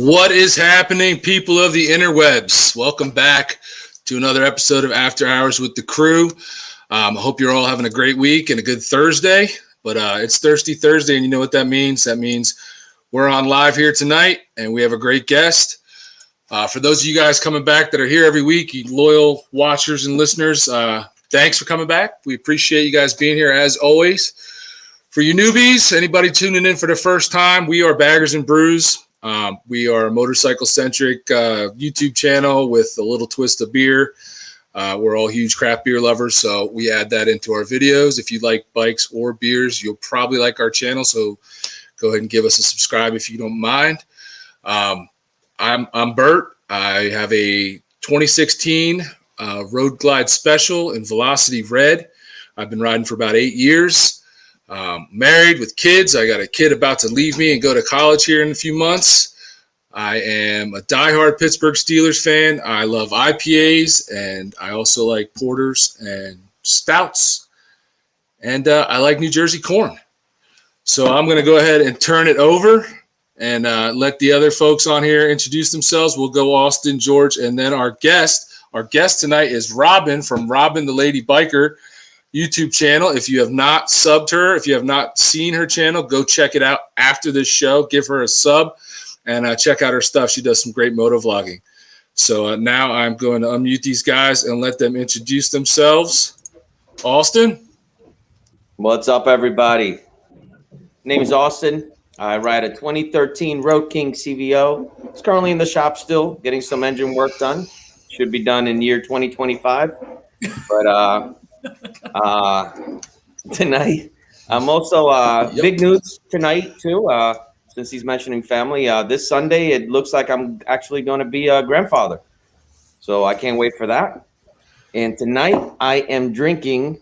What is happening, people of the interwebs? Welcome back to another episode of After Hours with the Crew. I hope you're all having a great week and a good Thursday. But it's Thirsty Thursday, and you know what that means? That means we're on live here tonight, and we have a great guest. For those of you guys coming back that are here every week, you loyal watchers and listeners, thanks for coming back. We appreciate you guys being here as always. For you newbies, anybody tuning in for the first time, we are Baggers and Brews. We are a motorcycle-centric YouTube channel with a little twist of beer. We're all huge craft beer lovers, so we add that into our videos. If you like bikes or beers, you'll probably like our channel, so go ahead and give us a subscribe if you don't mind. I'm Bert. I have a 2016 Road Glide Special in Velocity Red. I've been riding for about 8 years. Married with kids. I got a kid about to leave me and go to college here in a few months. I am a diehard Pittsburgh Steelers fan. I love IPAs, and I also like porters and stouts. And I like New Jersey corn. So I'm going to go ahead and turn it over and let the other folks on here introduce themselves. We'll go Austin, George, and then our guest. Our guest tonight is Robin from Robin the Lady Biker YouTube channel. If you have not subbed her, if you have not seen her channel, go check it out after this show. Give her a sub and check out her stuff. She does some great motovlogging. So now I'm going to unmute these guys and let them introduce themselves. Austin? What's up, everybody? Name is Austin. I ride a 2013 Road King CVO. It's currently in the shop still, getting some engine work done. Should be done in year 2025. But tonight, I'm also big news tonight too. Since he's mentioning family, this Sunday it looks like I'm actually going to be a grandfather, so I can't wait for that. And tonight I am drinking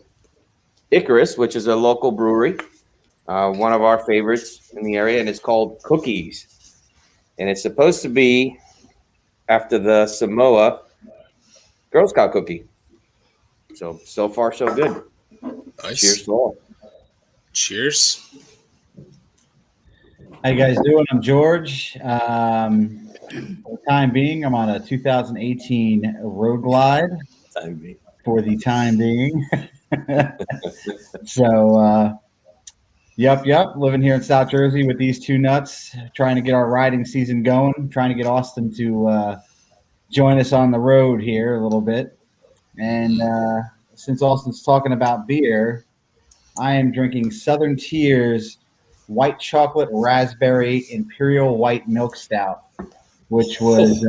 Icarus, which is a local brewery, one of our favorites in the area, and it's called Cookies, and it's supposed to be after the Samoa Girl Scout cookie. So far, so good. Nice. Cheers to all. Cheers. How you guys doing? I'm George. For the time being, I'm on a 2018 Road Glide. For the time being. So, yep. Living here in South Jersey with these two nuts, trying to get our riding season going, trying to get Austin to join us on the road here a little bit. And since Austin's talking about beer, I am drinking Southern Tier's White Chocolate Raspberry Imperial White Milk Stout, which was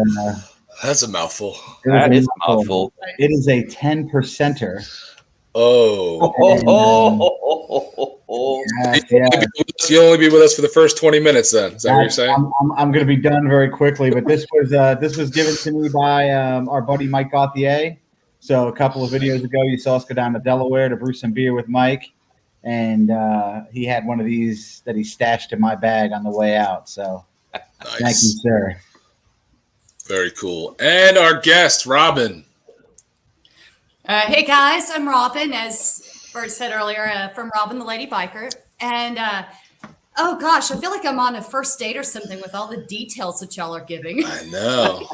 That's a mouthful. That is a mouthful. It is a 10%er. Oh. Yeah. You'll only be with us for the first 20 minutes then. Is that what you're saying? I'm going to be done very quickly, but this was given to me by our buddy Mike Gauthier. So a couple of videos ago, you saw us go down to Delaware to brew some beer with Mike, and he had one of these that he stashed in my bag on the way out. So Nice. Thank you, sir. Very cool. And our guest, Robin. Hey guys, I'm Robin, as Bert said earlier, from Robin the Lady Biker. And oh gosh, I feel like I'm on a first date or something with all the details that y'all are giving. I know.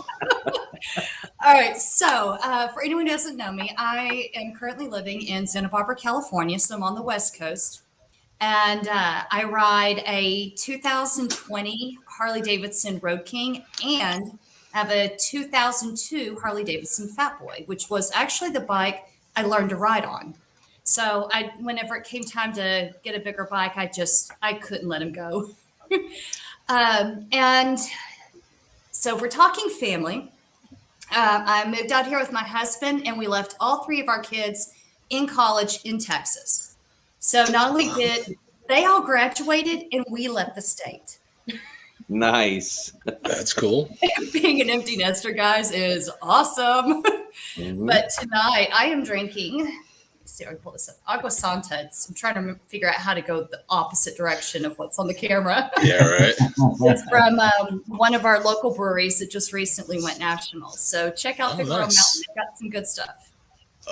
All right, so for anyone who doesn't know me, I am currently living in Santa Barbara, California, so I'm on the West Coast. And I ride a 2020 Harley-Davidson Road King and have a 2002 Harley-Davidson Fat Boy, which was actually the bike I learned to ride on. So whenever it came time to get a bigger bike, I couldn't let him go. And so if we're talking family, I moved out here with my husband, and we left all three of our kids in college in Texas. So not only did they all graduated, and we left the state. Nice. That's cool. Being an empty nester, guys, is awesome. Mm-hmm. But tonight I am drinking, let's see if I can pull this up, Agua Santa. I'm trying to figure out how to go the opposite direction of what's on the camera. Yeah, right. It's from one of our local breweries that just recently went national. So check out Figueroa nice. Mountain. They've got some good stuff.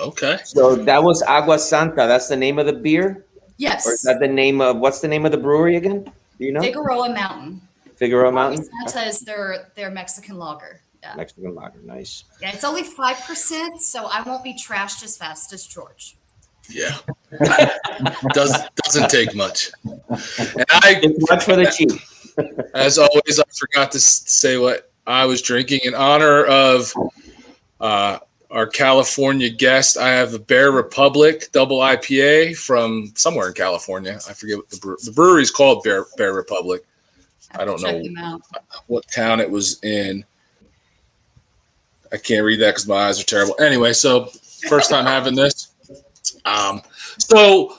Okay. So that was Agua Santa. That's the name of the beer? Yes. Or is that the name of, what's the name of the brewery again? Do you know? Figueroa Mountain. Figueroa Mountain? Santa is their Mexican lager. Yeah. Mexican lager, nice. Yeah, it's only 5%, so I won't be trashed as fast as George. Yeah. Doesn't take much. And It's much for the cheap. As always, I forgot to say what I was drinking in honor of our California guest. I have a Bear Republic double IPA from somewhere in California. I forget what the brewery is called. Bear Republic. I don't know what town it was in. I can't read that because my eyes are terrible. Anyway, so first time having this. So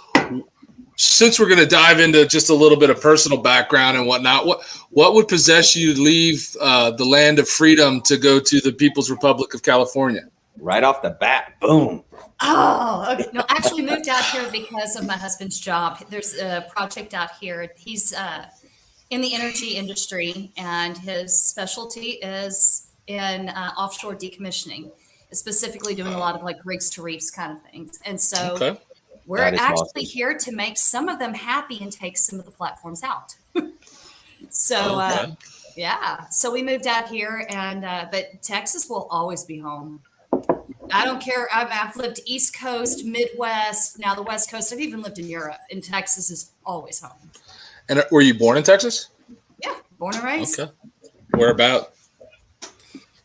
since we're going to dive into just a little bit of personal background and whatnot, what would possess you to leave the land of freedom to go to the People's Republic of California? Right off the bat, boom. Oh, okay. No, I actually moved out here because of my husband's job. There's a project out here. He's in the energy industry, and his specialty is in offshore decommissioning, specifically doing a lot of like rigs to reefs kind of things. And so we're actually here to make some of them happy and take some of the platforms out. So, yeah, so we moved out here, and but Texas will always be home. I don't care. I've lived East Coast, Midwest, now the West Coast. I've even lived in Europe, and Texas is always home. And were you born in Texas? Yeah, born and raised. Okay. Where about?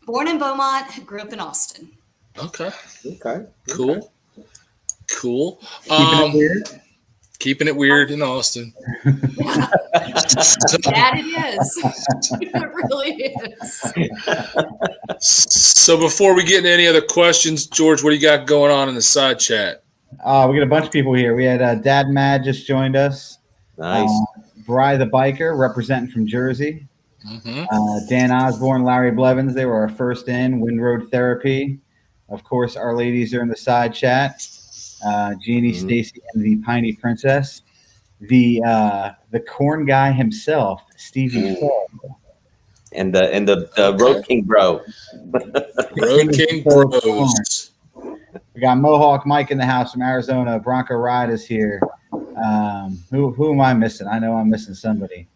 Born in Beaumont, grew up in Austin. Okay. Okay. Cool. Cool. Keeping it weird in Austin. That it is. It really is. So before we get into any other questions, George, what do you got going on in the side chat? We got a bunch of people here. We had Dad Mad just joined us. Nice. Bry the Biker representing from Jersey. Mm-hmm. Dan Osborne, Larry Blevins, they were our first in. Wind Road Therapy. Of course, our ladies are in the side chat. Jeannie, Stacy, and the Piney Princess. The corn guy himself, Stevie Fall. And the Road King bro. Road King Bros. We got Mohawk Mike in the house from Arizona. Bronco Ride is here. Who am I missing? I know I'm missing somebody.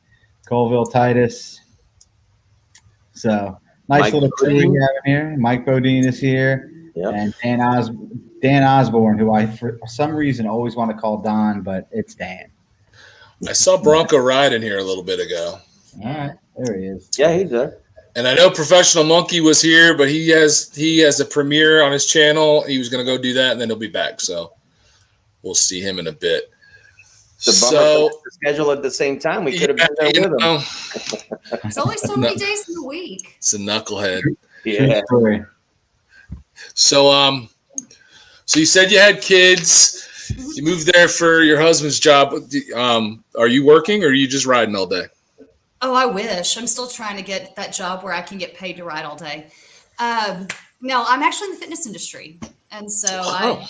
Colville Titus. So nice Mike little crew we have in here. Mike Bodine is here. Yep. And Dan Osborne, who I for some reason always want to call Don, but it's Dan. I saw Bronco Ride in here a little bit ago. All right, there he is. Yeah, he's there. And I know Professional Monkey was here, but he has a premiere on his channel. He was going to go do that, and then he'll be back. So we'll see him in a bit. The schedule at the same time. We could have been there with him. It's only so many days in the week. It's a knucklehead. Yeah. So so you said you had kids. You moved there for your husband's job. Are you working, or are you just riding all day? Oh, I wish. I'm still trying to get that job where I can get paid to ride all day. No, I'm actually in the fitness industry. And so I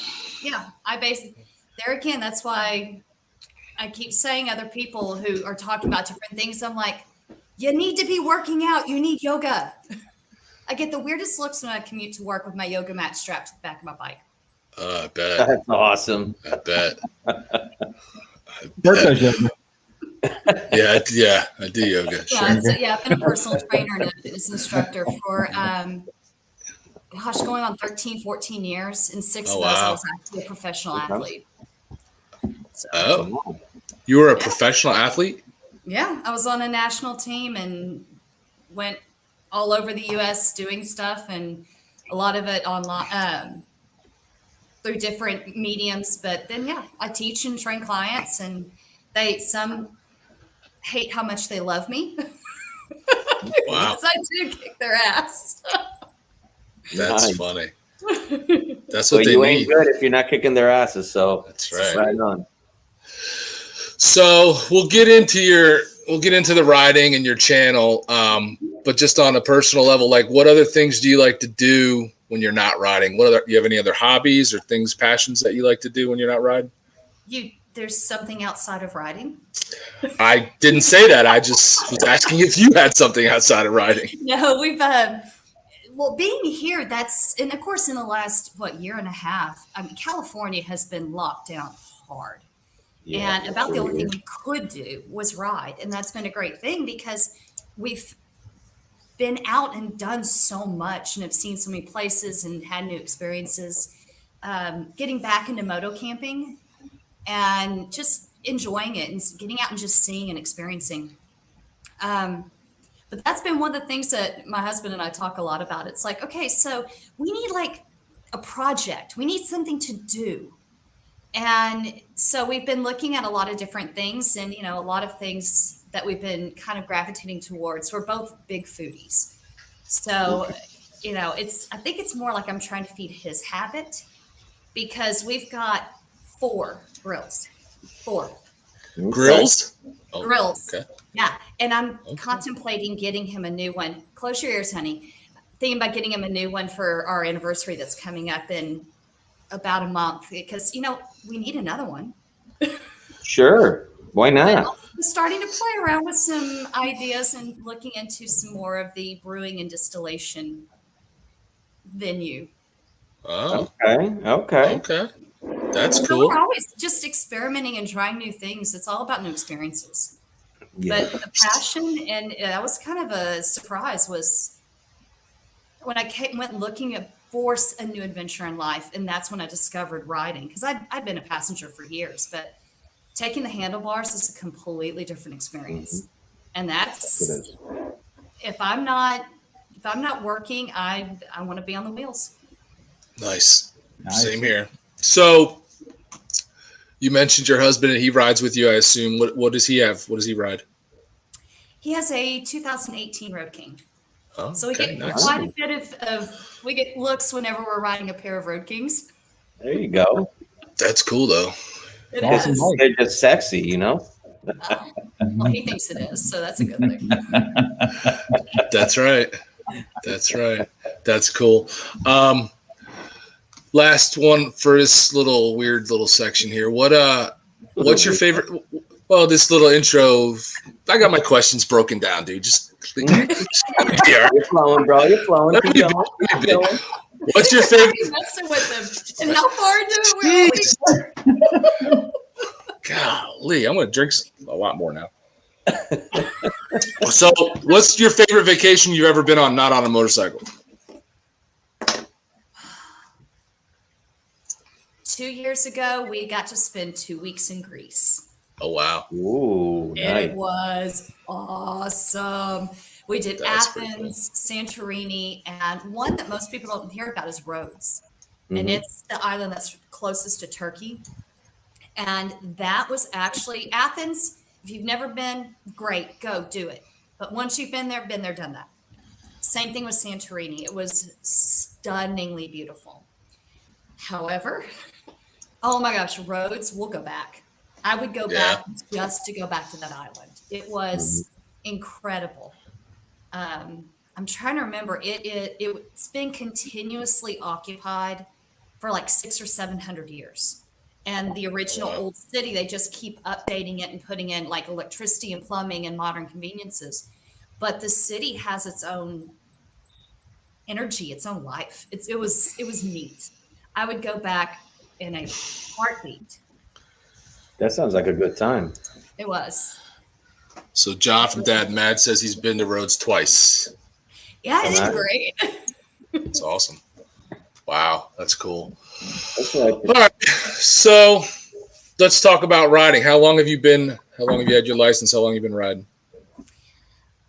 basically, there again, that's why I keep saying other people who are talking about different things. I'm like, you need to be working out. You need yoga. I get the weirdest looks when I commute to work with my yoga mat strapped to the back of my bike. I bet. That's awesome. I bet. Yoga. Yeah, I do yoga. Yeah, Sure. so I've been a personal trainer and a fitness instructor for, going on 13, 14 years. And 6 of those, I was actually a professional athlete. So, You were a professional athlete? Yeah, I was on a national team and went all over the U.S. doing stuff, and a lot of it online through different mediums. But then, I teach and train clients, and some hate how much they love me. Wow. Because I do kick their ass. That's Nice. funny. That's what Well, they you need. ain't good if you're not kicking their asses. So That's right. Right on. So we'll get into the riding and your channel, but just on a personal level, like what other things do you like to do when you're not riding? You have any other hobbies or passions that you like to do when you're not riding? There's something outside of riding? I didn't say that. I just was asking if you had something outside of riding. No, we've being here, and of course in the last year and a half, I mean, California has been locked down hard. Yeah, and about the only thing we could do was ride. And that's been a great thing because we've been out and done so much and have seen so many places and had new experiences. Getting back into moto camping and just enjoying it and getting out and just seeing and experiencing. But that's been one of the things that my husband and I talk a lot about. It's like, okay, so we need like a project. We need something to do. And so we've been looking at a lot of different things and, you know, a lot of things that we've been kind of gravitating towards. We're both big foodies. So, you know, I think it's more like I'm trying to feed his habit because we've got 4 grills. 4. Grills? Oh, grills. Okay. Yeah. And I'm contemplating getting him a new one. Close your ears, honey. Thinking about getting him a new one for our anniversary that's coming up in about a month because, you know, we need another one. Sure. Why not? I'm starting to play around with some ideas and looking into some more of the brewing and distillation venue. Oh. Okay. That's So cool. we're always just experimenting and trying new things. It's all about new experiences. Yeah. But the passion, and that was kind of a surprise, was when I went looking for a new adventure in life, and that's when I discovered riding. Because I'd been a passenger for years, but taking the handlebars is a completely different experience. And that's if I'm not working, I want to be on the wheels. Nice. Same here. So you mentioned your husband and he rides with you, I assume. What does he have? What does he ride? He has a 2018 Road King. Oh, so we get quite a bit of we get looks whenever we're riding a pair of Road Kings. There you go. That's cool though. It is. They're just sexy, you know? Well, he thinks it is, so that's a good thing. That's right. That's cool. Last one for this weird little section here. What's your favorite? Well, this little intro. I got my questions broken down, dude. Just You're flowing, bro. You're flowing. What's your favorite? Messing with them. And how far into it we're going? Golly, I'm gonna drink a lot more now. So, what's your favorite vacation you've ever been on, not on a motorcycle? 2 years ago, we got to spend 2 weeks in Greece. Oh, wow. Ooh, nice. It was awesome. We did Athens, Santorini, and one that most people don't hear about is Rhodes. Mm-hmm. And it's the island that's closest to Turkey. And that was actually Athens. If you've never been, great, go do it. But once you've been there, done that. Same thing with Santorini. It was stunningly beautiful. However, oh my gosh, Rhodes, we'll go back. I would go back just to go back to that island. It was incredible. I'm trying to remember. It's been continuously occupied for like 600 or 700 years. And the original old city, they just keep updating it and putting in like electricity and plumbing and modern conveniences. But the city has its own energy, its own life. It was neat. I would go back in a heartbeat. That sounds like a good time. It was. So John from Dad Mad says he's been to Rhodes twice. Yeah, it's great. That's awesome. Wow, that's cool. All right, so let's talk about riding. How long have you had your license? How long have you been riding?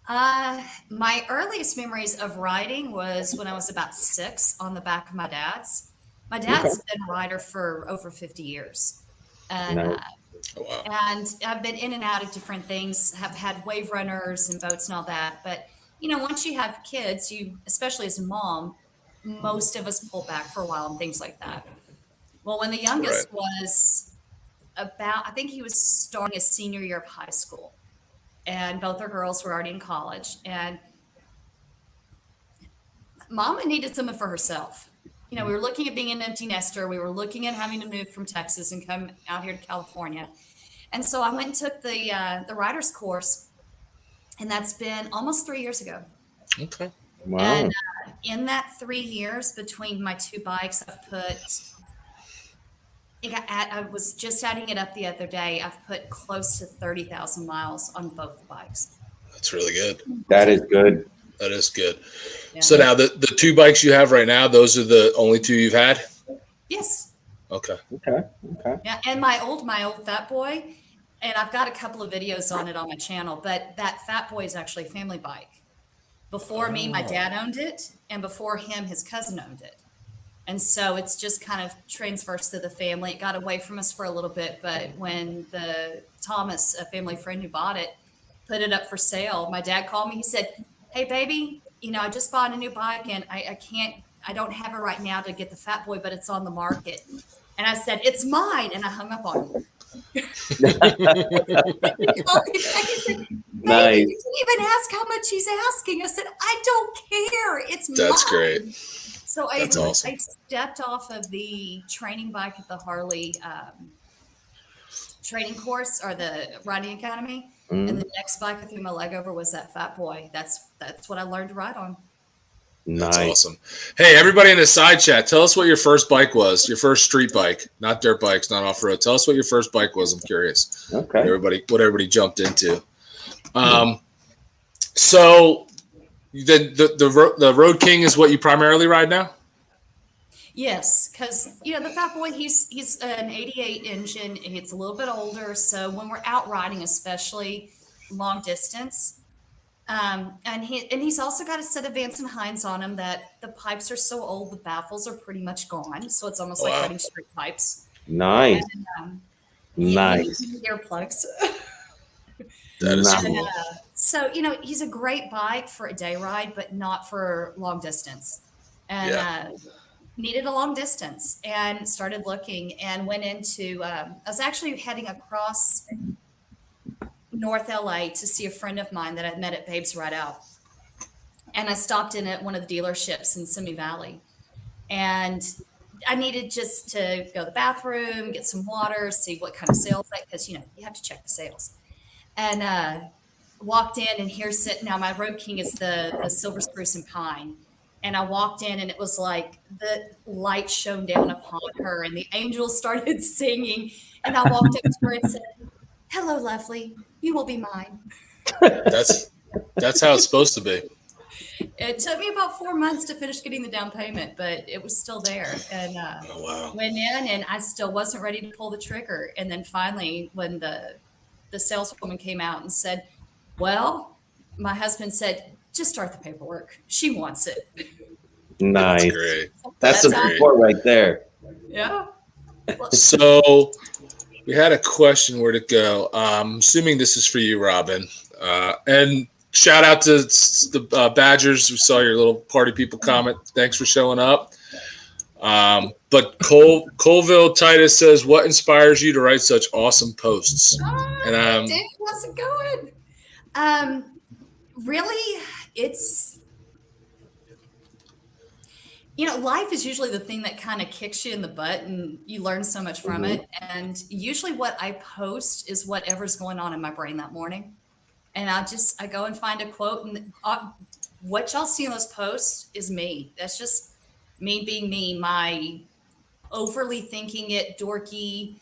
My earliest memories of riding was when I was about 6 on the back of my dad's. My dad's been a rider for over 50 years. And and I've been in and out of different things, have had wave runners and boats and all that. But, you know, once you have kids, especially as a mom, most of us pull back for a while and things like that. Well, when the youngest was I think he was starting his senior year of high school, and both our girls were already in college, and Mama needed something for herself. You know, we were looking at being an empty nester. We were looking at having to move from Texas and come out here to California. And so I went and took the rider's course, and that's been almost 3 years ago. Okay. Wow. And in that 3 years between my 2 bikes, I was just adding it up the other day. I've put close to 30,000 miles on both bikes. It's really good. That is good. That is good. Yeah. So now the 2 bikes you have right now, those are the only 2 you've had? Yes. Okay. Yeah, and my old Fat Boy, and I've got a couple of videos on it on my channel, but that Fat Boy is actually a family bike. Before me, my dad owned it, and before him, his cousin owned it. And so it's just kind of transversed to the family. It got away from us for a little bit, but when Thomas, a family friend who bought it, put it up for sale, my dad called me. He said, "Hey, baby, I just bought a new bike, and I don't have it right now to get the Fat Boy, but it's on the market." And I said, "It's mine," and I hung up on him. He called me back and said, Nice. "You didn't even ask how much he's asking." I said, "I don't care. It's mine." That's great. So That's awesome. I stepped off of the training bike at the Harley training course or the riding academy. And the next bike I threw my leg over was that Fat Boy. That's what I learned to ride on. That's Nice. awesome. Hey, everybody in the side chat, tell us what your first bike was, your first street bike, not dirt bikes, not off-road. Tell us what your first bike was. I'm curious. Okay. What everybody jumped into. So then the Road King is what you primarily ride now? Yes, because the Fat Boy, he's an '88 engine. It's a little bit older, so when we're out riding, especially long distance, and he's also got a set of Vance and Hines on him that the pipes are so old, the baffles are pretty much gone, so it's almost like Wow. riding street pipes. Nice. And, Nice. earplugs. That is Nice. cool. So he's a great bike for a day ride, but not for long distance. And needed a long distance, and started looking and went into. I was actually heading across North LA to see a friend of mine that I'd met at Babes Ride Out, and I stopped in at one of the dealerships in Simi Valley, and I needed just to go to the bathroom, get some water, see what kind of sales, because you have to check the sales. And walked in, and here's sitting now. My Road King is the Silver Spruce and Pine, and I walked in, and it was like the light shone down upon her, and the angels started singing. And I walked up to her and said, "Hello, lovely. You will be mine." That's how it's supposed to be. It took me about 4 months to finish getting the down payment, but it was still there. And Oh, wow. went in, and I still wasn't ready to pull the trigger. And then finally, when the saleswoman came out and said, "Well," my husband said, "just start the paperwork. She wants it." Nice. That's great. That's some great. support right there. Yeah. So we had a question where to go. I'm assuming this is for you, Robin. And shout out to the Badgers. We saw your little party people comment. Thanks for showing up. But Colville Titus says, "What inspires you to write such awesome posts?" And Dave, how's it going? Really, it's life is usually the thing that kind of kicks you in the butt, and you learn so much from it. And usually, what I post is whatever's going on in my brain that morning. And I go and find a quote, and what y'all see in those posts is me. That's just me being me. My overly thinking it, dorky,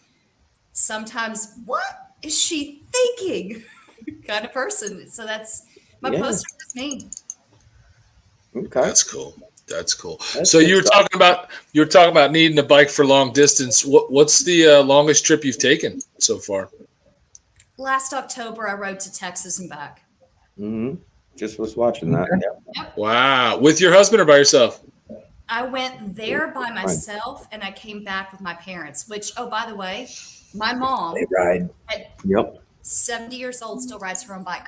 sometimes what is she thinking kind of person. So that's my post is just me. Okay. that's cool. That's cool. That's So good you were stuff. talking about needing a bike for long distance. What's the longest trip you've taken so far? Last October, I rode to Texas and back. Just was watching that. Yeah. Wow. With your husband or by yourself? I went there by myself, and I came back with my parents, which, oh, by the way, my mom They ride. at Yep. 70 years old still rides her own bike.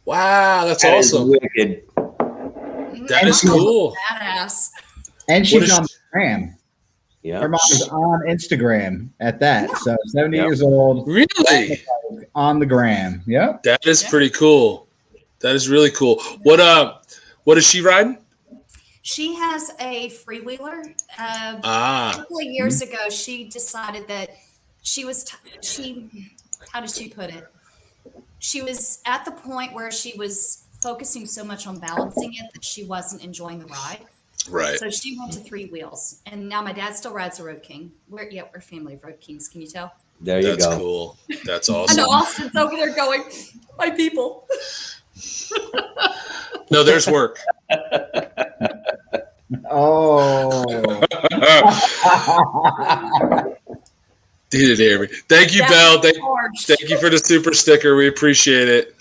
Wow, that's That is awesome. wicked. That And is my mom's cool. Badass. And What she's is- on Instagram. Yeah. Her mom is on Instagram at that. Yeah. So 70 Yep. years old Really? on the gram. Yep. That is Yeah. pretty cool. That is really cool. What is she riding? She has a freewheeler. A Ah, couple of years ago, she decided that how did she put it? She was at the point where she was focusing so much on balancing it that she wasn't enjoying the ride. right. So she went to 3 wheels. And now my dad still rides a Road King. We're a family of Road Kings. Can you tell? There you That's go. cool. That's I awesome. know Austin's over there going, "My people." No, there's work. Oh. Didn't hear me. Thank you, Belle. Thank you for the super sticker. We appreciate it.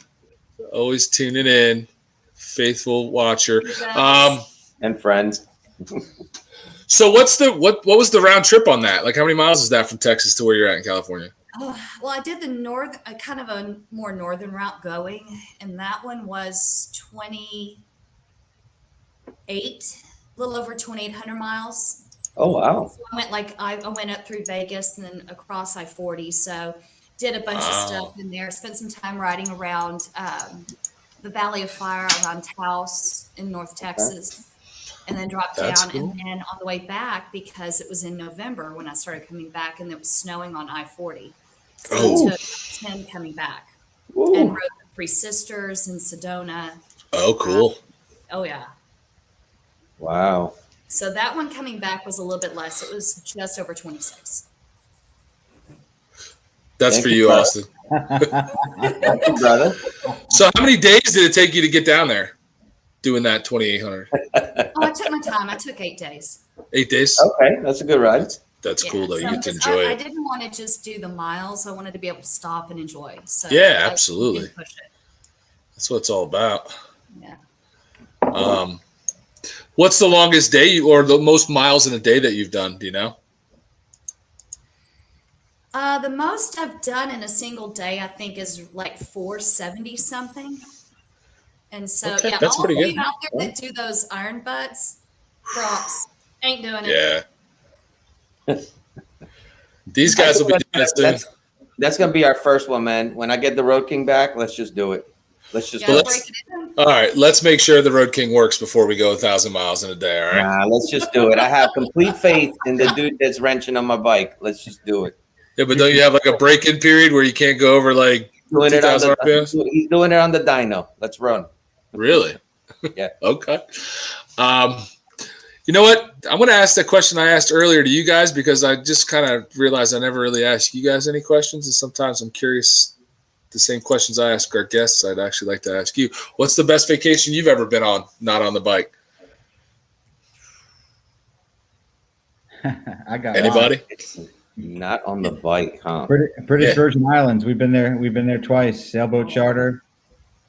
Always tuning in. Faithful watcher. And friends. So what was the round trip on that? Like, how many miles is that from Texas to where you're at in California? Oh, well, I did the kind of a more northern route going, and that one was 28, a little over 2,800 miles. Oh, wow. So I went up through Vegas and then across I-40. So did a bunch of stuff in there. Spent some time riding around the Valley of Fire, around Taos in North Texas, and then dropped down. Cool. And then on the way back, because it was in November when I started coming back, and it was snowing on I-40. So it took 10 coming back. Ooh. And rode the Three Sisters in Sedona. Oh, cool. Oh, yeah. Wow. So that one coming back was a little bit less. It was just over 26. That's for you, Austin. Thank you, brother. So how many days did it take you to get down there doing that 2,800? I took my time. I took 8 days. 8 days? Okay, that's a good ride. That's cool, though. You get to enjoy it. I didn't want to just do the miles. I wanted to be able to stop and enjoy. So yeah, absolutely. Push it. That's what it's all about. Yeah. What's the longest day or the most miles in a day that you've done? Do you know? The most I've done in a single day, I think, is like 470 something. And so, yeah, that's pretty good. Out there that do those iron butts, props, ain't doing it. Yeah. These guys will be doing it soon. That's going to be our first one, man. When I get the Road King back, let's just do it. Let's just do it. All right, let's make sure the Road King works before we go 1,000 miles in a day, all right? Nah, let's just do it. I have complete faith in the dude that's wrenching on my bike. Let's just do it. Yeah, but don't you have like a break-in period where you can't go over like 2,000 RPMs? He's doing it on the dyno. Let's run. Really? Yeah. Okay. You know what? I'm going to ask that question I asked earlier to you guys because I just kind of realized I never really asked you guys any questions, and sometimes I'm curious. The same questions I ask our guests, I'd actually like to ask you. What's the best vacation you've ever been on, not on the bike? I got anybody? Not on the bike, huh? British Virgin Islands. We've been there twice. Sailboat charter,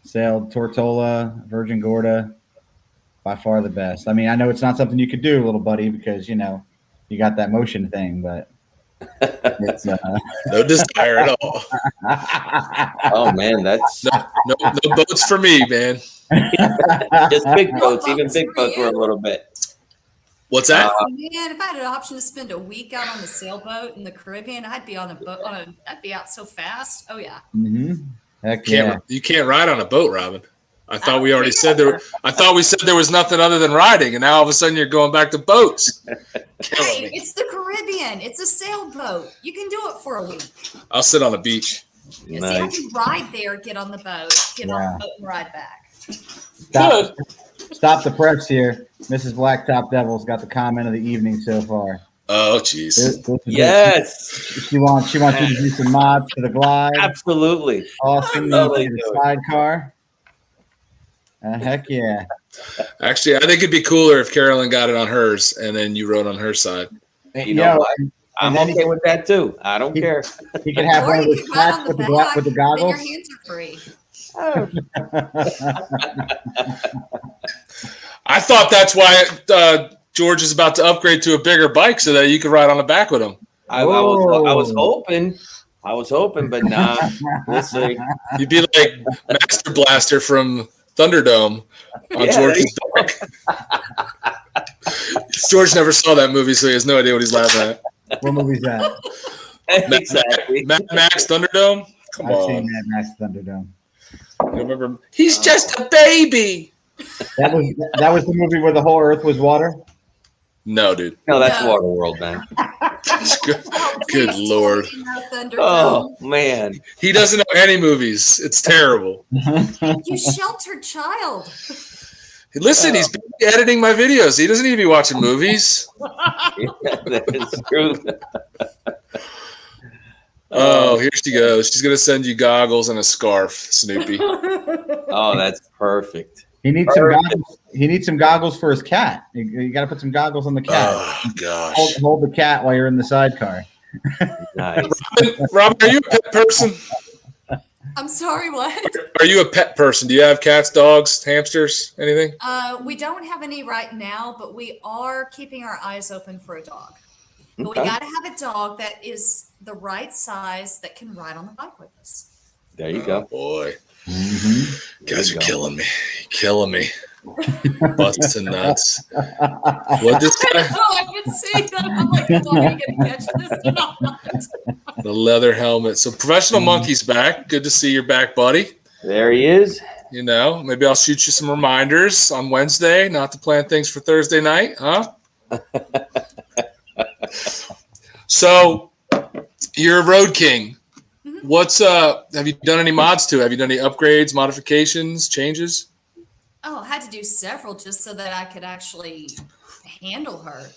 sailed Tortola, Virgin Gorda. By far the best. I mean, I know it's not something you could do, little buddy, because you got that motion thing, but it's no desire at all. Oh man, that's no boats for me, man. Just big boats. Even big boats were a little bit. What's that? Man, if I had an option to spend a week out on the sailboat in the Caribbean, I'd be on a boat. I'd be out so fast. Oh yeah. Mm-hmm. Heck yeah. You can't ride on a boat, Robin. I thought we already said there. I thought we said there was nothing other than riding, and now all of a sudden you're going back to boats. Hey, it's the Caribbean. It's a sailboat. You can do it for a week. I'll sit on the beach. Yeah, nice. See, I can ride there, get on the boat, on the boat, and ride back. Stop the press here. Mrs. Blacktop Devil's got the comment of the evening so far. Oh, jeez. Yes. She wants you to do some mods for the glide. Absolutely. Awesome. The sidecar. Heck yeah. Actually, I think it'd be cooler if Carolyn got it on hers and then you rode on her side. You know what? I'm okay with that too. I don't care. He can have one of those hats with the goggles. Your hands are free. I thought that's why George is about to upgrade to a bigger bike so that you could ride on the back with him. I was hoping, but nah. We'll see. You'd be like Master Blaster from Thunderdome on George's bike. George never saw that movie, so he has no idea what he's laughing at. What movie's that? Exactly. Mad Max Thunderdome? Come on. I've seen Mad Max Thunderdome. You remember? He's just a baby. That was the movie where the whole earth was water? No, dude. No, that's Waterworld, man. Good Lord. Oh, man. He doesn't know any movies. It's terrible. You sheltered child. Listen, he's editing my videos. He doesn't need to be watching movies. Yeah, that is true. Oh, here she goes. She's going to send you goggles and a scarf, Snoopy. Oh, that's perfect. He needs some goggles. He needs some goggles for his cat. You got to put some goggles on the cat. Oh gosh. Hold the cat while you're in the sidecar. Nice. Robin, are you a pet person? I'm sorry, what? Are you a pet person? Do you have cats, dogs, hamsters, anything? We don't have any right now, but we are keeping our eyes open for a dog. But we Okay. got to have a dog that is the right size that can ride on the bike with us. There you Oh go. boy. Mm-hmm. Guys you are go. killing me. Killing me. Busting nuts. What this guy? Oh, I can see that. I'm like, am I going to catch this or not? The leather helmet. So Professional Monkey's back. Good to see you're back, buddy. There he is. You know, maybe I'll shoot you some reminders on Wednesday not to plan things for Thursday night, huh? So you're a road king. What's have you done any mods to? Have you done any upgrades, modifications, changes? Oh, I had to do several just so that I could actually handle her.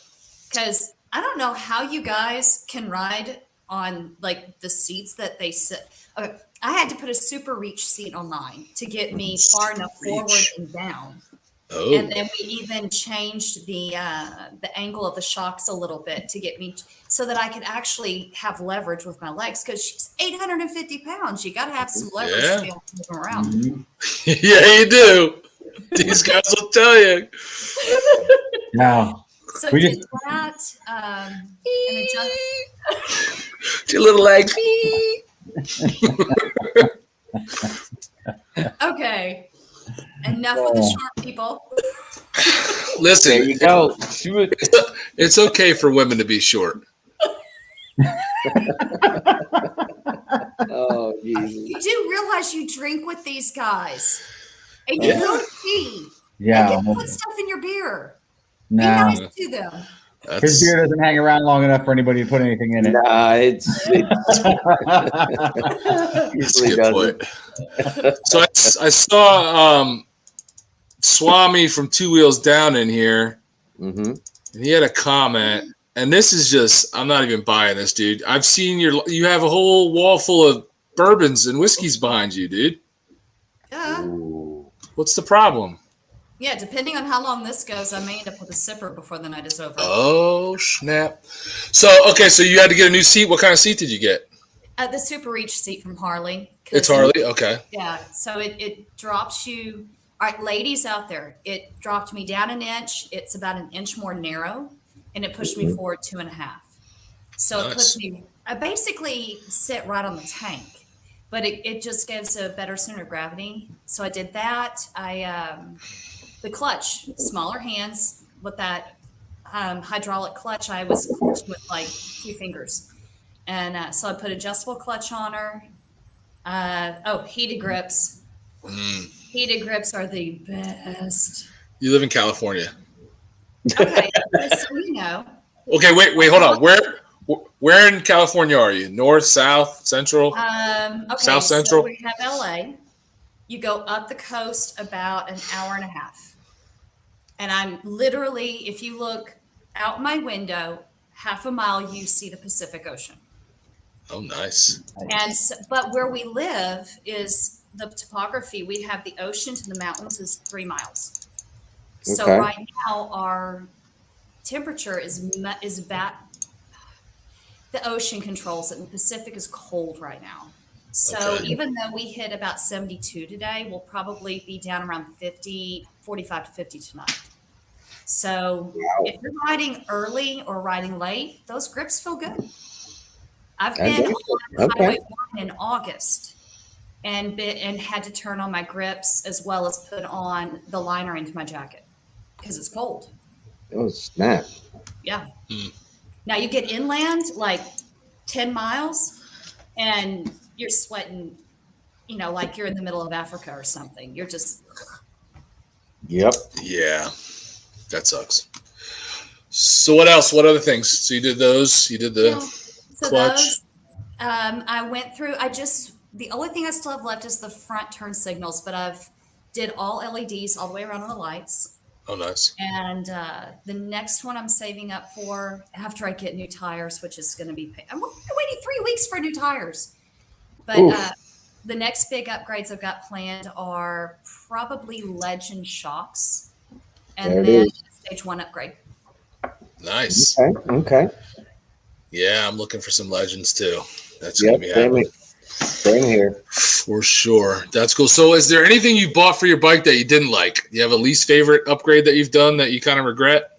Because I don't know how you guys can ride on like the seats that they sit. Okay, I had to put a super reach seat on mine to get me far enough forward and down. Oh, And then we even changed the angle of the shocks a little bit to get me so that I could actually have leverage with my legs because she's 850 pounds. You got to have some leverage Yeah. to be able to move them around. Mm-hmm. yeah, you do. These guys will tell you. Now, So We did that and adjust. Your little legs. Okay, enough with the short people. There Listen, you go. Shoot. it's okay for women to be short. Oh, Jesus. You do realize you drink with these guys, and you Yeah. go to pee. yeah, And put stuff in your beer. Be no, nice to them. his That's beer doesn't hang around long enough for anybody to put anything in it. Nah, it that's a usually good doesn't. point. So I saw Swami from Two Wheels Down in here, Mm-hmm. and he had a comment. And this is just, I'm not even buying this, dude. I've seen you have a whole wall full of bourbons and whiskeys behind you, dude. Yeah. What's the problem? Yeah, depending on how long this goes, I may end up with a sipper before the night is over. Oh, snap. So, okay, so you had to get a new seat. What kind of seat did you get? The Super Reach seat from Harley. 'Cause It's Harley? Okay. Yeah, so it drops you. All right, ladies out there, it dropped me down an inch. It's about an inch more narrow, and it pushed me forward 2.5. So it puts me. I basically sit right on the tank, but it just gives a better center of gravity. So I did that. The clutch, smaller hands with that hydraulic clutch. I was clutching with like 2 fingers, and so I put adjustable clutch on her. Heated grips. Heated grips are the best. You live in California. Okay, just so you know. Okay, wait, hold on. Where in California are you? North, south, central? Okay, South Central? So we have LA. You go up the coast about an hour and a half. And I'm literally, if you look out my window, half a mile, you see the Pacific Ocean. Oh, nice. And so, but where we live is the topography. We have the ocean to the mountains is 3 miles. So Okay. right now our temperature is about the ocean controls it, and the Pacific is cold right now. So Okay. even though we hit about 72 today, we'll probably be down around 50, 45 to 50 tonight. So if you're riding early or riding late, those grips feel good. I've been on Okay. Highway 1 in August and had to turn on my grips as well as put on the liner into my jacket because it's cold. Oh, snap. Yeah. Hmm. Now you get inland like 10 miles and you're sweating, like you're in the middle of Africa or something. You're just, Yep. Yeah, that sucks. So what else? What other things? So you did those. You did the so clutch. those, I went through, the only thing I still have left is the front turn signals, but I've did all LEDs all the way around on the lights. Oh, nice. And the next one I'm saving up for after I get new tires, which is going to be, I'm waiting 3 weeks for new tires. But Oof. the next big upgrades I've got planned are probably Legend shocks, and then stage 1 upgrade. Nice. Okay. Yeah, I'm looking for some Legends too. That's gonna be happening. Same here. For sure. That's cool. So is there anything you bought for your bike that you didn't like? Do you have a least favorite upgrade that you've done that you kind of regret?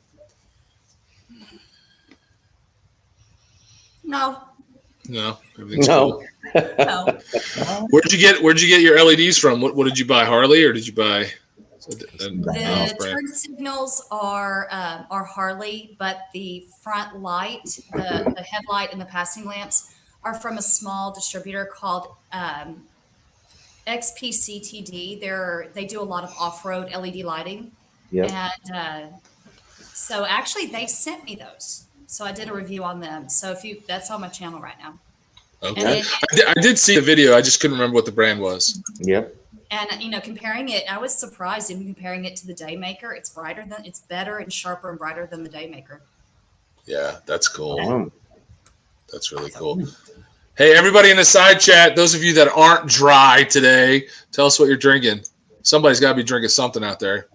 No. Everything's cool. No. Where'd you get your LEDs from? What did you buy? Harley, or did you buy The turn signals are Harley, but the front light, the headlight and the passing lamps are from a small distributor called XPCTD. They do a lot of off-road LED lighting. Yeah. And so actually they sent me those. So I did a review on them. So that's on my channel right now. Okay. I did see the video. I just couldn't remember what the brand was. Yep. And comparing it, I was surprised even comparing it to the Daymaker. It's better and sharper and brighter than the Daymaker. Yeah, that's cool. That's really cool. Hey, everybody in the side chat, those of you that aren't dry today, tell us what you're drinking. Somebody's got to be drinking something out there.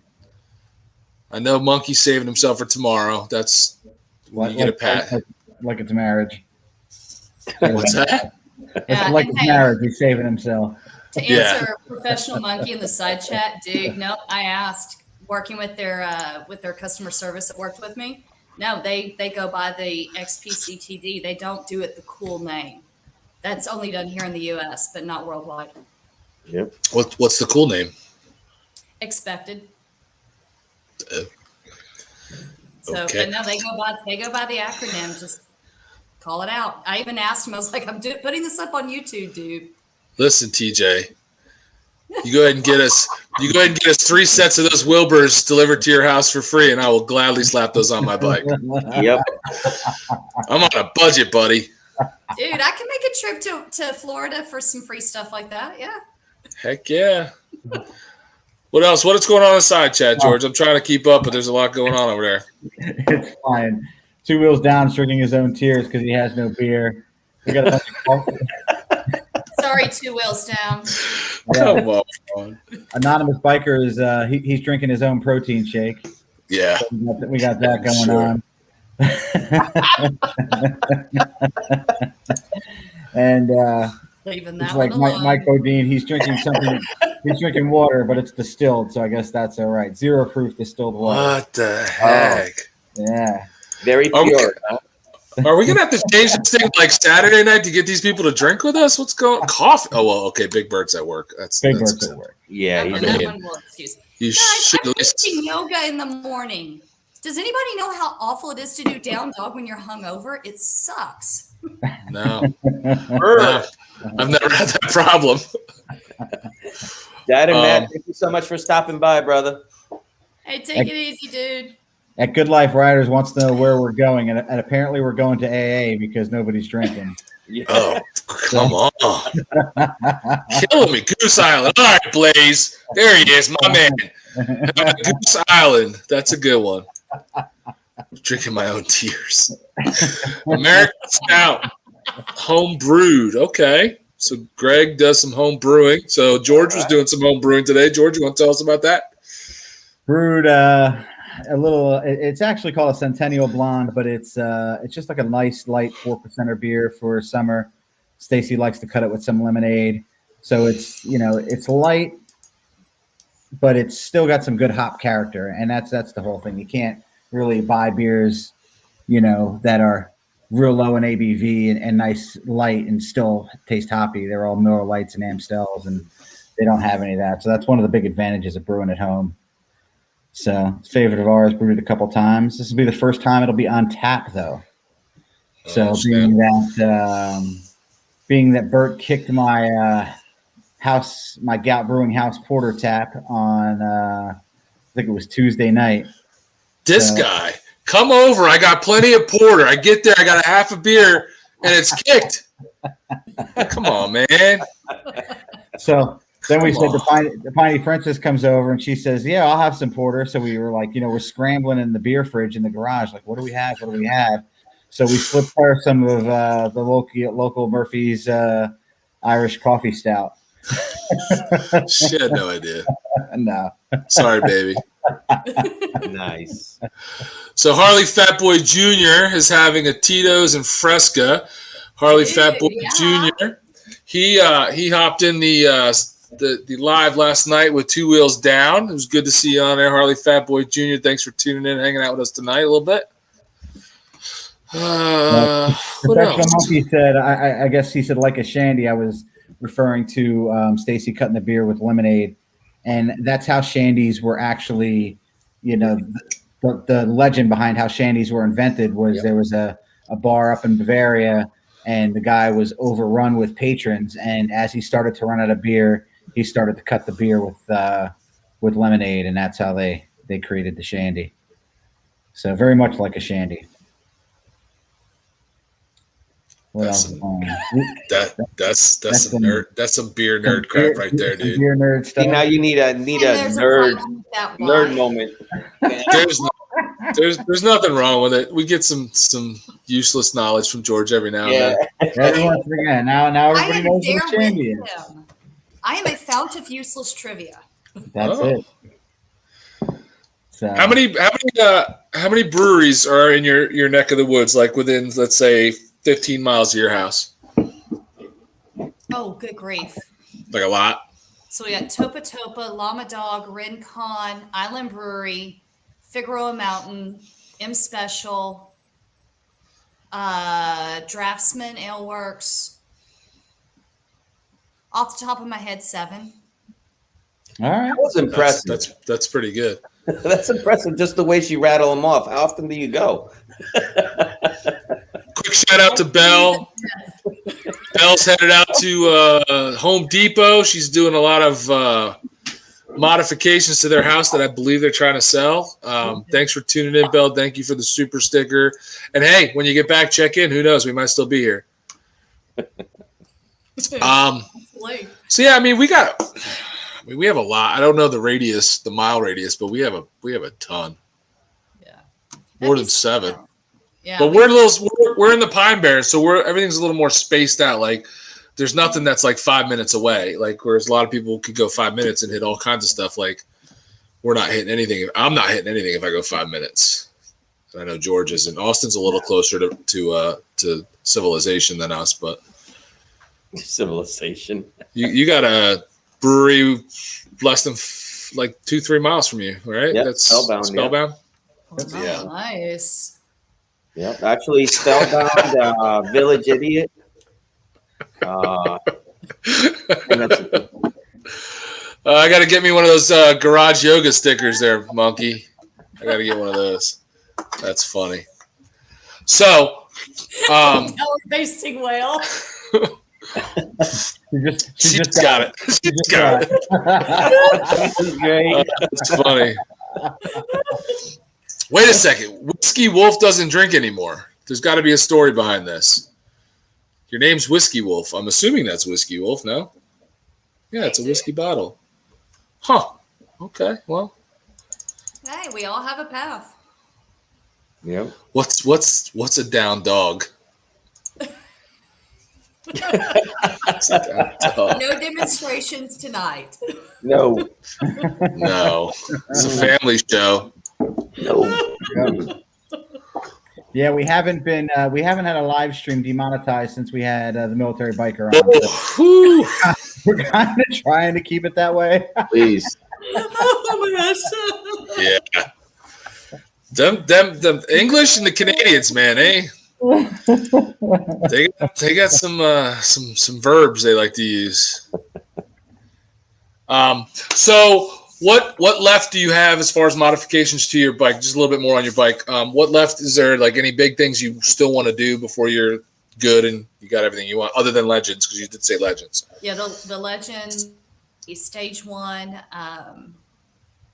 I know Monkey's saving himself for tomorrow. That's when you get a pat. Like it's marriage. What's that? It's like it's marriage. He's saving himself. To answer Professional Monkey in the side chat, dude, no, I asked, working with their customer service that worked with me. No, they go by the XPCTD. They don't do it the cool name. That's only done here in the U.S., but not worldwide. Yep. What's the cool name? Expected. Okay. But no, they go by the acronym. Just call it out. I even asked him. I was like, I'm putting this up on YouTube, dude. Listen, TJ, you go ahead and get us 3 sets of those Wilburs delivered to your house for free, and I will gladly slap those on my bike. Yep. I'm on a budget, buddy. Dude, I can make a trip to Florida for some free stuff like that. Yeah. Heck yeah. What else? What is going on in the side chat, George? I'm trying to keep up, but there's a lot going on over there. It's fine. 2 Wheels Down drinking his own tears because he has no beer. We got a bunch of coffee. Sorry, 2 Wheels Down. Yeah. Come on. Anonymous Biker is he's drinking his own protein shake. Yeah. So we got that going on. And leaving that it's like one alone. Mike Bodine, he's drinking something. He's drinking water, but it's distilled, so I guess that's all right. 0 proof distilled water. What the heck? Yeah. Very pure. Are we gonna have to change this thing like Saturday night to get these people to drink with us? What's going on? Coffee? Oh well, okay. Big Bird's at work. Big Bird's at work. Yeah, that one will excuse. You Guys, should I'm at least doing yoga in the morning. Does anybody know how awful it is to do down dog when you're hungover? It sucks. No. I've never had that problem. Dad and Matt, thank you so much for stopping by, brother. Hey, take it easy, dude. At Good Life Riders wants to know where we're going, and apparently we're going to AA because nobody's drinking. Yeah. Oh, come on. Killing me. Goose Island. All right, Blaze. There he is, my man. Goose Island. That's a good one. Drinking my own tears. American Stout. Home brewed. Okay. So Greg does some home brewing. So George was doing some home brewing today. George, you want to tell us about that? Brewed a little. It's actually called a Centennial Blonde, but it's just like a nice light 4% beer for summer. Stacy likes to cut it with some lemonade, so it's it's light, but it's still got some good hop character, and that's the whole thing. You can't really buy beers, that are real low in ABV and nice light and still taste hoppy. They're all Miller Lights and Amstels, and they don't have any of that. So that's one of the big advantages of brewing at home. So it's a favorite of ours, brewed a couple times. This will be the first time it'll be on tap, though. So being that Bert kicked my my Gout Brewing House Porter tap on I think it was Tuesday night. This guy, come over. I got plenty of porter. I get there, I got a half a beer, and it's kicked. Come on, man. So then we said the Piney Princess comes over and she says, "Yeah, I'll have some porter." So we were like, we're scrambling in the beer fridge in the garage, like, what do we have? What do we have? So we slipped her some of the local Murphy's Irish coffee stout. She had no idea. No. Sorry, baby. Nice. So Harley Fat Boy Jr. is having a Tito's and Fresca. Harley Fat Boy Jr. He hopped in the live last night with 2 wheels down. It was good to see you on there, Harley Fat Boy Jr. Thanks for tuning in, hanging out with us tonight a little bit. What Professional else? Monkey said, I guess he said like a shandy. I was referring to Stacy cutting the beer with lemonade, and that's how shandies were actually, the legend behind how shandies were invented was there was a bar up in Bavaria, and the guy was overrun with patrons, and as he started to run out of beer, he started to cut the beer with lemonade, and that's how they created the shandy. So very much like a shandy. What That's else? That's some nerd. That's some beer nerd crap right there, dude. Beer nerd stuff. See, now you need a nerd moment. There's nothing wrong with it. We get some useless knowledge from George every now and then. Every once again. Now everybody knows what a shandy is. I am a fount of useless trivia. That's it. So, How many breweries are in your neck of the woods? Like within, let's say, 15 miles of your house? Oh, good grief. Like a lot? So we got Topa Topa, Llama Dog, Rincon, Island Brewery, Figueroa Mountain, M Special, Draftsman, Ale Works. Off the top of my head, 7. all right. That was impressive. That's pretty good. That's impressive, just the way she rattled them off. How often do you go? Quick shout out to Belle. Belle's headed out to Home Depot. She's doing a lot of modifications to their house that I believe they're trying to sell. Thanks for tuning in, Belle. Thank you for the super sticker. And hey, when you get back, check in. Who knows? We might still be here. So yeah, I mean, we have a lot. I don't know the mile radius, but we have a ton. Yeah. More than 7. Yeah. But we're in the Pine Barrens, so everything's a little more spaced out. Like there's nothing that's like 5 minutes away. Like whereas a lot of people could go 5 minutes and hit all kinds of stuff. Like we're not hitting anything. I'm not hitting anything if I go 5 minutes. And I know George is, and Austin's a little closer to civilization than us, but Civilization. you got a brewery less than like 2-3 miles from you, right? Yep, That's Spellbound. Yeah. Oh, nice. Yep, actually, Spellbound, Village Idiot. And that's it. I got to get me one of those garage yoga stickers there, Monkey. I got to get one of those. That's funny. So, Facing whale. She just got it. She's got it. That's great. That's funny. Wait a second. Whiskey Wolf doesn't drink anymore. There's got to be a story behind this. Your name's Whiskey Wolf. I'm assuming that's Whiskey Wolf, no? Yeah, it's a whiskey bottle. Huh. Okay, well. Hey, we all have a path. Yep. What's a down dog? No demonstrations tonight. No. No. It's a family show. No. Yeah, we haven't had a live stream demonetized since we had the military biker on. So we're kind of trying to keep it that way. Please. Oh my gosh. Yeah. Them English and the Canadians, man, eh? They got some verbs they like to use. So what left do you have as far as modifications to your bike? Just a little bit more on your bike. What left is there? Like any big things you still want to do before you're good and you got everything you want, other than Legends? Because you did say Legends. Yeah, the Legend, Stage 1.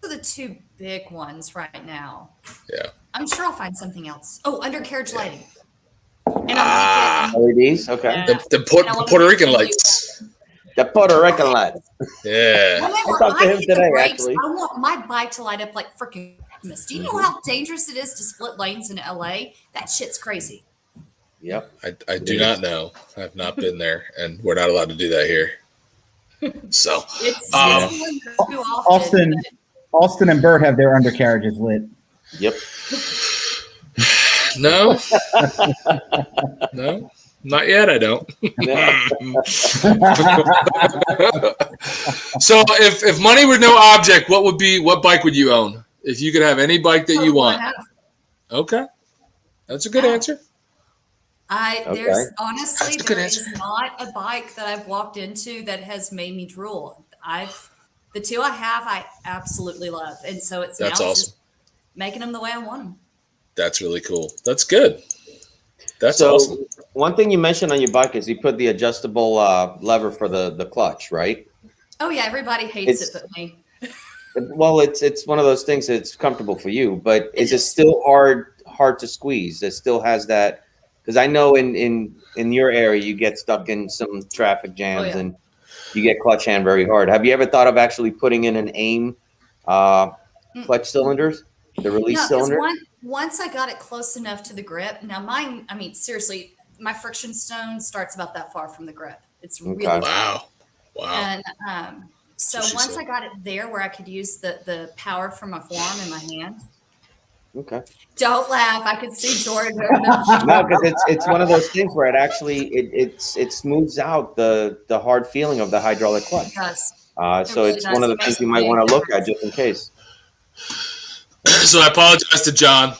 Those are the 2 big ones right now. Yeah. I'm sure I'll find something else. Oh, undercarriage lighting. And I LEDs? Okay. Yeah. The Puerto Rican lights. The Puerto Rican lights. Yeah. whenever talked to I him hit the today, brakes, actually. I want my bike to light up like freaking Christmas. Do you know how dangerous it is to split lanes in LA? That shit's crazy. Yep. I do not know. I've not been there, and we're not allowed to do that here. So, It's um, too often. Austin and Bert have their undercarriages lit. Yep. no, no, not yet. I don't. So, if money were no object, what bike would you own? If you could have any bike that you want. Okay, that's a good answer. There's honestly, there is not a bike that I've walked into that has made me drool. The two I have, I absolutely love. And so it's awesome. Just making them the way I want them. That's really cool. That's good. That's awesome. One thing you mentioned on your bike is you put the adjustable lever for the clutch, right? Oh yeah, everybody hates it but me. Well, it's one of those things that's comfortable for you, but is it still hard to squeeze? It still has that, because I know in your area you get stuck in some traffic jams and you get clutch hand very hard. Have you ever thought of actually putting in an AIM clutch cylinders, the release cylinder? Once I got it close enough to the grip, now mine, I mean, seriously, my friction stone starts about that far from the grip. It's really wow. And so once I got it there where I could use the power from my forearm in my hand. Okay. Don't laugh. I could see Jordan. No, because it's one of those things where it actually it smooths out the hard feeling of the hydraulic clutch. It does. So it's one of the things you might want to look at just in case. So I apologize to John.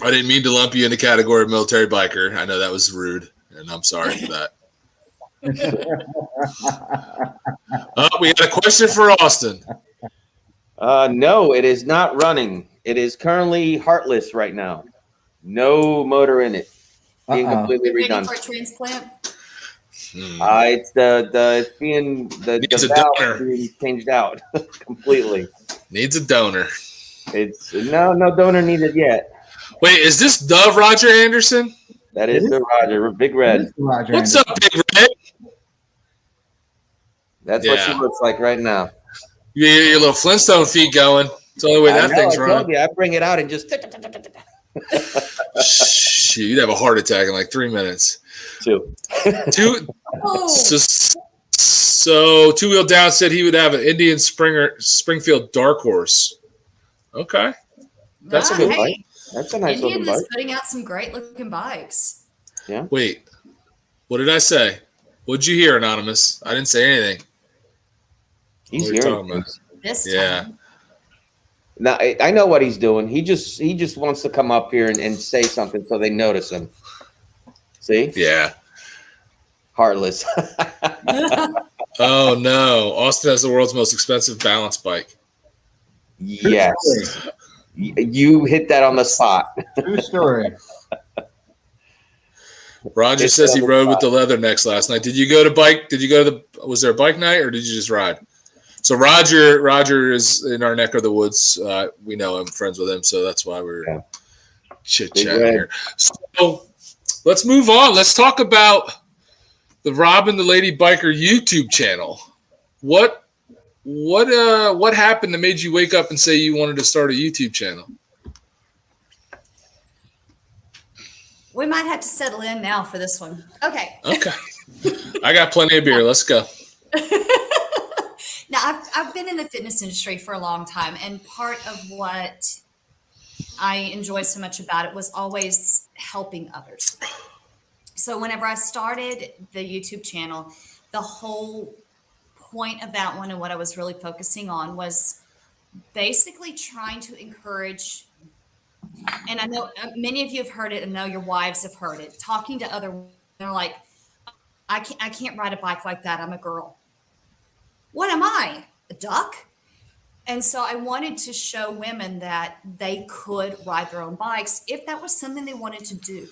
I didn't mean to lump you in the category of military biker. I know that was rude, and I'm sorry for that. We got a question for Austin. No, it is not running. It is currently heartless right now. No motor in it. Being completely redone. For a transplant? It's the valve being changed out completely. Needs a donor. It's no donor needed yet. Wait, is this the Roger Anderson? That is the Roger, Big Red. What's up, Big Red? That's what she looks like right now. You get your little Flintstone feet going. It's the only way that thing's running. I bring it out and just. Shoot, you'd have a heart attack in like 3 minutes. Two. Oh. So two-wheel down said he would have an Indian Springfield Dark Horse. Okay, that's a good bike. That's a nice looking bike. Indian is putting out some great looking bikes. Yeah. Wait, what did I say? What'd you hear, Anonymous? I didn't say anything. He's hearing this time. Yeah. Now I know what he's doing. He just wants to come up here and say something so they notice him. See? Yeah. Heartless. Oh no! Austin has the world's most expensive balance bike. Yes. You hit that on the spot. True story. Roger says he rode with the Leathernecks last night. Did you go to bike? Was there a bike night or did you just ride? So Roger is in our neck of the woods. We know him, friends with him, so that's why we're chit-chatting here. So let's move on. Let's talk about the Robin the Lady Biker YouTube channel. What happened that made you wake up and say you wanted to start a YouTube channel? We might have to settle in now for this one. Okay. I got plenty of beer. Let's go. Now, I've been in the fitness industry for a long time, and part of what I enjoy so much about it was always helping others. So whenever I started the YouTube channel, the whole point of that one and what I was really focusing on was basically trying to encourage, and I know many of you have heard it, and know your wives have heard it, talking to other women, they're like, I can't ride a bike like that. I'm a girl. What am I? A duck? And so I wanted to show women that they could ride their own bikes if that was something they wanted to do,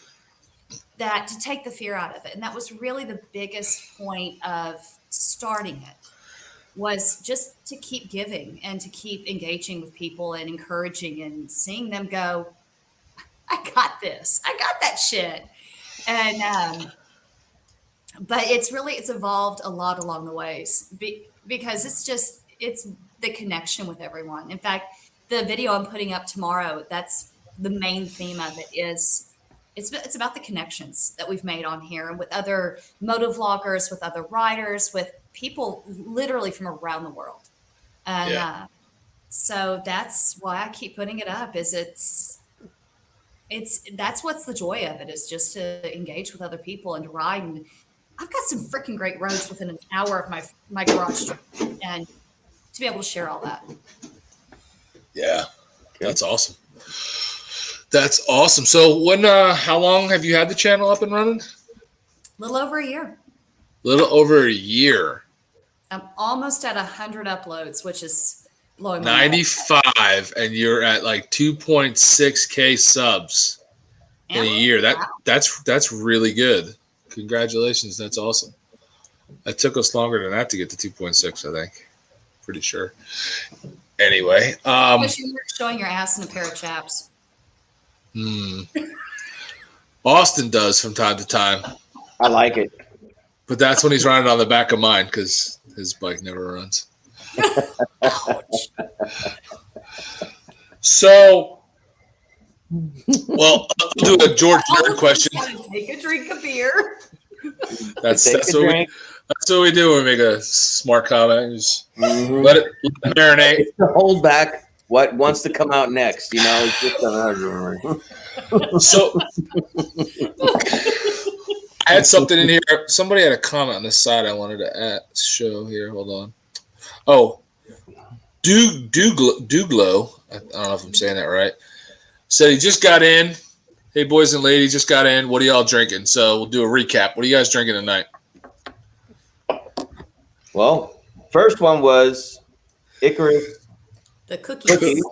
that to take the fear out of it. And that was really the biggest point of starting it, was just to keep giving and to keep engaging with people and encouraging and seeing them go, I got this. I got that shit. And, but it's evolved a lot along the ways because it's the connection with everyone. In fact, the video I'm putting up tomorrow, that's the main theme of it is it's about the connections that we've made on here and with other motovloggers, with other riders, with people literally from around the world. And so that's why I keep putting it up. That's what's the joy of it, is just to engage with other people and to ride. And I've got some freaking great roads within an hour of my garage trip, and to be able to share all that. Yeah, that's awesome. That's awesome. So how long have you had the channel up and running? A little over a year. Little over a year. I'm almost at 100 uploads, which is blowing my 95, and you're at like 2.6K subs in a year. That's really good. Congratulations. That's awesome. It took us longer than that to get to 2.6, I think. Pretty sure. Anyway. I wish you were showing your ass in a pair of chaps. Austin does from time to time. I like it. But that's when he's running on the back of mine because his bike never runs. So, well, I'll do a George Nerd question. Take a drink of beer. That's what we do when we make a smart comment. Just let it marinate. It's to hold back what wants to come out next. You know, it's just So I had something in here. Somebody had a comment on this side I wanted to show here. Hold on. Oh, Douglo. I don't know if I'm saying that right. Said he just got in. Hey, boys and ladies, just got in. What are y'all drinking? So we'll do a recap. What are you guys drinking tonight? Well, first one was Icarus. The cookies.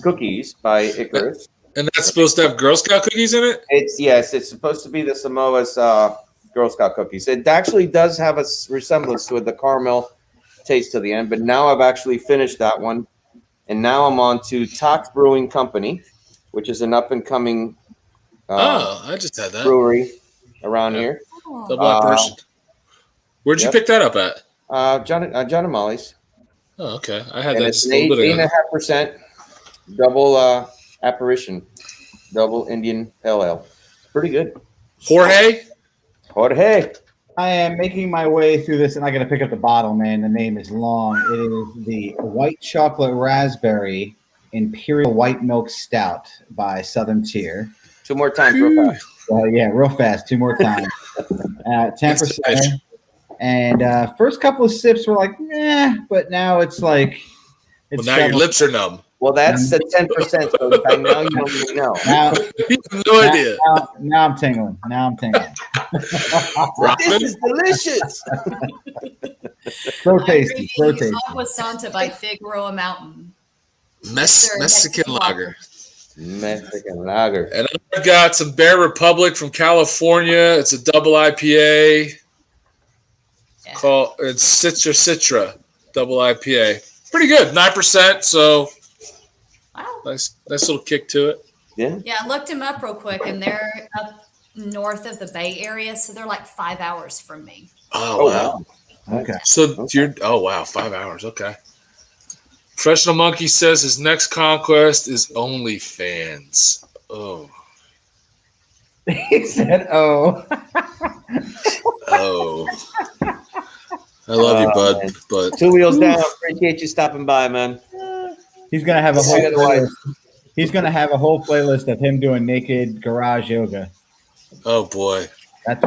Cookies by Icarus. And that's supposed to have Girl Scout cookies in it? It's supposed to be the Samoa's Girl Scout cookies. It actually does have a resemblance to it, the caramel taste to the end, but now I've actually finished that one. And now I'm on to Tox Brewing Company, which is an up-and-coming I just had that. brewery around here. Double apparition. Where'd you pick that up at? John and Molly's. Oh, okay. I had And that it's just an a little bit ago. 8.5% double apparition, double Indian Pale Ale. Pretty good. Jorge? I am making my way through this, and I got to pick up the bottle, man. The name is long. It is the White Chocolate Raspberry Imperial White Milk Stout by Southern Tier. Two more times, real fast. Real fast. Two more times. 10%. And first couple of sips were like, but now it's like. Well, now your lips are numb. Well, that's the 10%. So by now you don't even know. No idea. Now I'm tingling. This is delicious. So tasty. So tasty. Agua Santa by Figueroa Mountain. Mexican lager. Mexican lager. And I've got some Bear Republic from California. It's a double IPA. It's Citra double IPA. Pretty good, 9%. So nice little kick to it. Yeah, I looked them up real quick, and they're up north of the Bay Area, so they're like 5 hours from me. Oh wow. Okay. So you're 5 hours. Okay. Professional Monkey says his next conquest is OnlyFans. Oh. He said, "Oh." Oh. I love you, bud. Man. But 2 wheels down. Appreciate you stopping by, man. He's gonna have a whole playlist. He's gonna have a whole playlist of him doing naked garage yoga. oh boy, That's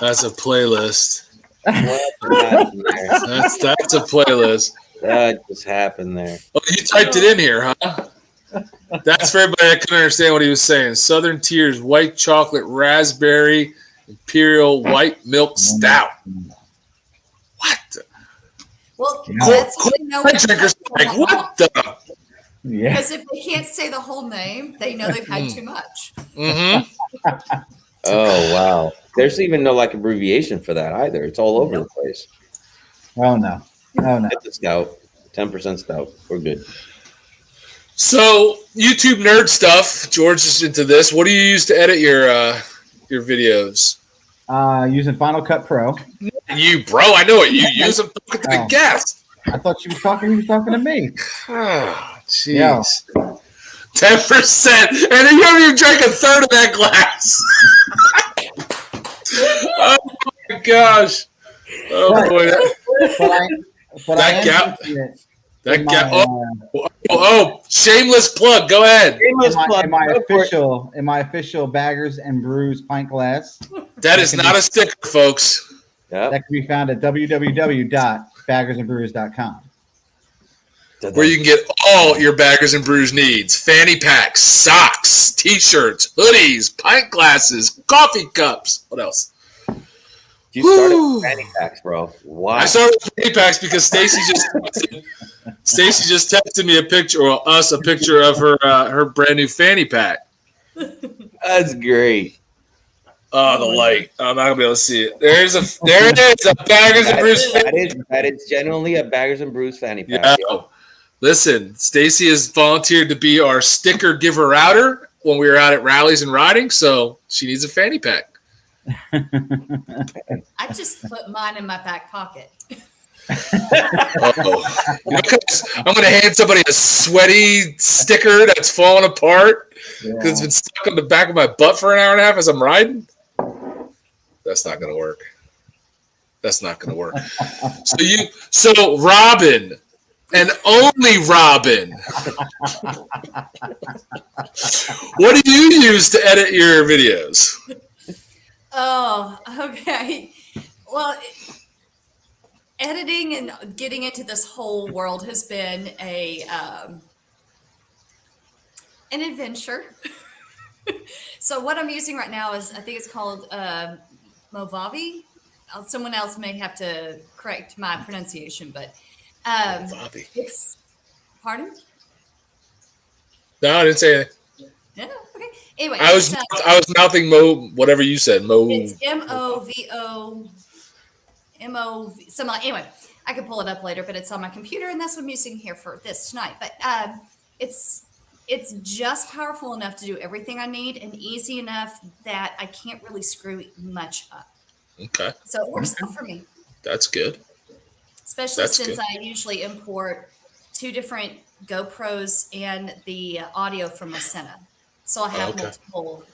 that's a playlist. That's a playlist. That just happened there. Oh, you typed it in here, huh? That's for everybody that couldn't understand what he was saying. Southern Tier's White Chocolate Raspberry Imperial White Milk Stout. What? Well, Yeah. that's how they know Cool drinkers like, what the? Yeah. Because if they can't say the whole name, they know they've had too much. Mm-hmm. Oh, wow. There's even no like abbreviation for that either. It's all over the place. Oh no. It's a stout. 10% stout. We're good. So YouTube nerd stuff. George is into this. What do you use to edit your videos? Using Final Cut Pro. You, bro. I know what you use. I'm talking to the guest. I thought you were talking. He was talking to me. Oh, jeez. Yeah. 10%, and then you haven't even drank a third of that glass. gosh. Oh Right. boy. But I That am gap- fortunate That in guy. my, Shameless plug. Go ahead. Shameless plug. in my Go for it. official Baggers and Brews pint glass. That is not a sticker, folks. Yep. That can be found at www.baggersandbrews.com. Where you can get all your Baggers and Brews needs. Fanny packs, socks, t-shirts, hoodies, pint glasses, coffee cups. What else? You started with fanny packs, bro. Wow. I started with fanny packs because Stacy just texted me a picture, or us a picture of her brand new fanny pack. That's great. Oh, the light! I'm not gonna be able to see it. There it is, a Baggers and Brews fanny. That is genuinely a Baggers and Brews fanny pack. Yeah. Listen, Stacy has volunteered to be our sticker giver outer when we were out at rallies and riding, so she needs a fanny pack. I just put mine in my back pocket. Uh-oh. I'm going to hand somebody a sweaty sticker that's falling apart because it's been stuck on the back of my butt for an hour and a half as I'm riding. That's not going to work. That's not going to work. So Robin, and only Robin, what do you use to edit your videos? Oh, okay. Well, editing and getting into this whole world has been an adventure. So what I'm using right now is, I think it's called Movavi. Someone else may have to correct my pronunciation, but it's, pardon? No, I didn't say anything. Yeah, okay. Anyway, I was mouthing whatever you said. It's Movo. Anyway, I can pull it up later, but it's on my computer, and that's what I'm using here for this tonight. But it's just powerful enough to do everything I need, and easy enough that I can't really screw much up. Okay. So it works out for me. That's good. Especially since I usually import 2 different GoPros and the audio from my Senna. So I have multiple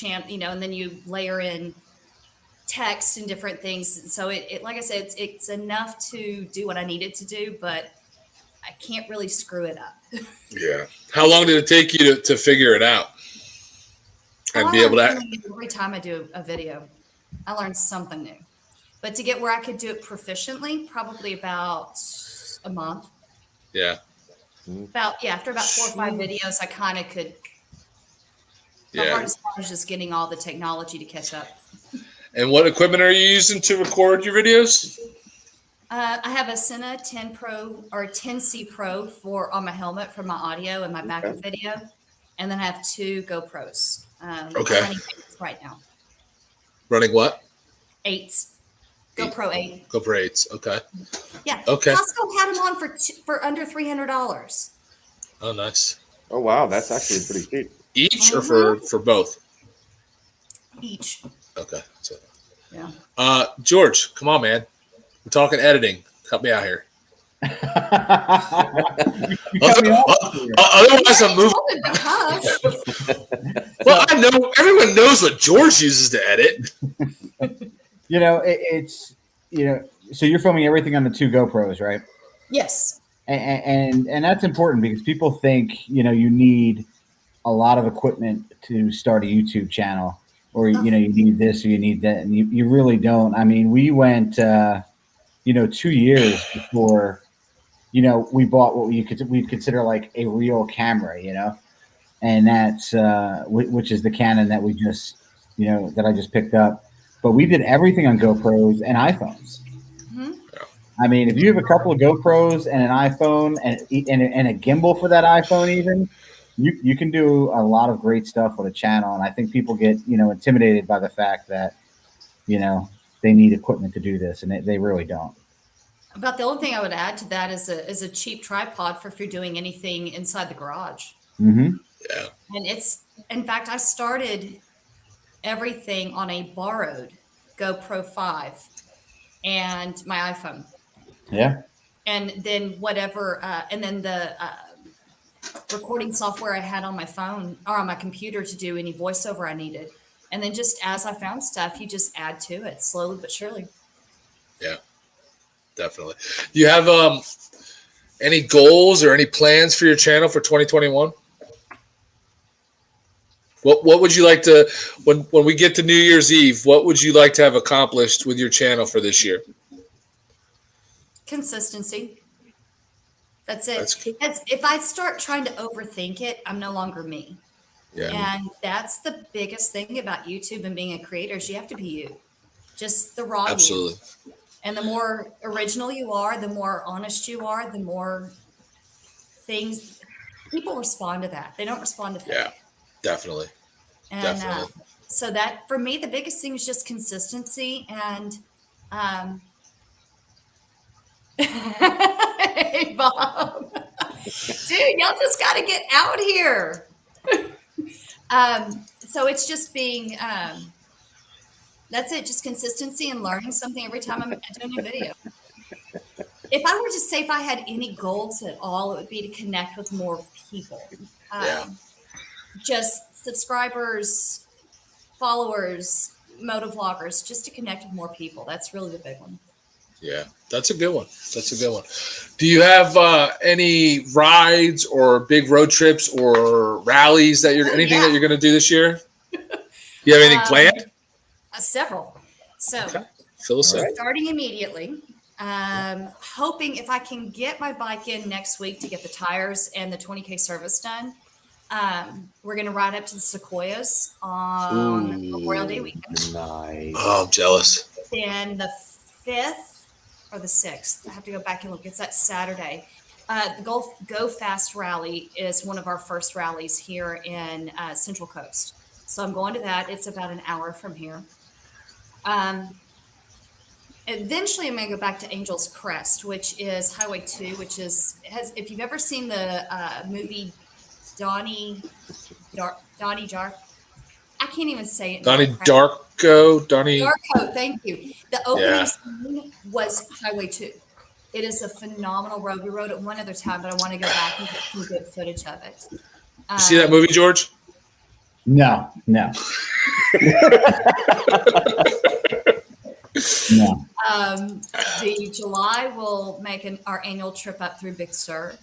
and then you layer in text and different things. So it like I said, it's enough to do what I need it to do, but I can't really screw it up. Yeah. How long did it take you to figure it out? And be able to every time I do a video, I learn something new. But to get where I could do it proficiently, probably about a month. Yeah. After about 4 or 5 videos, I kind of could. The hardest part is just getting all the technology to catch up. And what equipment are you using to record your videos? I have a Senna 10 Pro or 10C Pro on my helmet for my audio and my backup video. And then I have 2 GoPros. Okay. Running 8s right now. Running what? 8s. GoPro 8. GoPro 8s. Okay. Yeah. Okay. Costco had them on for under $300. Oh, nice. Oh, wow. That's actually pretty cheap. Each or for both? Each. Okay. So, yeah. George, come on, man. We're talking editing. Help me out here. Otherwise, I'm moving. Well, I know everyone knows what George uses to edit. So you're filming everything on the 2 GoPros, right? Yes. And that's important because people think, you need a lot of equipment to start a YouTube channel, or, you need this or you need that. And you really don't. I mean, we went, 2 years before, we bought what we'd consider like a real camera, and that's, which is the Canon that we just, that I just picked up. But we did everything on GoPros and iPhones. Mm-hmm. I mean, if you have a couple of GoPros and an iPhone and a gimbal for that iPhone, even you can do a lot of great stuff with a channel. And I think people get intimidated by the fact that they need equipment to do this, and they really don't. About the only thing I would add to that is a cheap tripod for if you're doing anything inside the garage. Mm-hmm. Yeah. And in fact, I started everything on a borrowed GoPro 5 and my iPhone. Yeah. And then whatever, and then the recording software I had on my phone or on my computer to do any voiceover I needed. And then just as I found stuff, you just add to it slowly but surely. Yeah, definitely. Do you have any goals or any plans for your channel for 2021? What would you like to, when we get to New Year's Eve, what would you like to have accomplished with your channel for this year? Consistency. That's it. That's good. If I start trying to overthink it, I'm no longer me. Yeah. And that's the biggest thing about YouTube and being a creator is you have to be you. Just the raw Absolutely. you. And the more original you are, the more honest you are, the more things people respond to that. They don't respond to that. Yeah, definitely. And Definitely. so that for me, the biggest thing is just consistency and hey, Bob. Dude, y'all just got to get out here. So it's just being, that's it, just consistency and learning something every time I'm doing a video. If I were to say if I had any goals at all, it would be to connect with more people. Yeah. Just subscribers, followers, motovloggers, just to connect with more people. That's really the big one. Yeah, that's a good one. That's a good one. Do you have any rides or big road trips or rallies that that you're going to do this year? You have anything planned? Several. So Fill us in. starting immediately, hoping if I can get my bike in next week to get the tires and the 20K service done, we're going to ride up to the Sequoias on Memorial Day weekend. Nice. Oh, I'm jealous. Then the 5th or the 6th, I have to go back and look. It's that Saturday. The Go Fast Rally is one of our first rallies here in Central Coast. So I'm going to that. It's about an hour from here. Eventually, I'm going to go back to Angel's Crest, which is Highway 2, which if you've ever seen the movie Donnie Dark, I can't even say it. Donnie Darko. Darko, thank you. The opening scene was Highway 2. It is a phenomenal road. We rode it one other time, but I want to go back and get some good footage of it. You see that movie, George? No. No. The July we'll make our annual trip up through Big Sur.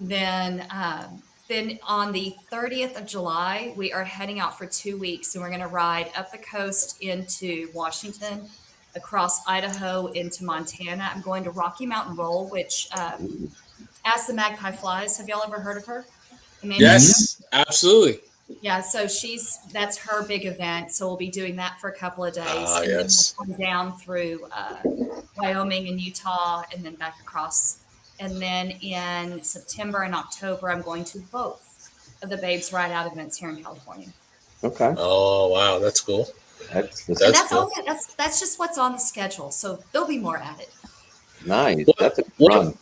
Then on the 30th of July, we are heading out for 2 weeks, and we're going to ride up the coast into Washington, across Idaho into Montana. I'm going to Rocky Mountain Roll, which As the Magpie Flies. Have y'all ever heard of her? Yes, absolutely. Yeah, so that's her big event. So we'll be doing that for a couple of days. And Yes. then we'll come down through Wyoming and Utah and then back across. And then in September and October, I'm going to both of the Babes Ride Out events here in California. Okay. Oh, wow. That's cool. That's cool. That's just what's on the schedule. So there'll be more added. nice. That's a What run.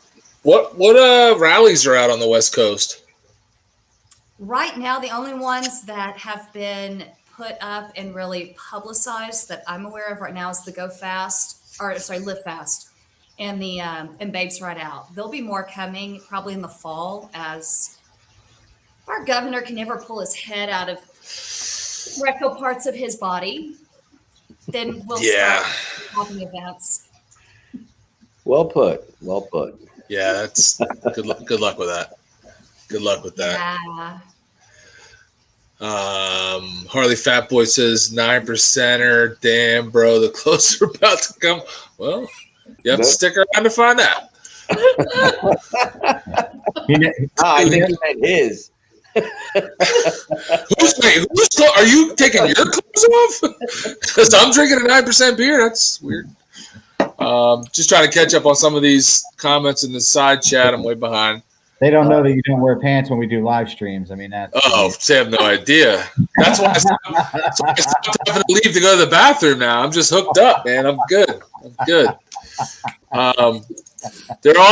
what rallies are out on the West Coast? Right now, the only ones that have been put up and really publicized that I'm aware of right now is the Live Fast and the and Babes Ride Out. There'll be more coming probably in the fall as our governor can never pull his head out of rectal parts of his body. Then we'll start having events. Well put. Well put. Yeah, that's good luck with that. Good luck with that. Yeah. Harley Fat Boy says 9%er. Damn, bro, the clothes are about to come. Well, you have to stick around to find out. I think he meant his. Are you taking your clothes off? Because I'm drinking a 9% beer. That's weird. Just trying to catch up on some of these comments in the side chat. I'm way behind. They don't know that you don't wear pants when we do live streams. I mean, that's. They have no idea. That's why I stopped having to leave to go to the bathroom now. I'm just hooked up, man. I'm good. They're all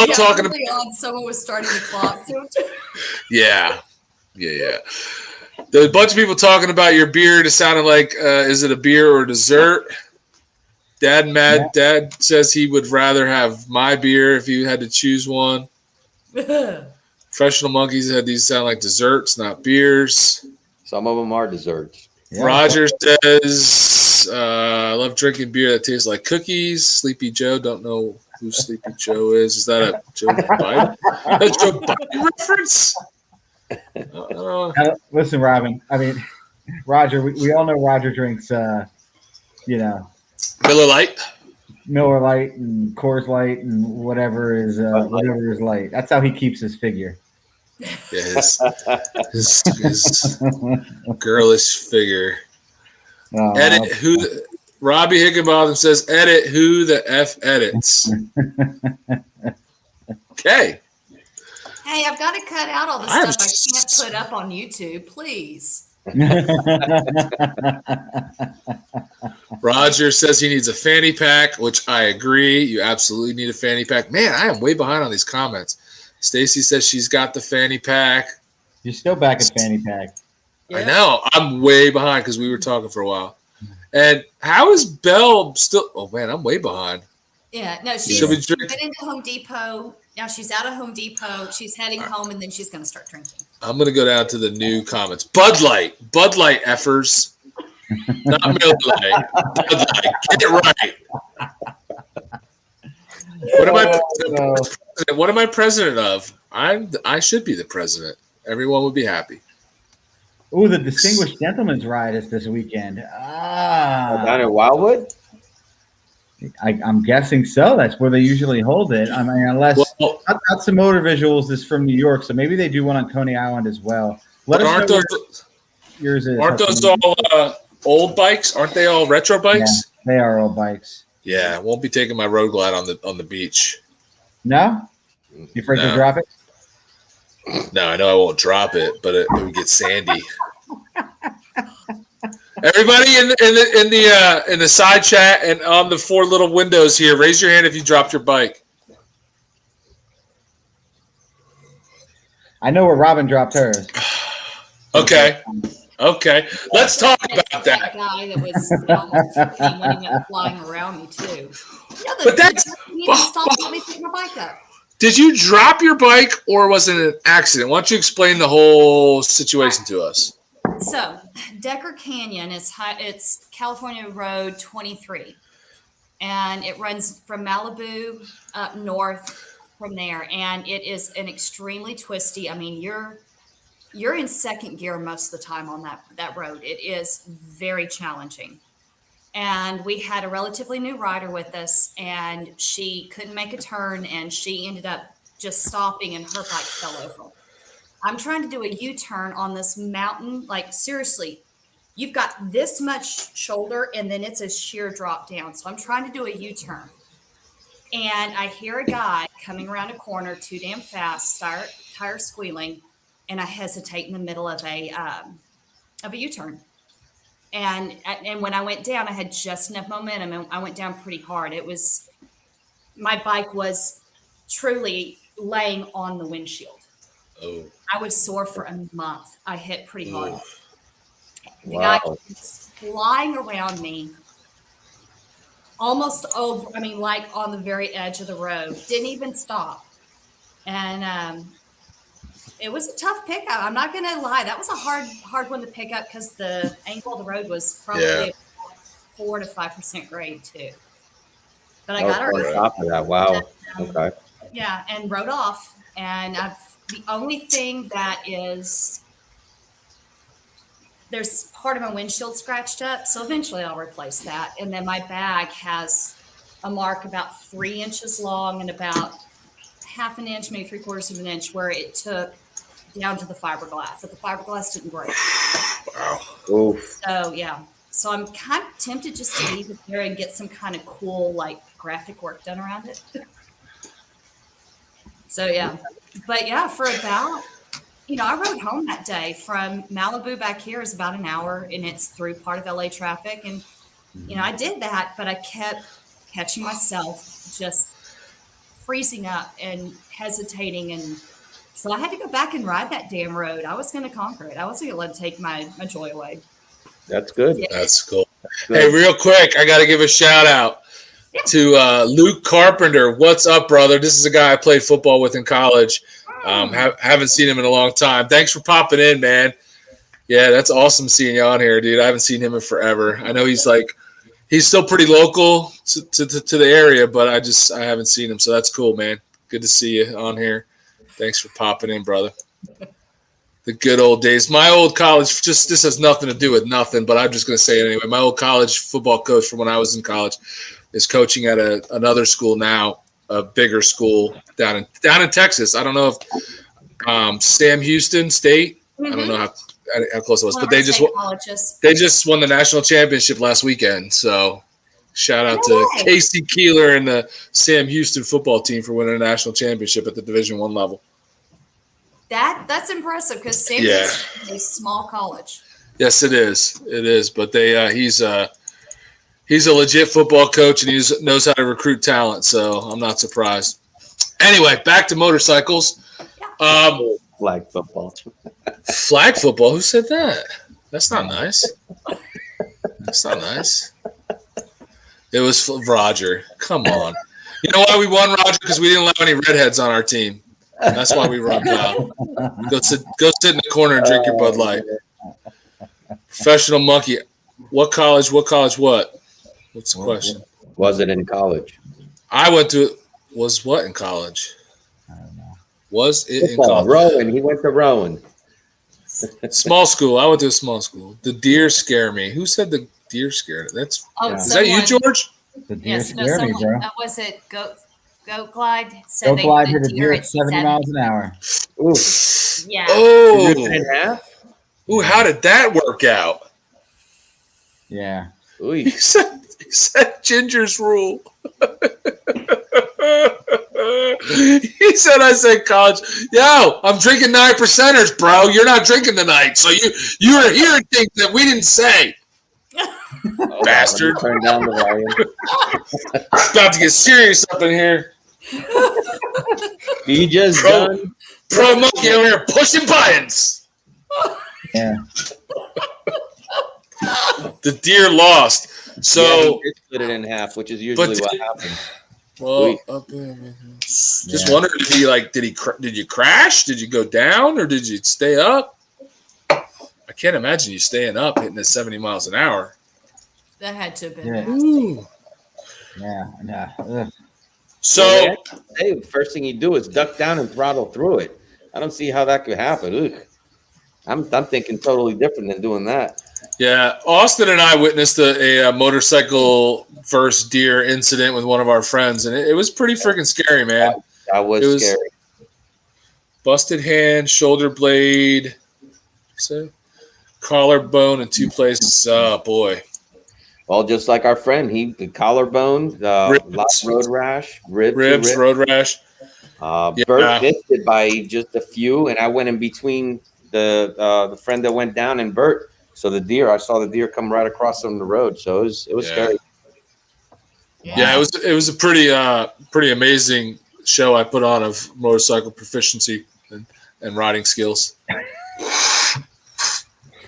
talking about. Someone was starting the clock. Yeah. There's a bunch of people talking about your beer. It sounded like, is it a beer or a dessert? Dad says he would rather have my beer if you had to choose one. Professional Monkeys had these sound like desserts, not beers. Some of them are desserts. Yeah, Roger says, I love drinking beer that tastes like cookies. Sleepy Joe, don't know who Sleepy Joe is. Is that a Joe Biden? That's Joe Biden reference? Listen, Robin. I mean, Roger. We all know Roger drinks, Miller Lite. Miller Lite and Coors Light and whatever is light. That's how he keeps his figure. Yeah, his girlish figure. Edit who Robbie Higginbotham says, edit who the F edits. Okay. Hey, I've got to cut out all the stuff I can't put up on YouTube, please. Roger says he needs a fanny pack, which I agree. You absolutely need a fanny pack. Man, I am way behind on these comments. Stacy says she's got the fanny pack. You're still back at fanny pack. Yeah. I know. I'm way behind because we were talking for a while. And how is Belle still? Oh, man, I'm way behind. Yeah, no, she's been into Home Depot. Now she's out of Home Depot. She's heading home, and then she's going to start drinking. I'm going to go down to the new comments. Bud Light, effers. Not Miller Lite. Bud Light. Get it right. What am I president of? I should be the president. Everyone would be happy. Oh, the Distinguished Gentleman's Ride is this weekend. Down in Wildwood? I'm guessing so. That's where they usually hold it. I mean, unless Nuts and Motor Visuals is from New York, so maybe they do one on Coney Island as well. Aren't those all old bikes? Aren't they all retro bikes? Yeah, they are old bikes. Yeah, I won't be taking my Road Glide on the beach. No? You afraid to drop it? No, I know I won't drop it, but it would get sandy. Everybody in the side chat and on the 4 little windows here, raise your hand if you dropped your bike. I know where Robin dropped hers. Okay. Let's talk about that. Guy that was almost when he went flying around me too. But that's stop let me pick my bike up. Did you drop your bike or was it an accident? Why don't you explain the whole situation to us? So, Decker Canyon it's California Road 23, and it runs from Malibu up north from there, and it is an extremely twisty. I mean, you're in second gear most of the time on that road. It is very challenging. And we had a relatively new rider with us, and she couldn't make a turn, and she ended up just stopping, and her bike fell over. I'm trying to do a U-turn on this mountain. Like, seriously, you've got this much shoulder, and then it's a sheer drop down. So I'm trying to do a U-turn. And I hear a guy coming around a corner too damn fast, tire squealing, and I hesitate in the middle of a U-turn. And when I went down, I had just enough momentum, and I went down pretty hard. My bike was truly laying on the windshield. Oh. I was sore for a month. I hit pretty hard. Oh. The guy was flying around me, almost over, like on the very edge of the road. Didn't even stop. And it was a tough pickup. I'm not going to lie. That was a hard one to pick up because the angle of the road was probably 4 to 5% grade too. But I got her. On top of that. Wow. Okay. Yeah, and rode off. And the only thing that is, there's part of my windshield scratched up. So eventually I'll replace that. And then my bag has a mark about 3 inches long and about half an inch, maybe 3/4 of an inch, where it took down to the fiberglass. But the fiberglass didn't break. Wow. Oof. So yeah. So I'm kind of tempted just to leave it there and get some kind of cool graphic work done around it. So yeah. But yeah, for about, I rode home that day from Malibu back here is about an hour, and it's through part of LA traffic. And, I did that, but I kept catching myself just freezing up and hesitating. And so I had to go back and ride that damn road. I was going to conquer it. I wasn't going to let it take my joy away. That's good. Yeah. That's cool. Hey, real quick, I got to give a shout out to Luke Carpenter. What's up, brother? This is a guy I played football with in college. Haven't seen him in a long time. Thanks for popping in, man. Yeah, that's awesome seeing you on here, dude. I haven't seen him in forever. I know he's still pretty local to the area, but I haven't seen him. So that's cool, man. Good to see you on here. Thanks for popping in, brother. The good old days. My old college, this has nothing to do with nothing, but I'm just going to say it anyway. My old college football coach from when I was in college is coaching at another school now, a bigger school down in Texas. I don't know if Sam Houston State. I don't know how close it was, but they just won the national championship last weekend. So shout out to Casey Keeler and the Sam Houston football team for winning a national championship at the Division I level. That's impressive because Sam Houston is a small college. Yes, it is. It is, but he's a legit football coach and he knows how to recruit talent. So I'm not surprised. Anyway, back to motorcycles. Flag football. Flag football? Who said that? That's not nice. That's not nice. It was Roger. Come on. You know why we won, Roger? Because we didn't allow any redheads on our team. That's why we run, pal. Go sit in the corner and drink your Bud Light. Professional monkey. What college? What college? What? What's the question? Was it in college? I went to. Was what in college? I don't know. Was it Football. in college? Rowan. He went to Rowan. Small school. I went to a small school. The deer scare me. Who said the deer scared it? Is that you, George? The deer scare me, bro. Was it Goat Glide? Goat Glide hit a deer at 70 miles an hour. Ooh. Yeah. Oh. Ooh, how did that work out? Yeah. He said Ginger's rule. He said, I said college. Yo, I'm drinking 9%ers, bro. You're not drinking tonight. So you are hearing things that we didn't say. Bastard. Turn down the volume. About to get serious up in here. You just done. Pro monkey over here pushing buttons. Yeah. The deer lost. So he split it in half, which is usually what happens. Well, just wondering if did you crash? Did you go down or did you stay up? I can't imagine you staying up hitting at 70 miles an hour. That had to have been nasty. Yeah. So hey, first thing you do is duck down and throttle through it. I don't see how that could happen. Ugh. I'm thinking totally different than doing that. Yeah, Austin and I witnessed a motorcycle first deer incident with one of our friends, and it was pretty freaking scary, man. That was scary. Busted hand, shoulder blade, collarbone in 2 places. Oh, boy. Well, just like our friend, the collarbone, road rash, ribs, road rash. Bert missed it by just a few, and I went in between the friend that went down and Bert. So I saw the deer come right across from the road. So it was scary. Yeah, it was a pretty amazing show I put on of motorcycle proficiency and riding skills.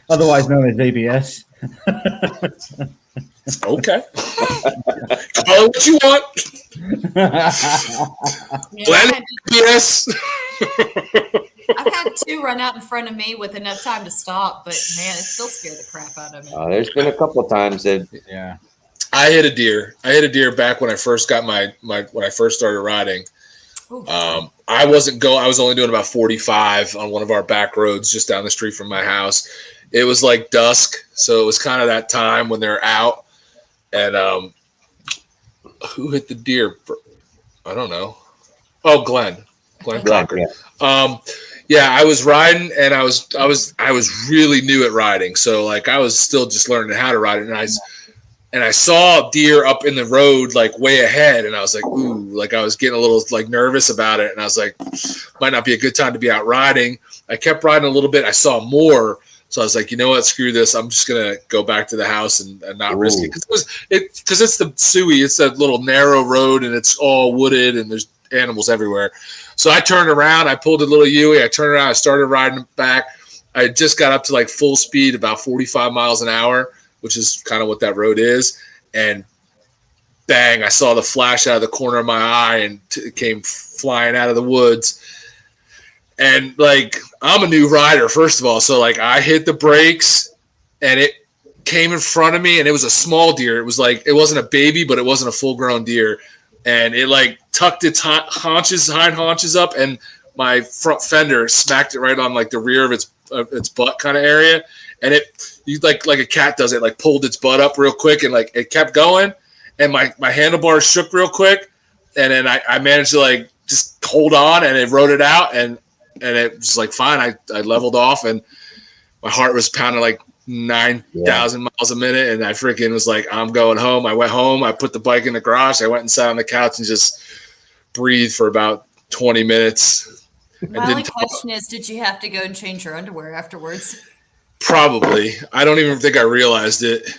Otherwise known as ABS. Okay. Call it what you want. ABS. I've had 2 run out in front of me with enough time to stop, but man, it still scared the crap out of me. There's been a couple of times that I hit a deer back when I first got when I first started riding. I was only doing about 45 on one of our back roads just down the street from my house. It was like dusk, so it was kind of that time when they're out. And who hit the deer? I don't know. Oh, Glenn Cochran. Yeah. I was riding, and I was really new at riding, so like I was still just learning how to ride it. And I saw a deer up in the road, like way ahead, and I was like, ooh, like I was getting a little like nervous about it, and I was like, might not be a good time to be out riding. I kept riding a little bit. I saw more. So I was like, you know what? Screw this. I'm just going to go back to the house and not risk it. Because it's the Suey. It's that little narrow road, and it's all wooded, and there's animals everywhere. So I turned around. I pulled a little Yui. I turned around. I started riding back. I just got up to like full speed, about 45 miles an hour, which is kind of what that road is. And bang, I saw the flash out of the corner of my eye, and it came flying out of the woods. And like, I'm a new rider, first of all. So like I hit the brakes and it came in front of me and it was a small deer. It was like, it wasn't a baby, but it wasn't a full grown deer. And it like tucked its hind haunches up, and my front fender smacked it right on like the rear of its butt kind of area. And it, like a cat does it, like pulled its butt up real quick and like it kept going. And my handlebars shook real quick. And then I managed to like just hold on, and it rode it out. And it was like fine. I leveled off, and my heart was pounding like 9,000 miles a minute. And I freaking was like, I'm going home. I went home. I put the bike in the garage. I went and sat on the couch and just breathed for about 20 minutes. My only question is, did you have to go and change your underwear afterwards? Probably. I don't even think I realized it.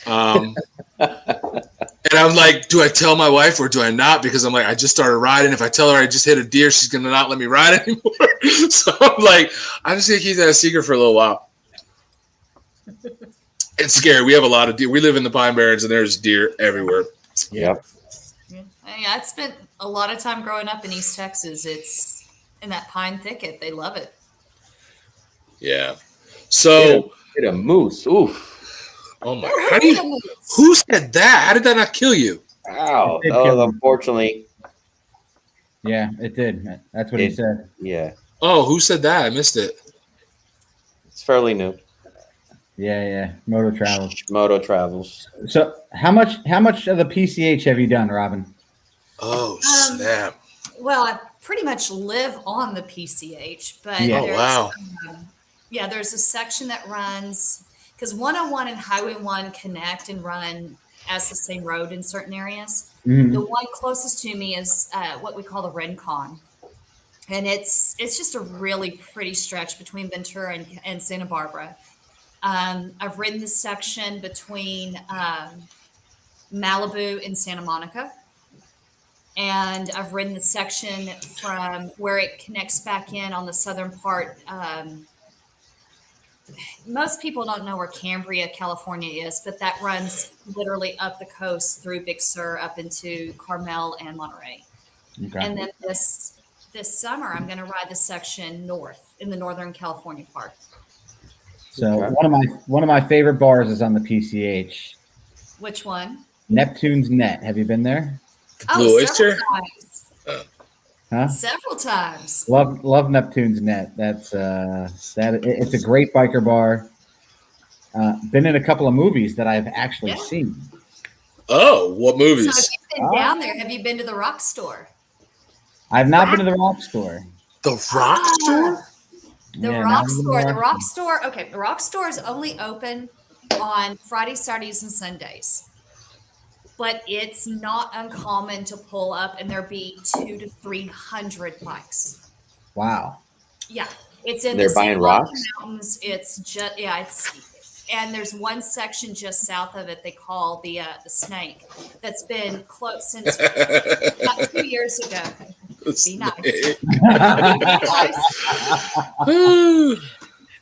And I'm like, do I tell my wife or do I not? Because I'm like, I just started riding. If I tell her I just hit a deer, she's going to not let me ride anymore. So I'm like, I'm just going to keep that a secret for a little while. It's scary. We have a lot of deer. We live in the Pine Barrens, and there's deer everywhere. Yep. Yeah, I spent a lot of time growing up in East Texas. It's in that pine thicket. They love it. Yeah. So hit a moose. Oof. Oh my! Who said that? How did that not kill you? Ow! That was unfortunately. Yeah, it did. That's what he said. Yeah. Oh, who said that? I missed it. It's fairly new. Yeah. Moto Travels. So how much of the PCH have you done, Robin? Oh, snap. Well, I pretty much live on the PCH, but there's a section that runs, because 101 and Highway 1 connect and run as the same road in certain areas. Mm-hmm. The one closest to me is what we call the Rincon. And it's just a really pretty stretch between Ventura and Santa Barbara. I've ridden the section between Malibu and Santa Monica. And I've ridden the section from where it connects back in on the southern part. Most people don't know where Cambria, California is, but that runs literally up the coast through Big Sur up into Carmel and Monterey. Okay. And then this summer, I'm going to ride the section north in the Northern California part. So one of my favorite bars is on the PCH. Which one? Neptune's Net. Have you been there? Blue Oyster? Huh? Several times. Love Neptune's Net. It's a great biker bar. Been in a couple of movies that I've actually seen. Oh, what movies? So if you've been down there, have you been to the Rock Store? I've not been to the Rock Store. The Rock Store? The Rock Store. The Rock Store. Okay, the Rock Store is only open on Fridays, Saturdays, and Sundays. But it's not uncommon to pull up and there be 200 to 300 bikes. Wow. Yeah, it's in the buying rocks mountains. It's just and there's one section just south of it they call the Snake that's been closed since about 2 years ago. Be nice.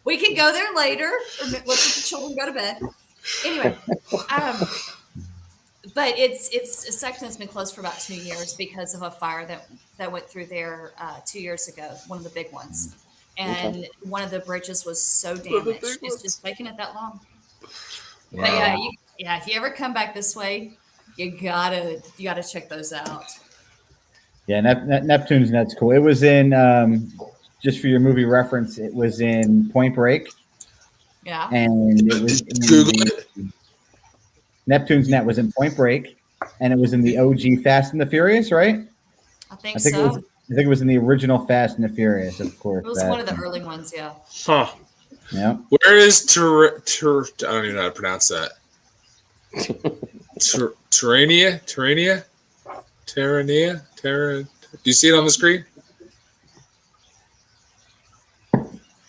We can go there later. Or let's let the children go to bed. Anyway. But it's a section that's been closed for about 2 years because of a fire that went through there 2 years ago, one of the big ones. And one of the bridges was so damaged. It's just taking it that long. Wow. But if you ever come back this way, you gotta check those out. Yeah, Neptune's Net's cool. It was in just for your movie reference, it was in Point Break. Yeah. And it was Neptune's Net was in Point Break, and it was in the OG Fast and the Furious, right? I think so. I think it was in the original Fast and the Furious, of course. It was one of the early ones, yeah. Huh. Yeah. Where is I don't even know how to pronounce that. Terrania? Do you see it on the screen?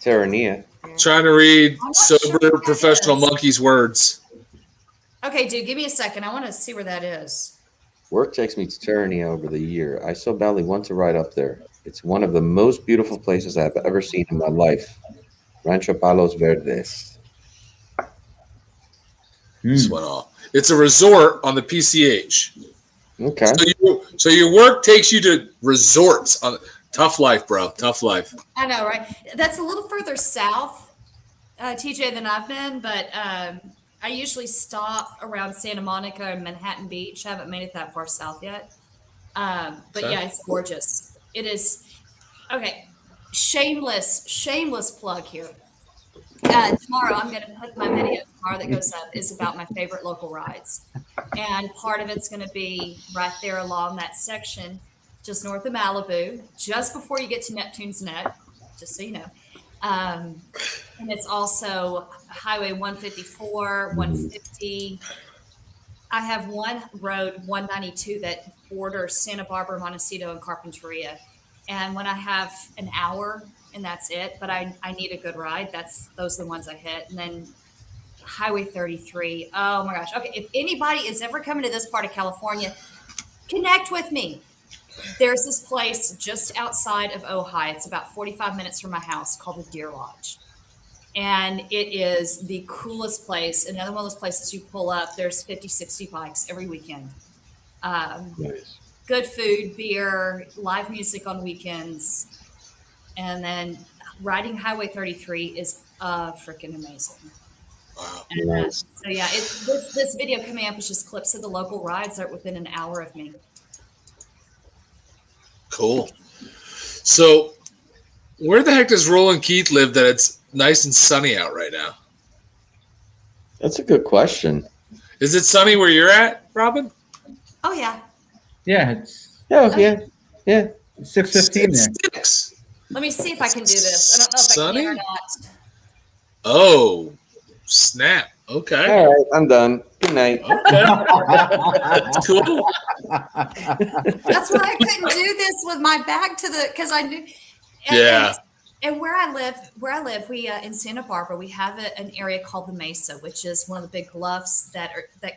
Terrania. Trying to read sober professional monkey's words. Okay, dude, give me a second. I want to see where that is. Work takes me to Terrania over the year. I so badly want to ride up there. It's one of the most beautiful places I've ever seen in my life. Rancho Palos Verdes. This went off. It's a resort on the PCH. Okay. So your work takes you to resorts. Tough life, bro. Tough life. I know, right? That's a little further south, TJ, than I've been, but I usually stop around Santa Monica and Manhattan Beach. I haven't made it that far south yet. But Okay. yeah, it's gorgeous. It is. Okay. Shameless plug here. Tomorrow, I'm going to put my video tomorrow that goes up is about my favorite local rides. And part of it's going to be right there along that section, just north of Malibu, just before you get to Neptune's Neck, just so you know. And it's also Highway 154, 150. I have one road, 192, that borders Santa Barbara, Montecito, and Carpinteria. And when I have an hour, and that's it, but I need a good ride, those are the ones I hit. And then Highway 33. Oh my gosh. Okay, if anybody is ever coming to this part of California, connect with me. There's this place just outside of Ojai. It's about 45 minutes from my house called the Deer Lodge. And it is the coolest place. Another one of those places you pull up, there's 50, 60 bikes every weekend. Nice. Good food, beer, live music on weekends. And then riding Highway 33 is freaking amazing. Wow. And, Nice. so yeah, this video coming up is just clips of the local rides that are within an hour of me. Cool. So, where the heck does Roland Keith live that it's nice and sunny out right now? That's a good question. Is it sunny where you're at, Robin? Oh yeah. Yeah, it's Yeah, yeah. 6:15 there. Six. Let me see if I can do this. I don't know if Sunny? I can or not. Oh, snap. Okay. All right, I'm done. Good night. Okay. That's cool. That's why I couldn't do this with my back to the because I knew. Yeah. And where I live, we in Santa Barbara, we have an area called the Mesa, which is one of the big bluffs that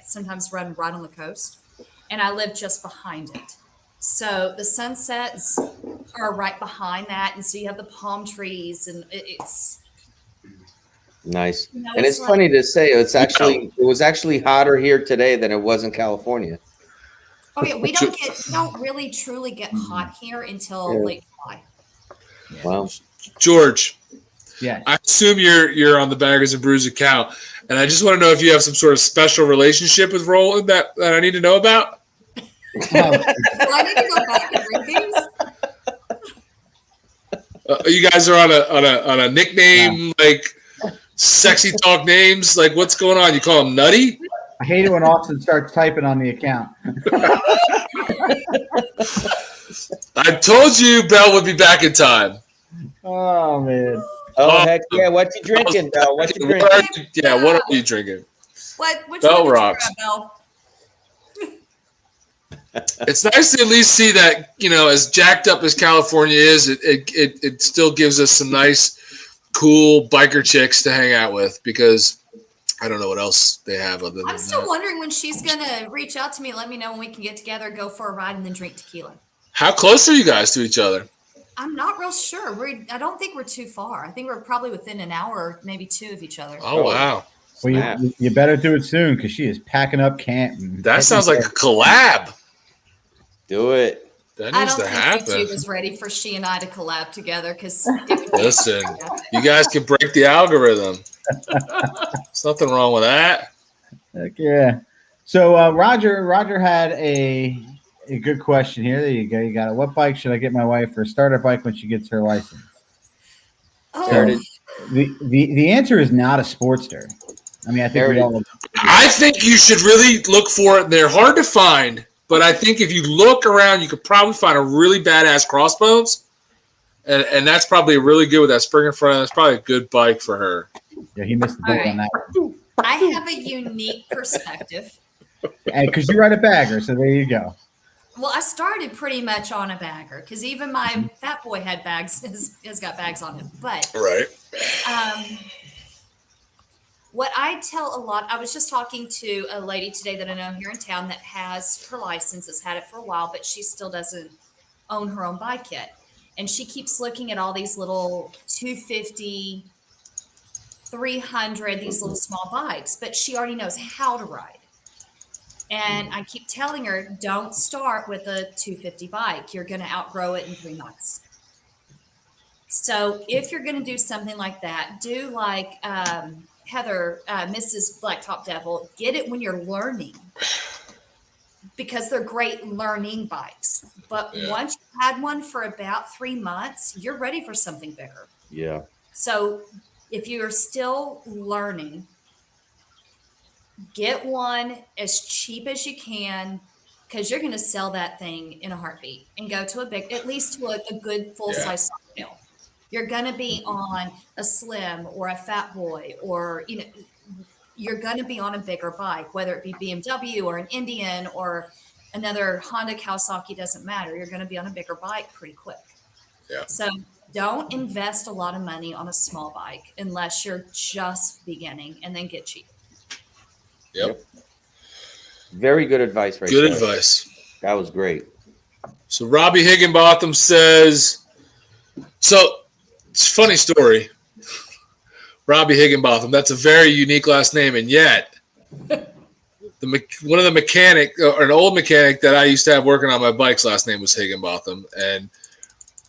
sometimes run right on the coast, and I live just behind it. So the sunsets are right behind that, and so you have the palm trees, and it's Nice. You know, And it's it's funny to say it was actually hotter here today than it was in California. oh yeah, we don't really truly get hot here until late July. Wow. George, Yeah. I assume you're on the Baggers and Brews account, and I just want to know if you have some sort of special relationship with Roland that I need to know about. Do I need to go back and read these? You guys are on a nickname, like sexy talk names. Like, what's going on? You call him Nutty? I hate it when Austin starts typing on the account. I told you Bell would be back in time. Oh man. Oh, heck yeah. What you drinking, Bell? What you drinking? What are you drinking? Which Bell one did you rocks. grab, Bell? It's nice to at least see that, as jacked up as California is, it still gives us some nice, cool biker chicks to hang out with, because I don't know what else they have other than I'm still that. wondering when she's gonna reach out to me and let me know when we can get together, go for a ride, and then drink tequila. How close are you guys to each other? I'm not real sure. I don't think we're too far. I think we're probably within an hour, or maybe two of each other. Oh, wow. Well, you better do it soon because she is packing up Canton. That sounds like a collab. Do it. That I needs don't to think happen. YouTube is ready for she and I to collab together because Listen, you guys can break the algorithm. There's nothing wrong with that. Heck yeah. So Roger had a good question here. There you go. You got it. What bike should I get my wife for a starter bike when she gets her license? Started. The answer is not a Sportster. I mean, I think we all. I think you should really look for it. They're hard to find, but I think if you look around, you could probably find a really badass Crossbones, and that's probably really good with that spring in front. That's probably a good bike for her. Yeah, he missed the boat on that one. I have a unique perspective. And because you ride a bagger, so there you go. Well, I started pretty much on a bagger because even my fat boy had bags, has got bags on him. But Right. what I tell a lot, I was just talking to a lady today that I know here in town that has her license, has had it for a while, but she still doesn't own her own bike yet. And she keeps looking at all these little 250, 300, these little small bikes, but she already knows how to ride. And I keep telling her, don't start with a 250 bike. You're going to outgrow it in 3 months. So if you're going to do something like that, do like Heather, Mrs. Blacktop Devil, get it when you're learning, because they're great learning bikes. But once you've had one for about 3 months, you're ready for something bigger. Yeah. So if you're still learning, get one as cheap as you can, because you're going to sell that thing in a heartbeat and go to at least to a good full-size mill. You're going to be on a Slim or a Fat Boy, or, you're going to be on a bigger bike, whether it be BMW or an Indian or another Honda Kawasaki, doesn't matter. You're going to be on a bigger bike pretty quick. Yeah. So don't invest a lot of money on a small bike unless you're just beginning, and then get cheap. Yep. Very good advice, right Good there. advice. That was great. So Robbie Higginbotham says, so it's a funny story. Robbie Higginbotham, that's a very unique last name, and yet one of the mechanic, or an old mechanic that I used to have working on my bikes, last name was Higginbotham, and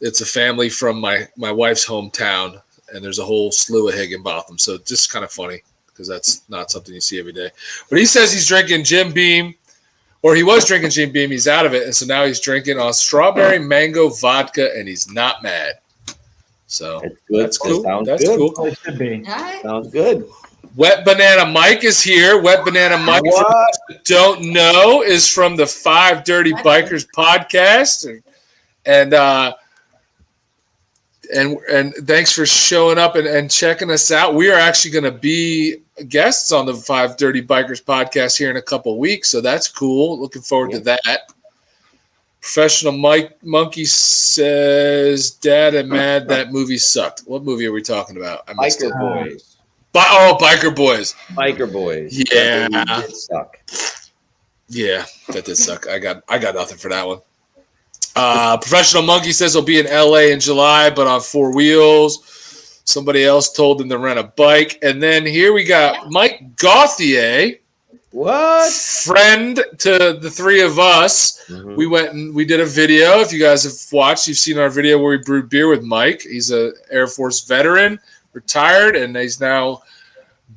it's a family from my wife's hometown, and there's a whole slew of Higginbotham, so it's just kind of funny because that's not something you see every day. But he says he's drinking Jim Beam, or he was drinking Jim Beam, he's out of it, and so now he's drinking on strawberry mango vodka, and he's not mad. So that's cool. That's cool. It should be. All right. Sounds good. Wet Banana Mike is here. Wet Banana Mike, for those who don't know, is from the Five Dirty Bikers podcast, and thanks for showing up and checking us out. We are actually going to be guests on the Five Dirty Bikers podcast here in a couple of weeks, so that's cool. Looking forward to that. Professional Mike Monkey says, "Dad, I'm mad that movie sucked." What movie are we talking about? I missed Biker it. Boys. Biker Boys. Biker Boys. Yeah. That movie did suck. Yeah, that did suck. I got nothing for that one. Professional Monkey says he'll be in LA in July, but on 4 wheels. Somebody else told him to rent a bike. And then here we got Mike Gauthier. What? Friend to the three of us. Mm-hmm. We went and we did a video. If you guys have watched, you've seen our video where we brewed beer with Mike. He's an Air Force veteran, retired, and he's now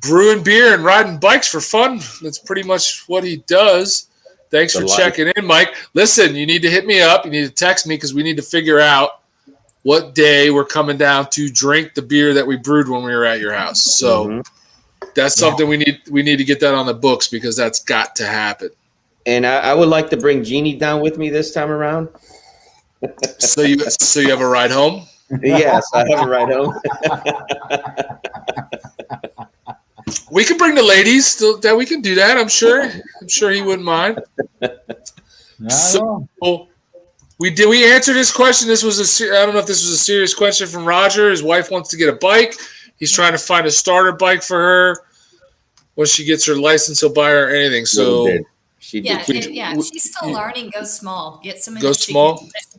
brewing beer and riding bikes for fun. That's pretty much what he does. Thanks for checking in, Mike. Listen, you need to hit me up. You need to text me because we need to figure out what day we're coming down to drink the beer that we brewed when we were at your house. So that's something we need to get that on the books, because that's got to happen. And I would like to bring Jeannie down with me this time around. So you have a ride home? Yes, I have a ride home. We can bring the ladies. Still, that we can do that. I'm sure he wouldn't mind. So we answered his question. This was I don't know if this was a serious question from Roger. His wife wants to get a bike. He's trying to find a starter bike for her. When she gets her license, he'll buy her anything. So she she's still learning. Go small. Get something that she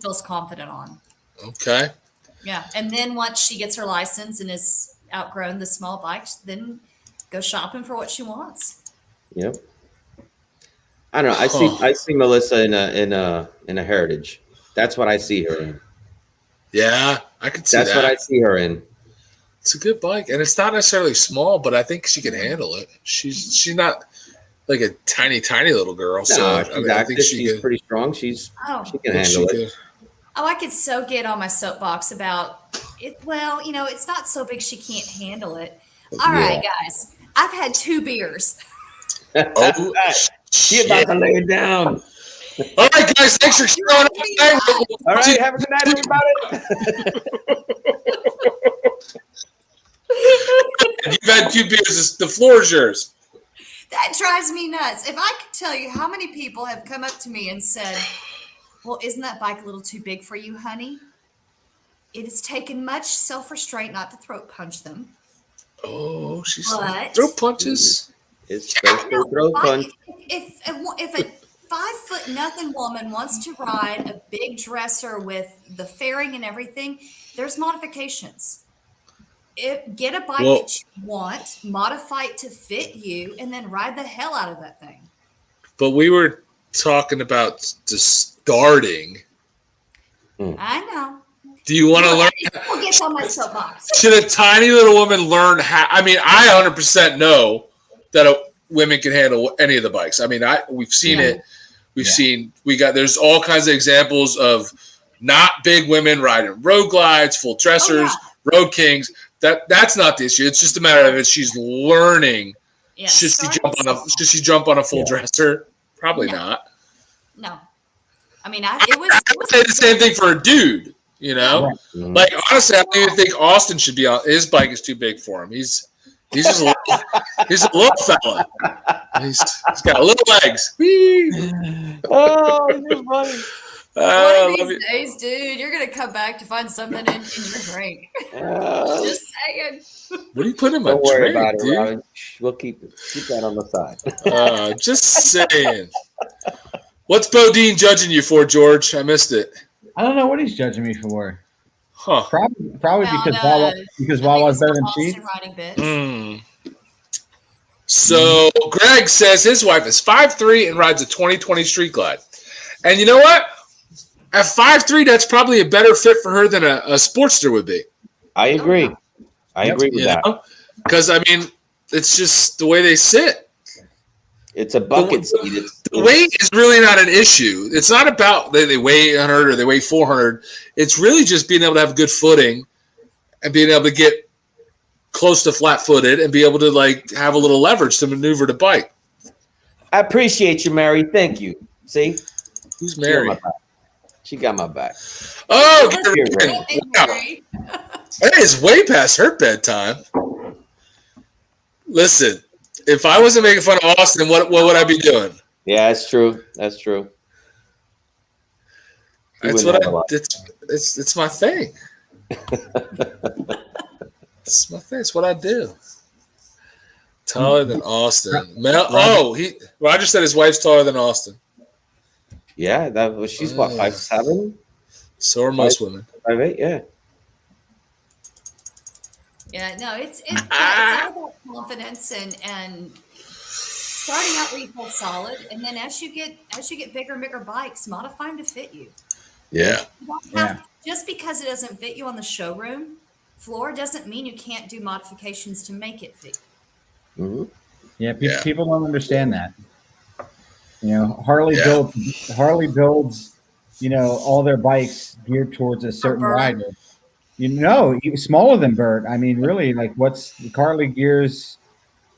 feels confident on. Okay. Yeah, and then once she gets her license and has outgrown the small bikes, then go shopping for what she wants. Yep. I don't know. I see Melissa in a Heritage. That's what I see her in. Yeah, I could see that. That's what I see her in. It's a good bike, and it's not necessarily small, but I think she can handle it. She's not like a tiny little girl. So I think she's pretty strong. She can handle it. Oh, I could so get on my soapbox about it. Well, it's not so big she can't handle it. All right, guys. I've had 2 beers. Oh, she about to lay it down. All right, guys. Thanks for showing up tonight. All right, have a good night, everybody. You've had 2 beers. The floor is yours. That drives me nuts. If I could tell you how many people have come up to me and said, "Well, isn't that bike a little too big for you, honey?" It has taken much self-restraint not to throat punch them. Oh, she's throat punches. It's throat punch. If a 5'0" woman wants to ride a big dresser with the fairing and everything, there's modifications. Get a bike that you want, modify it to fit you, and then ride the hell out of that thing. But we were talking about just starting. I know. Do you want to learn? Who gets on my soapbox? Should a tiny little woman learn how? I mean, I 100% know that women can handle any of the bikes. I mean, we've seen it. There's all kinds of examples of not big women riding road glides, full dressers, road kings. That's not the issue. It's just a matter of if she's learning. Yeah, should she jump on a full dresser? Probably not. No. I mean, I would say the same thing for a dude, you know? Right. Like, honestly, I don't even think Austin should be on. His bike is too big for him. He's just he's a little fella. He's got little legs. Oh, you're funny. One of these days, dude, you're gonna come back to find something in your drink. Just saying. What are you putting in my drink? Don't worry about it, dude? Robin. We'll keep that on the side. Just saying. What's Bodine judging you for, George? I missed it. I don't know what he's judging me for. Huh? Probably because Wawa's better than she. So Greg says his wife is 5'3" and rides a 2020 Street Glide. And you know what? At 5'3", that's probably a better fit for her than a Sportster would be. I agree. I agree with that. Because, I mean, it's just the way they sit. It's a bucket seat. The weight is really not an issue. It's not about they weigh 800 or they weigh 400. It's really just being able to have good footing and being able to get close to flat-footed and be able to, like, have a little leverage to maneuver the bike. I appreciate you, Mary. Thank you. See? Who's Mary? She got my back. Oh, hey, it's way past her bedtime. Listen, if I wasn't making fun of Austin, what would I be doing? Yeah, that's true. That's true. It's my thing. It's my thing. It's what I do. Taller than Austin. Roger said his wife's taller than Austin. Yeah, she's what, 5'7"? So are most women. 5'8", yeah. Yeah, no, it's all about confidence and starting out where you feel solid, and then as you get bigger and bigger bikes, modify them to fit you. Yeah. Just because it doesn't fit you on the showroom floor doesn't mean you can't do modifications to make it fit. Mm-hmm. Yeah, people don't understand that. You know, Harley builds, you know, all their bikes geared towards a certain rider. You know, even smaller than Bert. I mean, really, like Harley gears,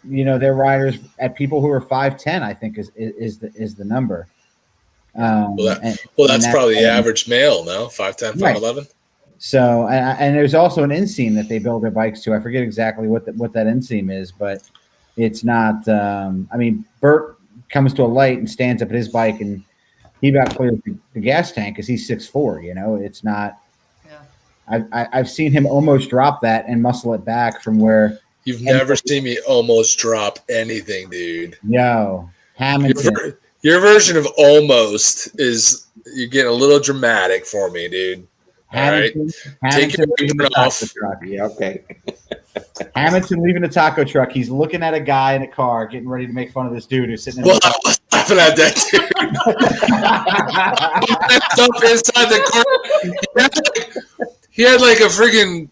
you know, their riders at people who are 5'10", I think is the number. That's probably the average male, no? 5'10", 5'11". Right. So, and there's also an inseam that they build their bikes to. I forget exactly what that inseam is, but it's not. I mean, Bert comes to a light and stands up at his bike, and he about clears the gas tank because he's 6'4". You know, it's not. Yeah. I've seen him almost drop that and muscle it back from where. You've never seen me almost drop anything, dude. No, Hamilton. Your version of almost is you're getting a little dramatic for me, dude. Hamilton, all right, take your apron off. Yeah, okay. Hamilton leaving the taco truck. He's looking at a guy in a car, getting ready to make fun of this dude who's sitting in the car. I was laughing at that dude. Up inside the car. He had like a freaking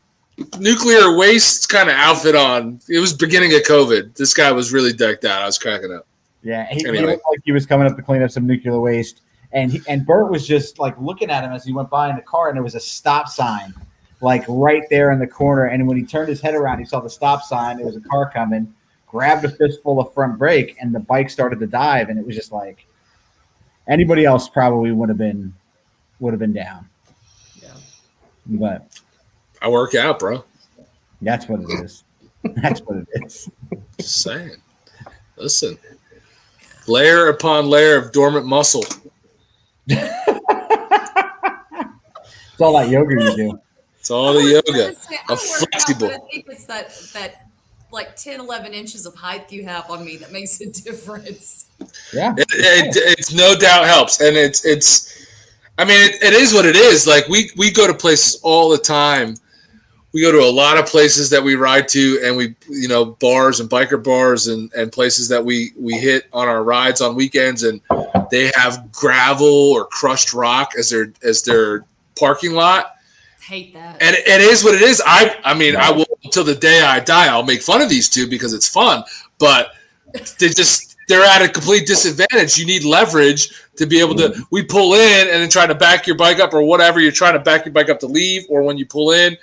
nuclear waste kind of outfit on. It was beginning of COVID. This guy was really decked out. I was cracking up. Yeah, he looked like he was coming up to clean up some nuclear waste. And Bert was just like looking at him as he went by in the car, and there was a stop sign like right there in the corner. And when he turned his head around, he saw the stop sign. There was a car coming, grabbed a fistful of front brake, and the bike started to dive. And it was just like anybody else probably would have been down. Yeah, but I work out, bro. That's what it is. That's what it is. Just saying. Listen, layer upon layer of dormant muscle. It's all that yoga you do. It's all the yoga. Flexible. I think it's that like 10, 11 inches of height you have on me that makes a difference. Yeah. It's no doubt helps. And it's I mean, it is what it is. Like we go to places all the time. We go to a lot of places that we ride to, and we, you know, bars and biker bars and places that we hit on our rides on weekends, and they have gravel or crushed rock as their parking lot. hate that. And it is what it is. I mean, I will until the day I die. I'll make fun of these two because it's fun, but they're at a complete disadvantage. You need leverage to be able to. We pull in and then try to back your bike up or whatever. You're trying to back your bike up to leave, or when you pull in,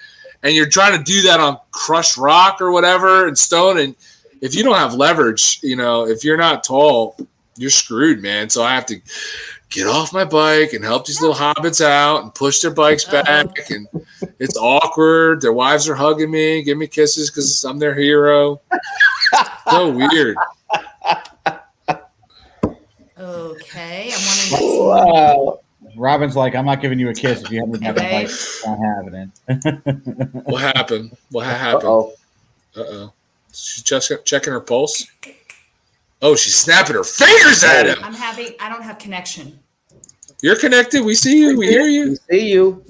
and you're trying to do that on crushed rock or whatever and stone. And if you don't have leverage, if you're not tall, you're screwed, man. So I have to get off my bike and help these little hobbits out and push their bikes back. And it's awkward. Their wives are hugging me, give me kisses because I'm their hero. So weird. Okay. I'm wondering. Wow. Robin's like, I'm not giving you a kiss if you haven't had a bike. Not having it. What happened? Uh-oh. She's just checking her pulse. Oh, she's snapping her fingers at him. I don't have connection. You're connected. We see you. We hear you. We see you.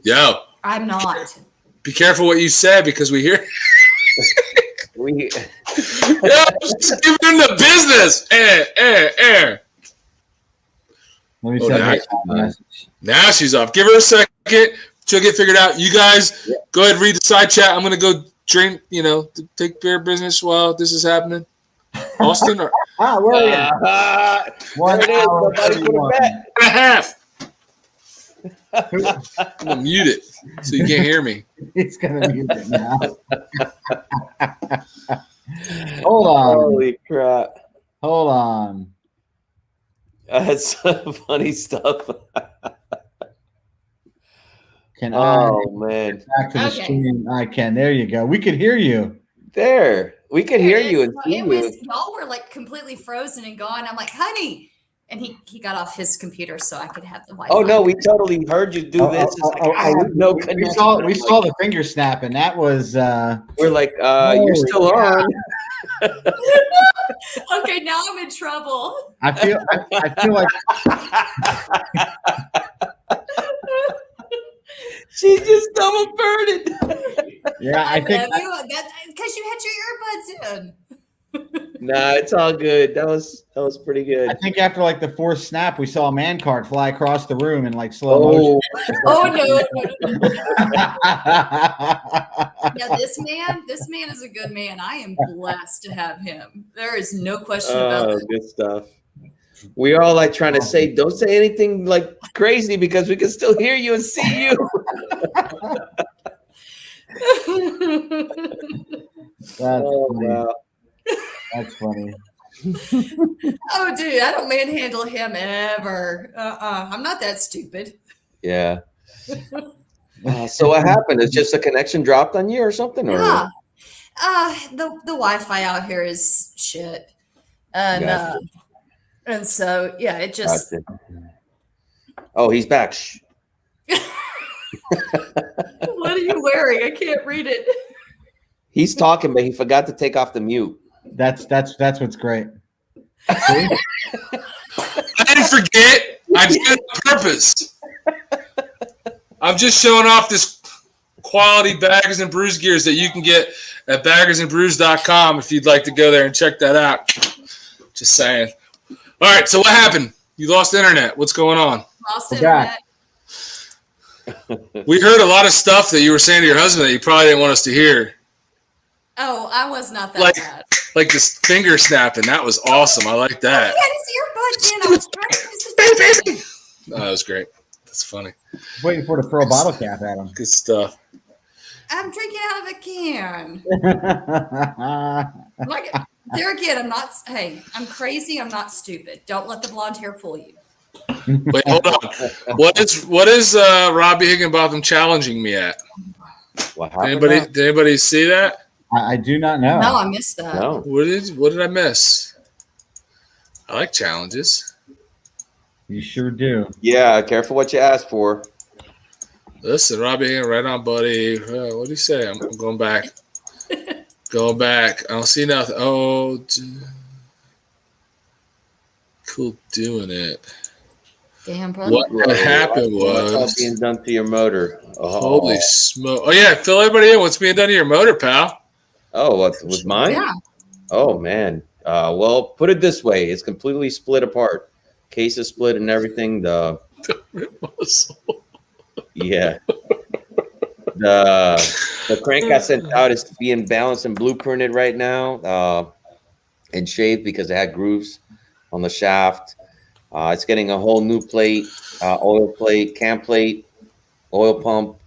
Yo. I'm not. Be careful what you say because we hear. We. Yo, just give them the business. Let me send a message. Now she's off. Give her a second. She'll get figured out. You guys, go ahead and read the side chat. I'm going to go drink, take care of business while this is happening. Austin? Where are you? 1 hour, 31. And a half. I'm going to mute it so you can't hear me. He's going to mute it now. Hold on. Holy crap. Hold on. That's funny stuff. Can I man. back to the screen? I can. There you go. We could hear you. There. We could hear you and see you. Y'all were like completely frozen and gone. I'm like, honey. And he got off his computer so I could have the Wi-Fi. Oh no, we totally heard you do this. We saw the finger snap, and that was we're like, you're still on. Okay, now I'm in trouble. I feel like she just double birded. Yeah, I think that's because you had your earbuds in. Nah, it's all good. That was pretty good. I think after like the fourth snap, we saw a man cart fly across the room in like slow motion. Oh no. Yeah, this man is a good man. I am blessed to have him. There is no question about that. Good stuff. We are all like trying to say, don't say anything like crazy because we can still hear you and see you. Wow. That's funny. Oh, dude, I don't manhandle him ever. I'm not that stupid. Yeah. So what happened? It's just a connection dropped on you or something? Or? Yeah. The Wi-Fi out here is shit. And and so yeah, it just Gotcha. Oh, he's back. Shh. What are you wearing? I can't read it. He's talking, but he forgot to take off the mute. That's what's great. I didn't forget. I did it on purpose. I'm just showing off this quality Baggers and Brews gears that you can get at baggersandbrews.com if you'd like to go there and check that out. Just saying. All right, so what happened? You lost internet. What's going on? Lost internet. We heard a lot of stuff that you were saying to your husband that you probably didn't want us to hear. Oh, I was not that bad. Like this finger snapping. That was awesome. I like that. He had his earbuds in. I was trying to Oh, that was great. That's funny. Waiting for the pro bottle cap at him. Good stuff. I'm drinking out of a can. Like, there again, I'm not. Hey, I'm crazy. I'm not stupid. Don't let the blonde hair fool you. Wait, hold on. What is Robbie Higginbotham challenging me at? What happened? Did anybody see that? I do not know. No, I missed that. No. What did I miss? I like challenges. You sure do. Yeah, careful what you ask for. Listen, Robbie, right on, buddy. What do you say? I'm going back. Going back. I don't see nothing. Oh, cool doing it. Damn, brother. What happened was what's being done to your motor. Oh. Holy smoke! Oh yeah, fill everybody in. What's being done to your motor, pal? Oh, what with mine? Yeah. Oh man. Well, put it this way: it's completely split apart. Case is split and everything. Yeah. The crank I sent out is being balanced and blueprinted right now, and shaved because it had grooves on the shaft. It's getting a whole new plate, oil plate, cam plate, oil pump.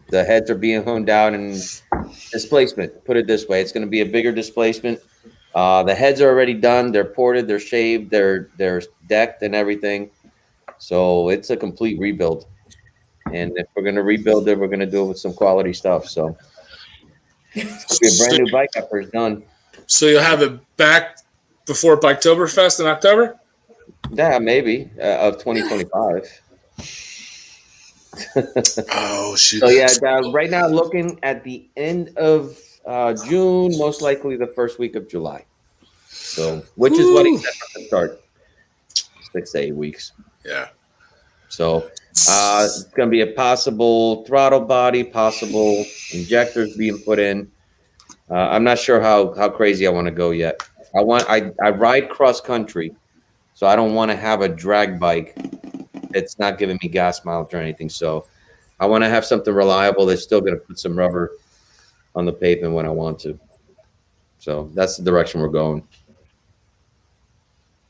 The heads are being honed out, and displacement. Put it this way, it's going to be a bigger displacement. The heads are already done. They're ported. They're shaved. They're decked and everything. So it's a complete rebuild. And if we're going to rebuild it, we're going to do it with some quality stuff. So it's going to be a brand new bike after it's done. So you'll have it back before Biketoberfest in October? Yeah, maybe of 2025. Oh, shoot. So yeah, right now looking at the end of June, most likely the first week of July. So, which is what he said from the start, 6 to 8 weeks. Yeah. So it's going to be a possible throttle body, possible injectors being put in. I'm not sure how crazy I want to go yet. I ride cross country, so I don't want to have a drag bike that's not giving me gas mileage or anything. So I want to have something reliable that's still going to put some rubber on the pavement when I want to. So that's the direction we're going.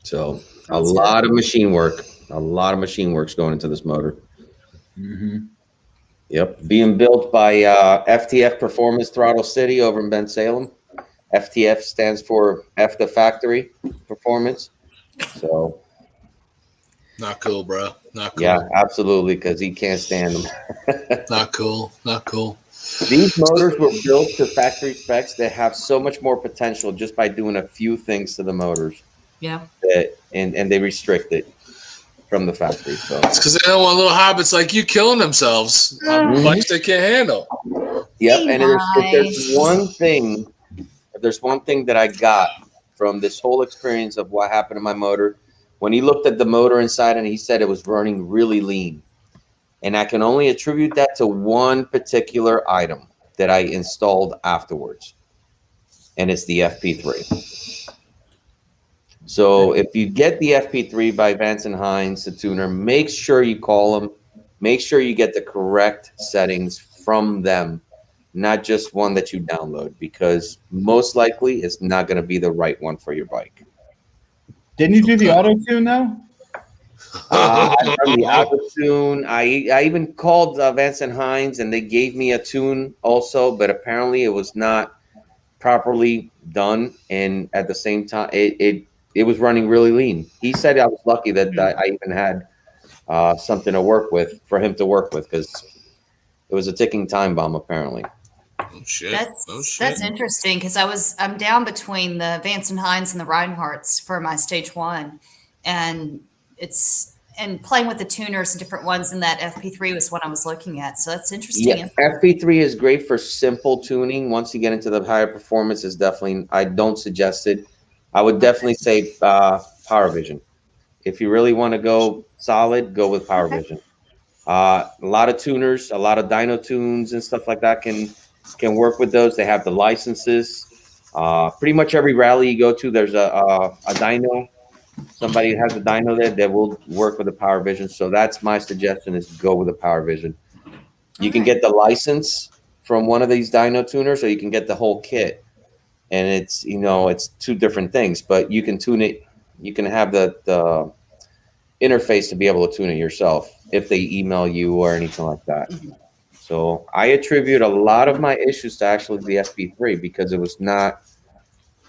So a lot of machine work's going into this motor. Mm-hmm. Yep. Being built by FTF Performance Throttle City over in Bensalem. FTF stands for F the Factory Performance. So not cool, bro. Not cool. Yeah, absolutely, because he can't stand them. Not cool. Not cool. These motors were built to factory specs that have so much more potential just by doing a few things to the motors. Yeah. And they restrict it from the factory. So it's because they don't want little hobbits like you killing themselves on bikes they can't handle. Yep. Hey, And if there's one thing that I got from this whole experience of what happened to my motor, when he looked at the motor inside and he said it was running really lean. And I can only attribute that to one particular item that I installed afterwards. And it's the FP3. So if you get the FP3 by Vance and Hines, the tuner, make sure you call them. Make sure you get the correct settings from them, not just one that you download, because most likely it's not going to be the right one for your bike. Didn't you do the auto tune though? I've done the auto tune. I even called Vance and Hines, and they gave me a tune also, but apparently it was not properly done. And at the same time, it was running really lean. He said I was lucky that I even had something to work with for him to work with, because it was a ticking time bomb apparently. Oh, shit. That's interesting, because I'm down between the Vance and Hines and the Reinhardts for my stage one, and playing with the tuners and different ones, and that FP3 was what I was looking at. So that's interesting. Yeah, FP3 is great for simple tuning. Once you get into the higher performance, is definitely, I don't suggest it. I would definitely say Power Vision. If you really want to go solid, go with Power Vision. A lot of tuners, a lot of dyno tunes and stuff like that can work with those. They have the licenses. Pretty much every rally you go to, there's a dyno. Somebody has a dyno there that will work with the Power Vision. So that's my suggestion, is go with the Power Vision. You can get the license from one of these dyno tuners, or you can get the whole kit. And it's, it's two different things, but you can tune it. You can have the interface to be able to tune it yourself if they email you or anything like that. So I attribute a lot of my issues to actually the FP3, because it was not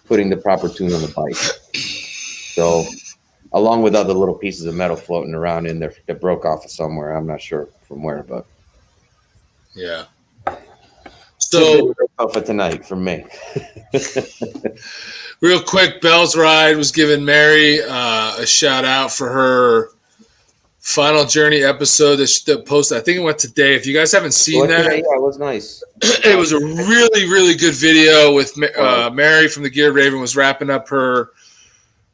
putting the proper tune on the bike. So along with other little pieces of metal floating around in there that broke off of somewhere. I'm not sure from where, but yeah. So for tonight from me. Real quick, Bell's Ride was giving Mary a shout out for her Final Journey episode that posted. I think it went today. If you guys haven't seen that, yeah, it was nice. It was a really, really good video with Mary from the Geared Raven was wrapping up her.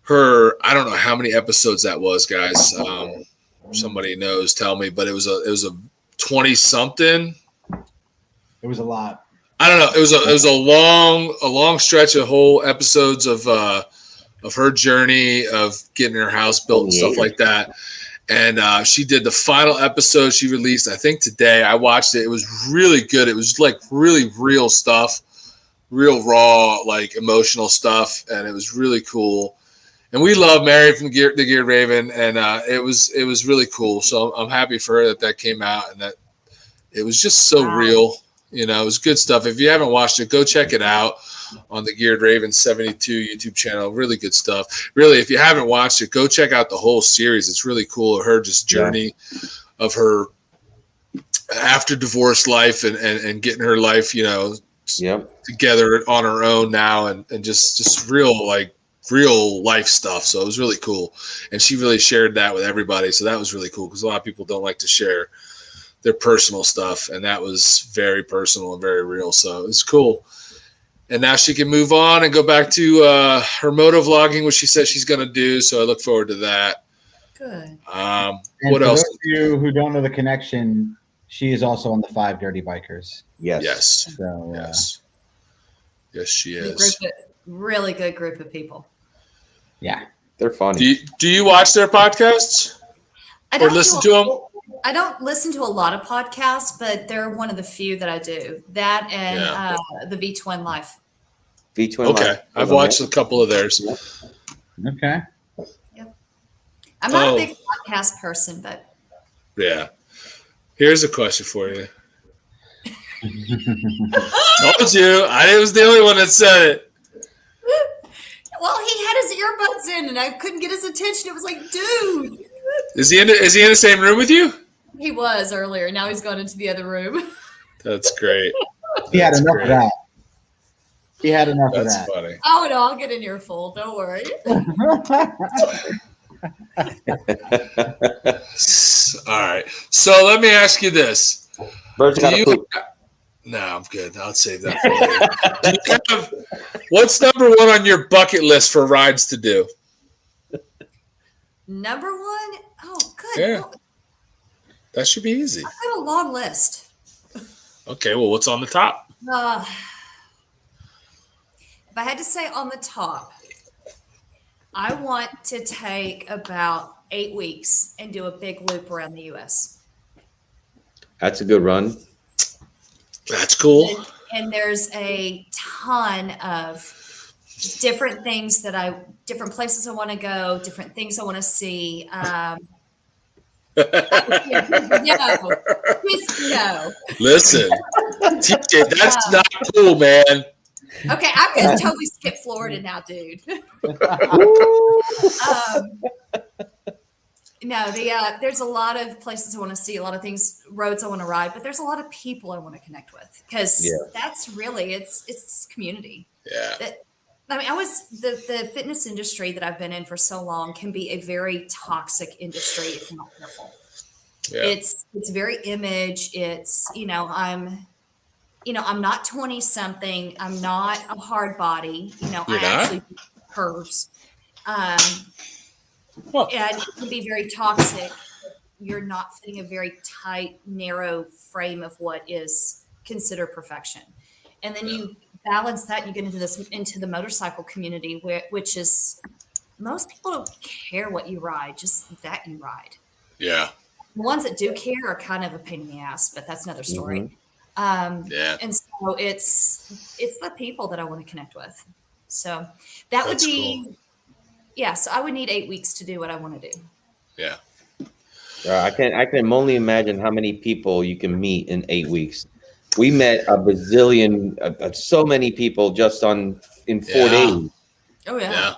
I don't know how many episodes that was, guys. Somebody knows, tell me. But it was a 20-something. It was a lot. I don't know. It was a long stretch of whole episodes of her journey of getting her house built and stuff like that. And she did the final episode she released, I think today. I watched it. It was really good. It was like really real stuff, real raw, like emotional stuff. And it was really cool. And we love Mary from the Geared Raven. And it was really cool. So I'm happy for her that came out and that it was just so real. You know, it was good stuff. If you haven't watched it, go check it out on the Geared Raven 72 YouTube channel. Really good stuff. Really, if you haven't watched it, go check out the whole series. It's really cool. Her just journey of her after divorce life and getting her life, you know, together on her own now and just real life stuff. So it was really cool. And she really shared that with everybody. So that was really cool because a lot of people don't like to share their personal stuff, and that was very personal and very real. So it was cool. And now she can move on and go back to her motovlogging, which she says she's going to do. So I look forward to that. Good. What else? For those of you who don't know the connection, she is also on the 5 Dirty Bikers. Yes. So, yes, she is. Really good group of people. Yeah, they're funny. Do you watch their podcasts or listen to them? I don't listen to a lot of podcasts, but they're one of the few that I do. That and the V-Twin Life. V-Twin Okay. Life. I've watched a couple of theirs. Okay. Yep. I'm not a big podcast person, but. Yeah. Here's a question for you. Told you. I was the only one that said it. Well, he had his earbuds in, and I couldn't get his attention. It was like, dude. Is he in the same room with you? He was earlier. Now he's gone into the other room. That's great. He had enough of that. He had enough of that. That's funny. Oh, no, I'll get an earful. Don't worry. All right. So let me ask you this. Bird's got a poop. No, I'm good. I'll save that for later. What's number one on your bucket list for rides to do? Number one? Oh, good. Yeah. Well, that should be easy. I've got a long list. Okay, well, what's on the top? If I had to say on the top, I want to take about 8 weeks and do a big loop around the U.S. That's a good run. That's cool. And there's a ton of different things different places I want to go, different things I want to see. Listen, TJ, that's not cool, man. Okay, I'm going to totally skip Florida now, dude. No, there's a lot of places I want to see, a lot of things, roads I want to ride, but there's a lot of people I want to connect with because that's really it's community. Yeah. I mean, the fitness industry that I've been in for so long can be a very toxic industry if you're not careful. Yeah. It's very image. It's, I'm not 20 something. I'm not a hard body. I actually do curves. And it can be very toxic. You're not fitting a very tight, narrow frame of what is considered perfection. And then you balance that, you get into the motorcycle community, which is most people don't care what you ride, just that you ride. Yeah. The ones that do care are kind of a pain in the ass, but that's another story. Mm-hmm. And so it's the people that I want to connect with. So that would be cool. So I would need 8 weeks to do what I want to do. Yeah. I can only imagine how many people you can meet in 8 weeks. We met a bazillion, so many people just in 4 days. Oh yeah.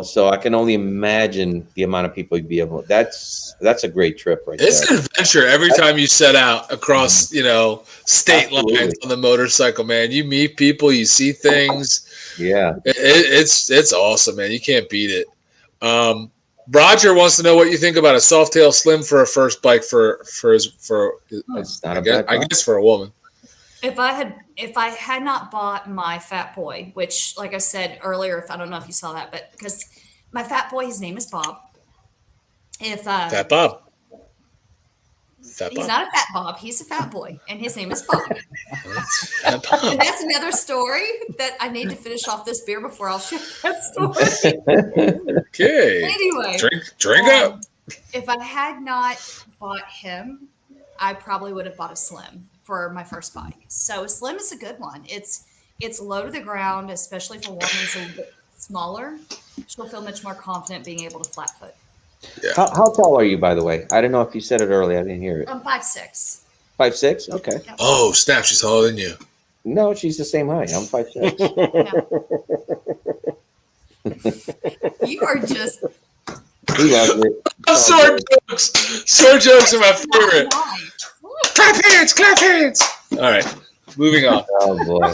So I can only imagine the amount of people you'd be able. That's a great trip, right? It's an adventure every time you set out across, state lines on the motorcycle, man. You meet people, you see things. Yeah, it's awesome, man. You can't beat it. Roger wants to know what you think about a Softail Slim for a first bike for I guess for a woman. If I had not bought my Fat Boy, which, like I said earlier, I don't know if you saw that, but because my Fat Boy, his name is Bob. Fat Bob. He's not a Fat Bob. He's a Fat Boy, and his name is Bob. And that's another story that I need to finish off this beer before I'll share that story. Okay. Anyway, drink up. If I had not bought him, I probably would have bought a Slim for my first bike. So a Slim is a good one. It's low to the ground, especially for one who's a little bit smaller. She'll feel much more confident being able to flat foot. Yeah. How tall are you, by the way? I don't know if you said it earlier. I didn't hear it. I'm 5'6". 5'6"? Okay. Yep. Oh, snap. She's taller than you. No, she's the same height. I'm 5'6". You are just He loves it. Sword jokes. Sword jokes are my favorite. Clap hands. Clap hands. All right. Moving on. Oh, boy.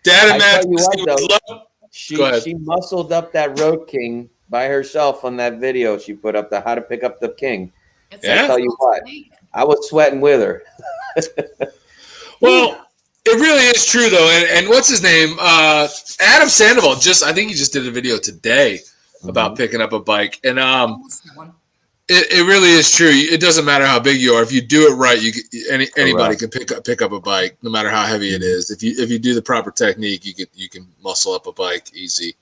Dad I and Matt. tell you what, though, Go ahead. She muscled up that Road King by herself on that video she put up, the how to pick up the King. Yeah. Tell you what, I was sweating with her. Well, it really is true though, and what's his name? Adam Sandoval. I think he just did a video today about picking up a bike, and it really is true. It doesn't matter how big you are. If you do it right, anybody can pick up a bike, no matter how heavy it is. If you do the proper technique, you can muscle up a bike easy.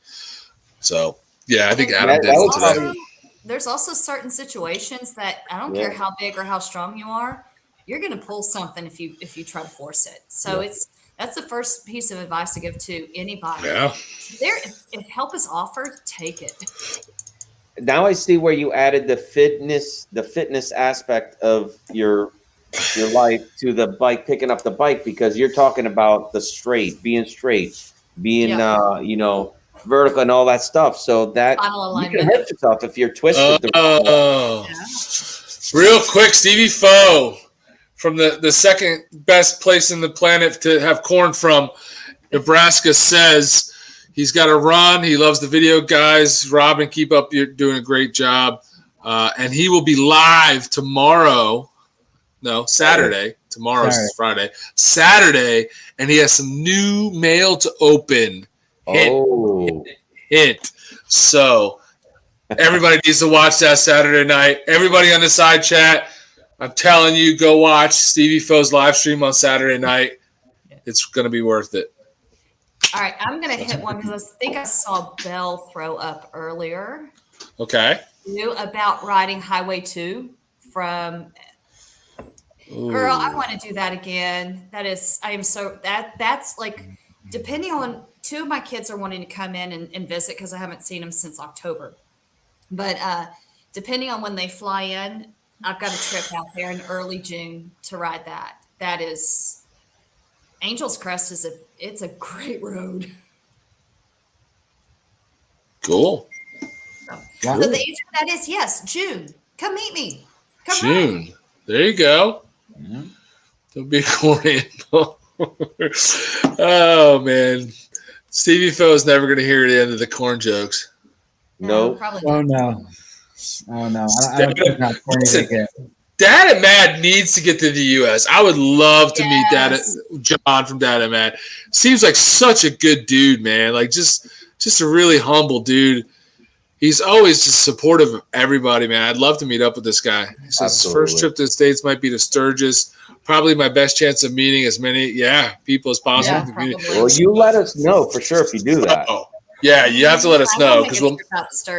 So yeah, I think Adam did it today. There's also certain situations that I don't care how big or how strong you are, you're going to pull something if you try to force it. So that's the first piece of advice to give to anybody. Yeah. If help is offered, take it. Now I see where you added the fitness aspect of your life to the bike, picking up the bike, because you're talking about being straight, being vertical and all that stuff. So that you can hurt yourself if you're twisted. Real quick, Stevie Foe from the second best place in the planet to have corn from, Nebraska, says he's got to run. He loves the video guys. Robin, keep up. You're doing a great job. And he will be live tomorrow. No, Saturday. Tomorrow's Friday. Saturday. And he has some new mail to open. Hint. So everybody needs to watch that Saturday night. Everybody on the side chat, I'm telling you, go watch Stevie Foe's live stream on Saturday night. It's going to be worth it. All right, I'm going to hit one because I think I saw Belle throw up earlier. Okay. About riding Highway 2 from Girl, I want to do that again. That's like, depending on, two of my kids are wanting to come in and visit because I haven't seen them since October. But depending on when they fly in, I've got a trip out there in early June to ride that. That is, Angel's Crest it's a great road. Cool. So the answer to that is yes, June. Come meet me. Come June. ride. There you go. Yeah. Don't be corny. Oh, man. Stevie Foe is never going to hear the end of the corn jokes. No. Probably Oh, not. no. Oh, no. I don't think that's corny to get. Dad and Mad needs to get to the U.S. I would love to meet John from Dad and Mad. Seems like such a good dude, man. Like just a really humble dude. He's always just supportive of everybody, man. I'd love to meet up with this guy. He says his first trip to the States might be to Sturgis. Probably my best chance of meeting as many people as possible. Yeah, well, you let us know for sure if you do that. Yeah, you have to let us know because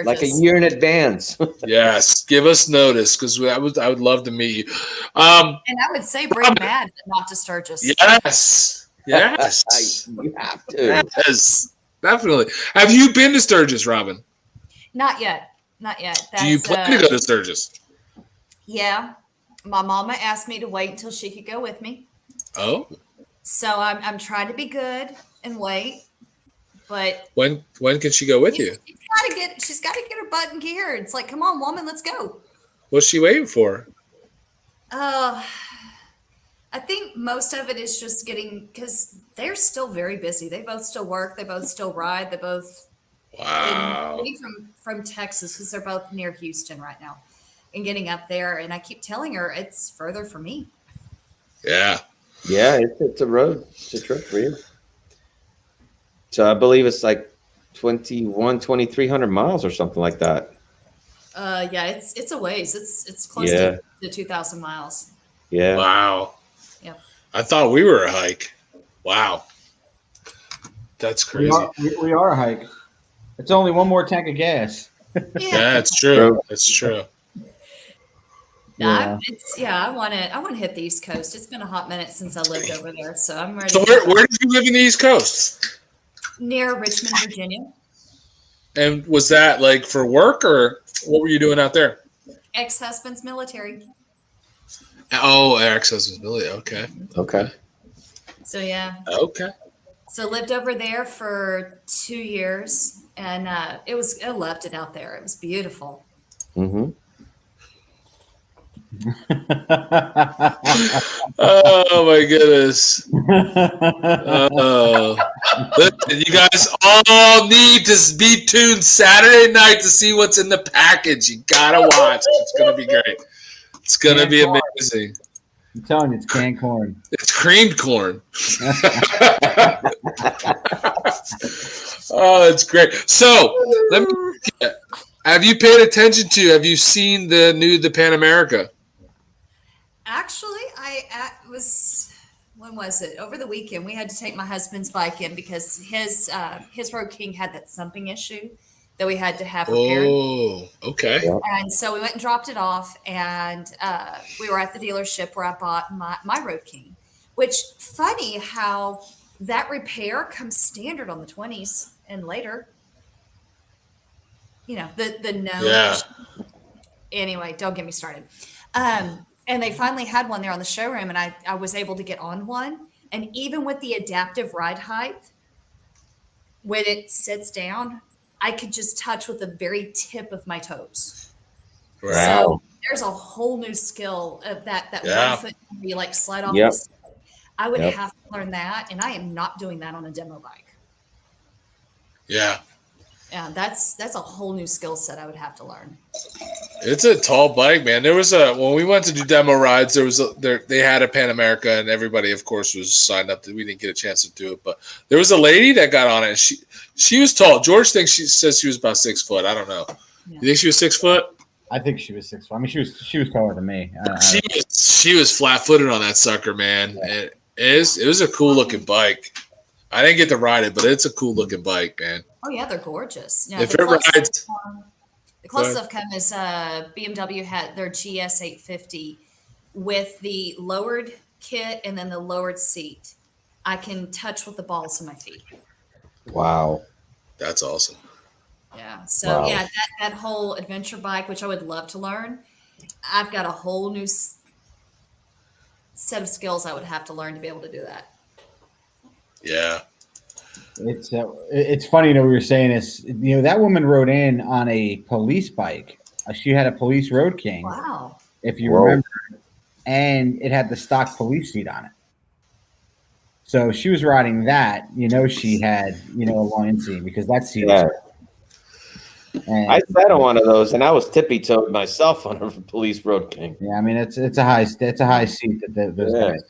like a year in advance. Yes, give us notice because I would love to meet you. And I would say bring Mad, but not to Sturgis. Yes, You have to. Yes, definitely. Have you been to Sturgis, Robin? Not yet. Do you plan to go to Sturgis? Yeah, my mama asked me to wait until she could go with me. Oh, so I'm trying to be good and wait. But when can she go with you? She's got to get her butt in gear. It's like, come on, woman, let's go. What's she waiting for? I think most of it is just because they're still very busy. They both still work. They both still ride. They both getting from Texas because they're both near Houston right now and getting up there. And I keep telling her it's further for me. Yeah. Yeah, it's a road. It's a trip for you. So I believe it's like 2,300 miles or something like that. Yeah, it's a ways. It's close to 2,000 miles. Yeah. Wow. Yep. I thought we were a hike. Wow. That's crazy. We are a hike. It's only one more tank of gas. Yeah, it's true. It's true. I want to hit the East Coast. It's been a hot minute since I lived over there, so I'm ready. So where did you live in the East Coast? Near Richmond, Virginia. And was that like for work or what were you doing out there? Ex-husband's military. Oh, ex-husband's military. Okay. Okay. So yeah. Okay. So lived over there for 2 years, and I loved it out there. It was beautiful. Mm-hmm. Oh my goodness. Listen, you guys all need to be tuned Saturday night to see what's in the package. You gotta watch. It's gonna be great. It's gonna be amazing. I'm telling you, it's canned corn. It's creamed corn. Oh, it's great. So let me. Have you paid attention to? Have you seen the Pan America? Actually, when was it? Over the weekend, we had to take my husband's bike in because his Road King had that thumping issue that we had to have repaired. Oh, okay. And so we went and dropped it off, and we were at the dealership where I bought my Road King, which funny how that repair comes standard on the 20s and later. You know, the no. Yeah. Anyway, don't get me started. And they finally had one there on the showroom, and I was able to get on one. And even with the adaptive ride height, when it sits down, I could just touch with the very tip of my toes. Wow. So there's a whole new skill of that 1 foot where you like slide off. Yep. I would have to learn that, and I am not doing that on a demo bike. Yeah. Yeah, that's a whole new skill set I would have to learn. It's a tall bike, man. There was when we went to do demo rides, they had a Pan America, and everybody, of course, was signed up. We didn't get a chance to do it, but there was a lady that got on it. And she was tall. George says she was about 6 foot. I don't know. Yeah. You think she was 6 foot? I think she was 6 foot. I mean, she was taller than me. She was flat footed on that sucker, man. Yeah. It was a cool looking bike. I didn't get to ride it, but it's a cool looking bike, man. Oh yeah, they're gorgeous. Yeah, if it rides, the closest I've come is BMW had their GS 850 with the lowered kit and then the lowered seat. I can touch with the balls of my feet. Wow, that's awesome. Yeah. So yeah, that whole adventure bike, which I would love to learn, I've got a whole new set of skills I would have to learn to be able to do that. Yeah. It's funny, we were saying this, that woman rode in on a police bike. She had a police Road King. Wow. If you remember, and it had the stock police seat on it. So she was riding that, she had, a long inseam because that seat was. And I sat on one of those, and I was tippy-toed myself on a police Road King. Yeah, I mean it's a high seat that those guys.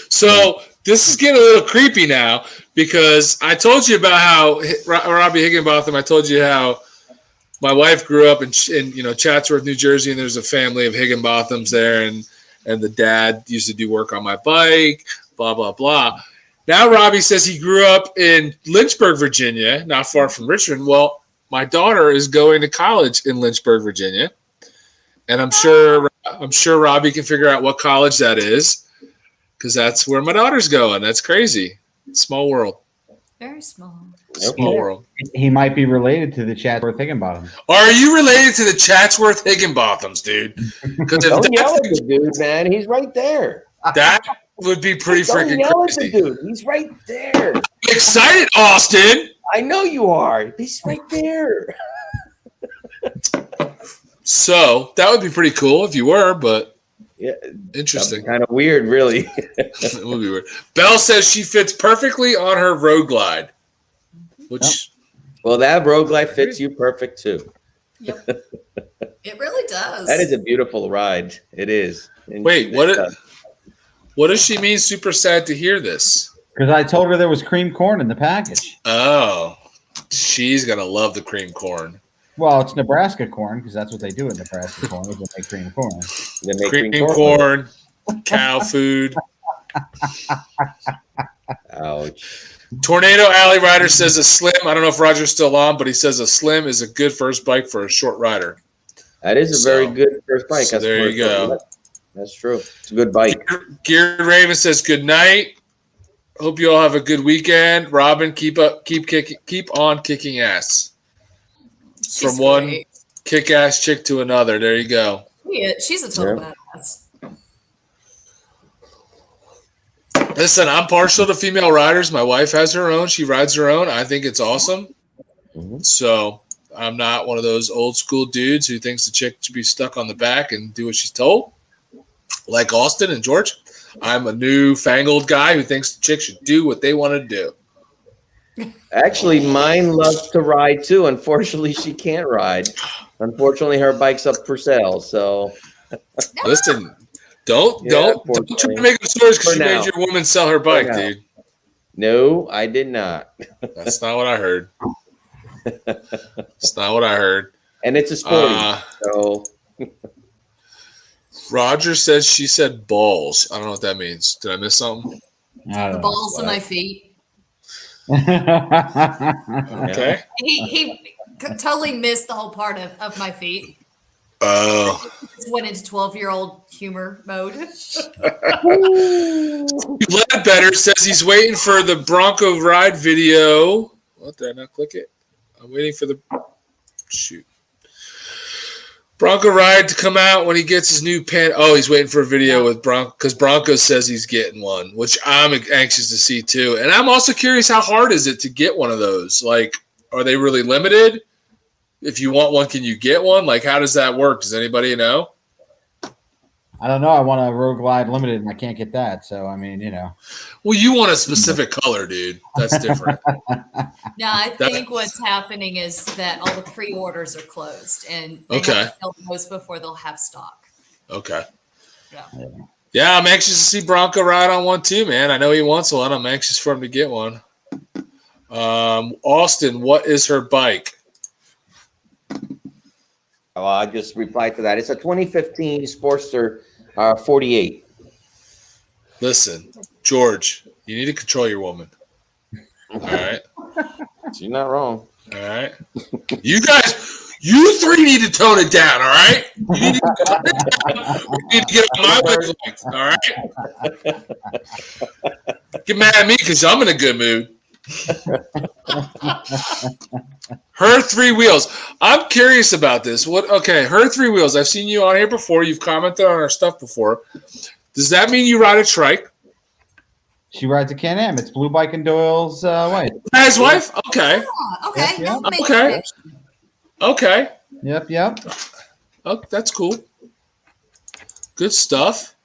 So this is getting a little creepy now because I told you about how Robbie Higginbotham. I told you how my wife grew up in Chatsworth, New Jersey, and there's a family of Higginbothams there, and the dad used to do work on my bike. Blah blah blah. Now Robbie says he grew up in Lynchburg, Virginia, not far from Richmond. Well, my daughter is going to college in Lynchburg, Virginia, and I'm sure Robbie can figure out what college that is. Because that's where my daughter's going. That's crazy. Small world. Very small. Small world. He might be related to the Chatsworth Higginbothams. Are you related to the Chatsworth Higginbothams, dude? Because if don't yell at the dude, man. He's right there. That would be pretty freaking crazy. Dude, he's right there. I'm excited, Austin. I know you are. He's right there. So that would be pretty cool if you were, but. Yeah, interesting. Kind of weird, really. It would be weird. Belle says she fits perfectly on her Road Glide, which. Well, that Road Glide fits you perfect too. Yep, it really does. That is a beautiful ride. It is. And wait, what does she mean? Super sad to hear this. Because I told her there was cream corn in the package. Oh, she's gonna love the cream corn. Well, it's Nebraska corn because that's what they do in Nebraska corn. Is they make cream corn. They make cream corn, cow food. Ouch. Tornado Alley Rider says a Slim. I don't know if Roger's still on, but he says a Slim is a good first bike for a short rider. That is a very good first bike. So there you go. That's true. It's a good bike. Geared Raven says good night. Hope you all have a good weekend. Robin, keep on kicking ass. She's From one great. kick-ass chick to another. There you go. Yeah, she's a total badass. Listen, I'm partial to female riders. My wife has her own. She rides her own. I think it's awesome. Mm-hmm. So I'm not one of those old school dudes who thinks the chick should be stuck on the back and do what she's told. Like Austin and George. I'm a newfangled guy who thinks the chick should do what they want to do. Actually, mine loves to ride too. Unfortunately, she can't ride. Unfortunately, her bike's up for sale. So listen, don't try to make up stories because you made your woman sell her bike, dude. No, I did not. That's not what I heard. That's not what I heard. And it's a sporty. So Roger says she said balls. I don't know what that means. Did I miss something? The balls of my feet. Okay. He totally missed the whole part of my feet. Oh. Just went into 12-year-old humor mode. Ledbetter says he's waiting for the Bronco ride video. What, did I not click it? I'm waiting for the Bronco ride to come out when he gets his new pen. Oh, he's waiting for a video with Bronco because Bronco says he's getting one, which I'm anxious to see too. And I'm also curious, how hard is it to get one of those? Like, are they really limited? If you want one, can you get one? Like, how does that work? Does anybody know? I don't know. I want a Road Glide Limited, and I can't get that. So, I mean, you know. Well, you want a specific color, dude. That's different. No, I think what's happening is that all the pre-orders are closed, and they have to fill those before they'll have stock. Okay. Yeah, I'm anxious to see Bronco ride on one too, man. I know he wants one. I'm anxious for him to get one. Austin, what is her bike? Well, I just replied to that. It's a 2015 Sportster 48. Listen, George, you need to control your woman. All right. She's not wrong. All right. You three need to tone it down. All right. You need to tone it down. We need to get on my wavelength. All right. Get mad at me because I'm in a good mood. Her three wheels. I'm curious about this. Her three wheels. I've seen you on here before. You've commented on our stuff before. Does that mean you ride a trike? She rides a Can-Am. It's Blue Bike and Doyle's wife. His wife? Okay. Okay. Yep. Okay. Okay. Yep. Oh, that's cool. Good stuff.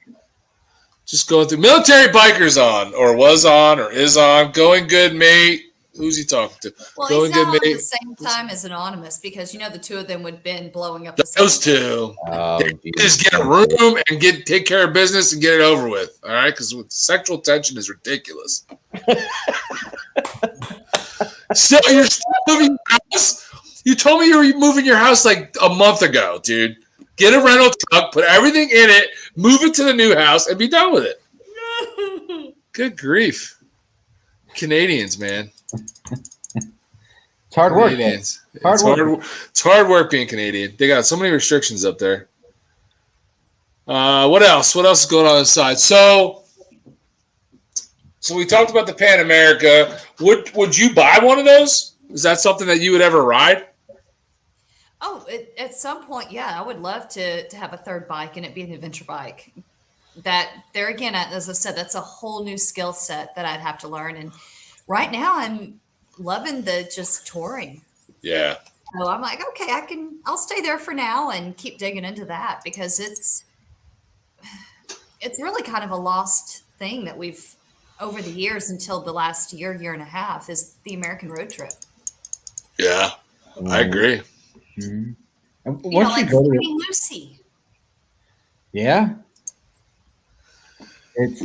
Just going through military bikers on, or was on, or is on. Going good, mate. Who's he talking to? Well, Going he's not good, on mate. the same time as Anonymous because, the two of them would have been blowing up the Those same two. Oh, Just get a room and take care of business and get it over with. All right? Because sexual tension is ridiculous. So you're still moving your house? You told me you were moving your house like a month ago, dude. Get a rental truck, put everything in it, move it to the new house, and be done with it. Good grief. Canadians, man. It's hard work. Canadians. It's hard work being Canadian. They got so many restrictions up there. What else? What else is going on inside? So we talked about the Pan America. Would you buy one of those? Is that something that you would ever ride? Oh, at some point, yeah, I would love to have a third bike and it be an adventure bike. That there again, as I said, that's a whole new skill set that I'd have to learn. And right now, I'm loving the just touring. Yeah. So I'm like, okay, I'll stay there for now and keep digging into that because it's really kind of a lost thing that we've over the years until the last year and a half is the American road trip. Yeah, I agree. Mm-hmm. Like Free Lucy. Yeah. It's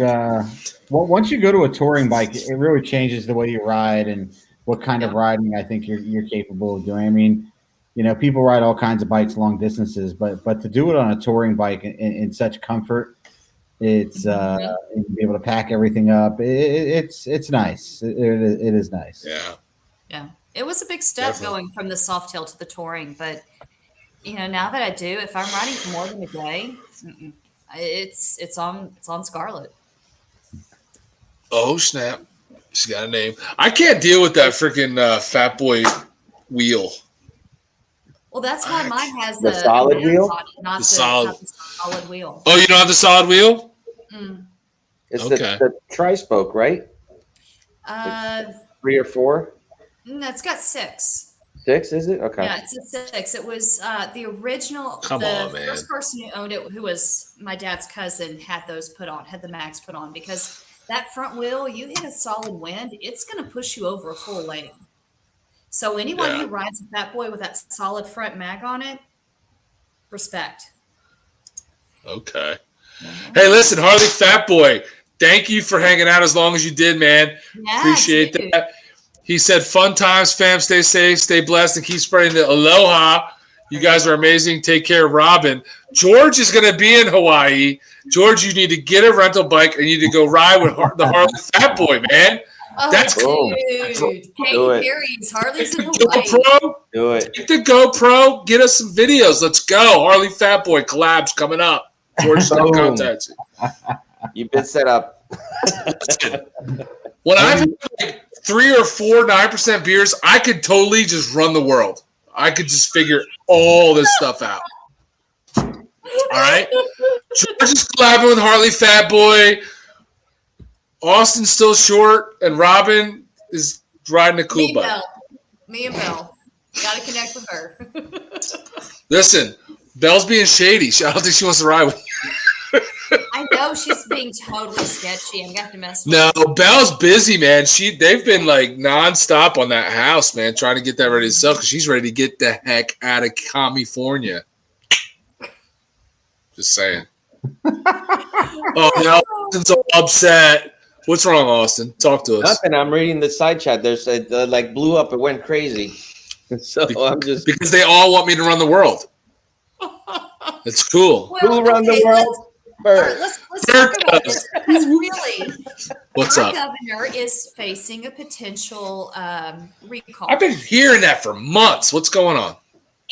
once you go to a touring bike, it really changes the way you ride and what kind of riding I think you're capable of doing. I mean, people ride all kinds of bikes long distances, but to do it on a touring bike in such comfort, It's and to be able to pack everything up. It's nice. It is nice. Yeah. Yeah. It was a big step Definitely. going from the Softail to the touring, but now that I do, if I'm riding for more than a day, it's on Scarlet. Oh snap! She's got a name. I can't deal with that freaking Fat Boy wheel. Well, that's why mine has The solid wheel? not The the solid- not the solid wheel. Oh, you don't have the solid wheel? Mm. It's Okay. the tri-spoke, right? 3 or 4? No, it's got 6. 6, is it? Okay. Yeah, it's a 6. It was the original. Come the on, man. first person who owned it, who was my dad's cousin, had the mags put on, because that front wheel, you hit a solid wind, it's going to push you over a full lane. So anyone Yeah. who rides a Fat Boy with that solid front mag on it, respect. Okay. Hey, listen, Harley Fat Boy, thank you for hanging out as long as you did, man. Yeah, Appreciate dude. that. He said, fun times, fam. Stay safe, stay blessed, and keep spreading the aloha. You guys are amazing. Take care, Robin. George is going to be in Hawaii. George, you need to get a rental bike and you need to go ride with the Harley Fat Boy, man. Oh, That's cool. dude. Do Katy it. Perry's Harley's Take in the Hawaii. GoPro. Do it. Take the GoPro. Get us some videos. Let's go. Harley Fat Boy collabs coming up. George is going to Boom. contact you. You've been set up. When I've had like 3 or 4 9% beers, I could totally just run the world. I could just figure all this stuff out. All right? George is collabing with Harley Fat Boy. Austin's still short, and Robin is riding a cool bike. Me and Belle. Got to connect with her. Listen, Belle's being shady. I don't think she wants to ride with you. I know she's being totally sketchy. I'm going to have to mess with No, Belle's busy, man. They've been like nonstop on that house, man, trying to get that ready to sell because she's ready to get the heck out of California. Just saying. Oh no, Austin's so upset. What's wrong, Austin? Talk to us. Nothing. I'm reading the side chat. There's like blew up. It went crazy. So I'm just Because they all want me to run the world. It's cool. who run the world first. Let's talk about this, because really, What's our up? governor is facing a potential recall. I've been hearing that for months. What's going on?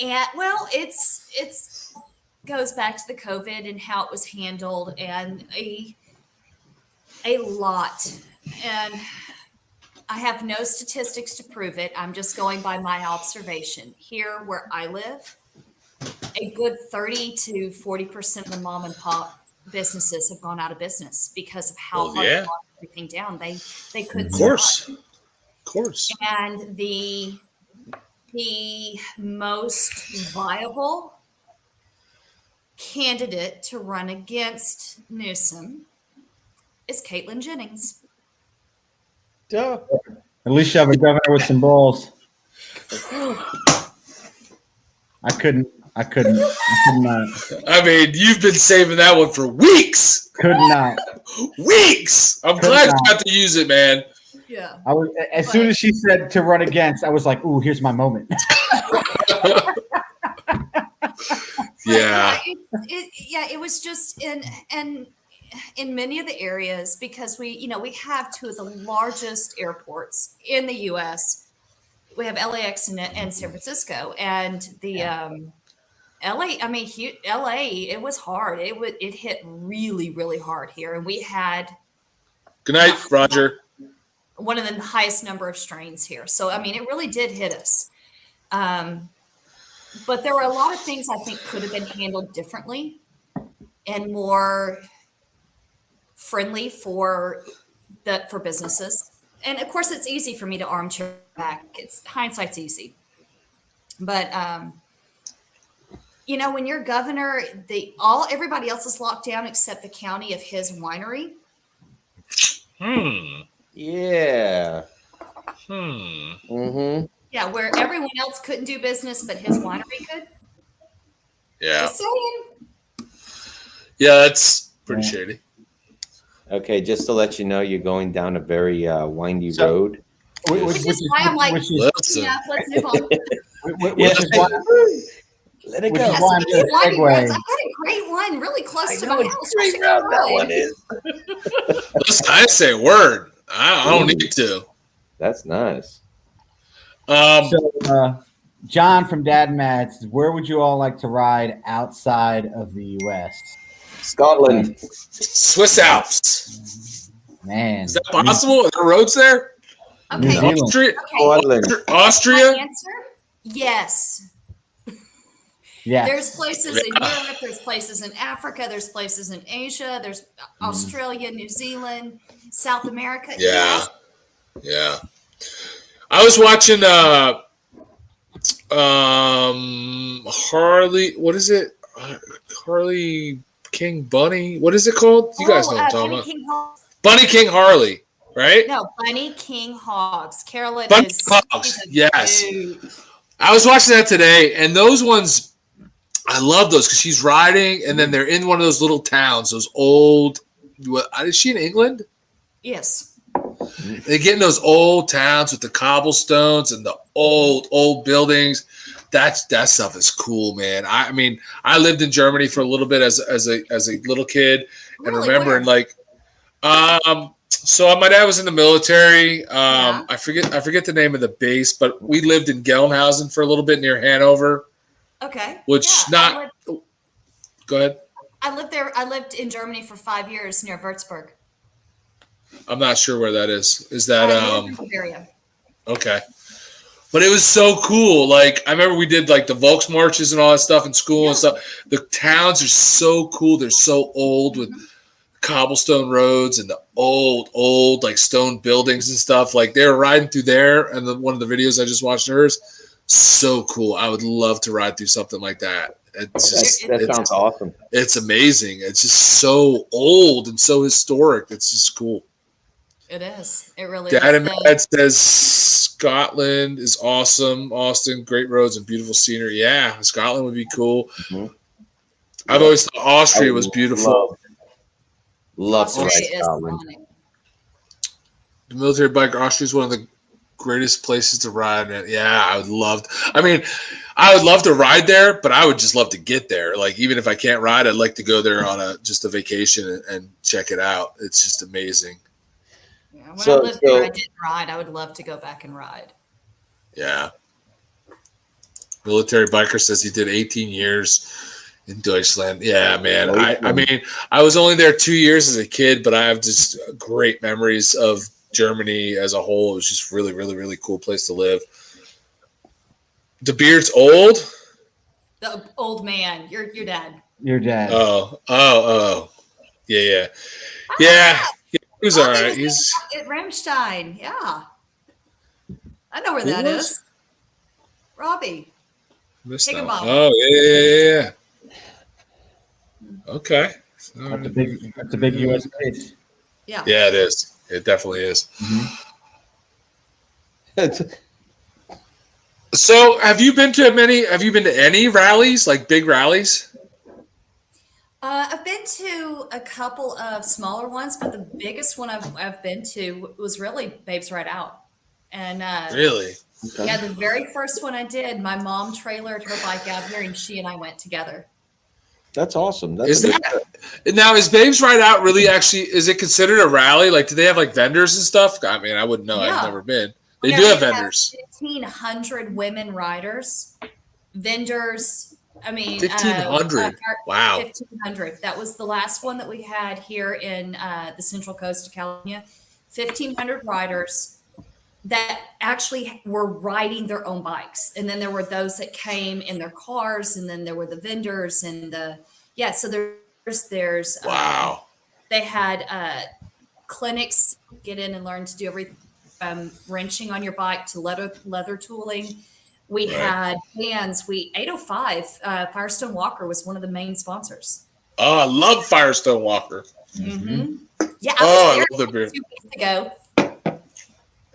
And well, it's goes back to the COVID and how it was handled, and a lot. And I have no statistics to prove it. I'm just going by my observation. Here where I live, a good 30 to 40% of the mom and pop businesses have gone out of business because of how hard they locked everything down. They couldn't. Of course. survive. Of course. And the most viable candidate to run against Newsom is Caitlin Jennings. Duh. At least you have a governor with some balls. I couldn't. I could not. I mean, you've been saving that one for weeks. Could not. Weeks. I'm Could glad not. you got to use it, man. Yeah. I was as soon as she said to run against, I was like, "Ooh, here's my moment." Yeah. It was just in many of the areas, because we have 2 of the largest airports in the U.S. We have LAX and San Francisco, and the LA. I mean, LA. It was hard. It hit really, really hard here, and we had Good night, Roger. one of the highest number of strains here. So I mean, it really did hit us. But there were a lot of things I think could have been handled differently and more friendly for businesses. And of course, it's easy for me to armchair back. Hindsight's easy. But when you're governor, everybody else is locked down except the county of his winery. Yeah. Yeah, where everyone else couldn't do business, but his winery could. Yeah. Just saying. Yeah, that's pretty shady. Okay, just to let you know, you're going down a very windy road. Which is why I'm like, Listen. yeah, let's move on. Which is why, Let it Which go. is why I'm Speaking going of wine to runs, segue. I've got a great one really close I to know my it's house. great Washington route that Road. one is. Listen, I say a word. I don't need to. That's nice. So, John from Dad and Mads, where would you all like to ride outside of the U.S.? Scotland. Swiss Alps. Man, Is that possible? Are there roads there? New Okay. Zealand. Austria? Scotland. My Austria? answer? Yes. Yeah. There's places in Yeah. Europe, there's places in Africa, there's places in Asia, there's Australia, New Zealand, South America. Yeah. Yeah. I was watching Harley, what is it? Harley King Bunny. What is it called? You guys know what I'm talking Bunny about. King Hogs. Bunny King Harley, right? No, Bunny King Hogs. Carolyn Bunny is King Hogs, she's a yes. dude. I was watching that today, and those ones, I love those because she's riding, and then they're in one of those little towns, those old. Is she in England? Yes. They get in those old towns with the cobblestones and the old buildings. That stuff is cool, man. I mean, I lived in Germany for a little bit as a little kid, and Really? remembering Where? like, so my dad was in the military. Yeah. I forget the name of the base, but we lived in Gelnhausen for a little bit near Hanover. Okay. Which Yeah, Go ahead. I lived there. I lived in Germany for 5 years near Würzburg. I'm not sure where that is. Is that Northern Bavaria. okay? But it was so cool. Like I remember we did like the Volks marches and all that stuff in school and stuff. The towns are so cool. They're so old with cobblestone roads and the old like stone buildings and stuff. Like they were riding through there, and one of the videos I just watched hers, so cool. I would love to ride through something like that. It's just That sounds awesome. It's amazing. It's just so old and so historic. It's just cool. It is. It really Dad is. and Dad says Scotland is awesome. Austin, great roads and beautiful scenery. Yeah, Scotland would be cool. Mm-hmm. I've always thought Austria was beautiful. Love to ride Austria is Scotland. stunning. The military bike, Austria is one of the greatest places to ride. And yeah, I would love to ride there, but I would just love to get there. Like even if I can't ride, I'd like to go there on just a vacation and check it out. It's just amazing. Yeah, when I lived there, I didn't ride. I would love to go back and ride. Yeah. Military biker says he did 18 years in Deutschland. Yeah, man. I mean, I was only there 2 years as a kid, but I have just great memories of Germany as a whole. It was just really, really, really cool place to live. The beard's old? The old man, your dad. Your dad. Oh. Yeah. He was all right. He's at Ramstein. Yeah. I know where Who that was? is. Robbie. missed that one. Higginbotham. Oh, yeah. Okay. That's a big U.S. base. Yeah. Yeah, it is. It definitely is. So, have you been to any rallies, like big rallies? I've been to a couple of smaller ones, but the biggest one I've been to was really Babes Right Out. And Really? yeah, the very first one I did, my mom trailered her bike out here, and she and I went together. That's awesome. Now is Babes Right Out really actually, is it considered a rally? Like, do they have like vendors and stuff? I mean, I wouldn't know. Yeah. I've never been. They do have They vendors. 1,500 women riders, vendors. I mean, 1,500. Wow. 1,500. That was the last one that we had here in the Central Coast of California. 1,500 riders that actually were riding their own bikes. And then there were those that came in their cars, and then there were the vendors and so there's Wow. they had clinics, get in and learn to do everything from wrenching on your bike to leather tooling. We had bands. 805 Firestone Walker was one of the main sponsors. Oh, I love Firestone Walker. Mm-hmm. Yeah, I I love their beer. 2 weeks ago.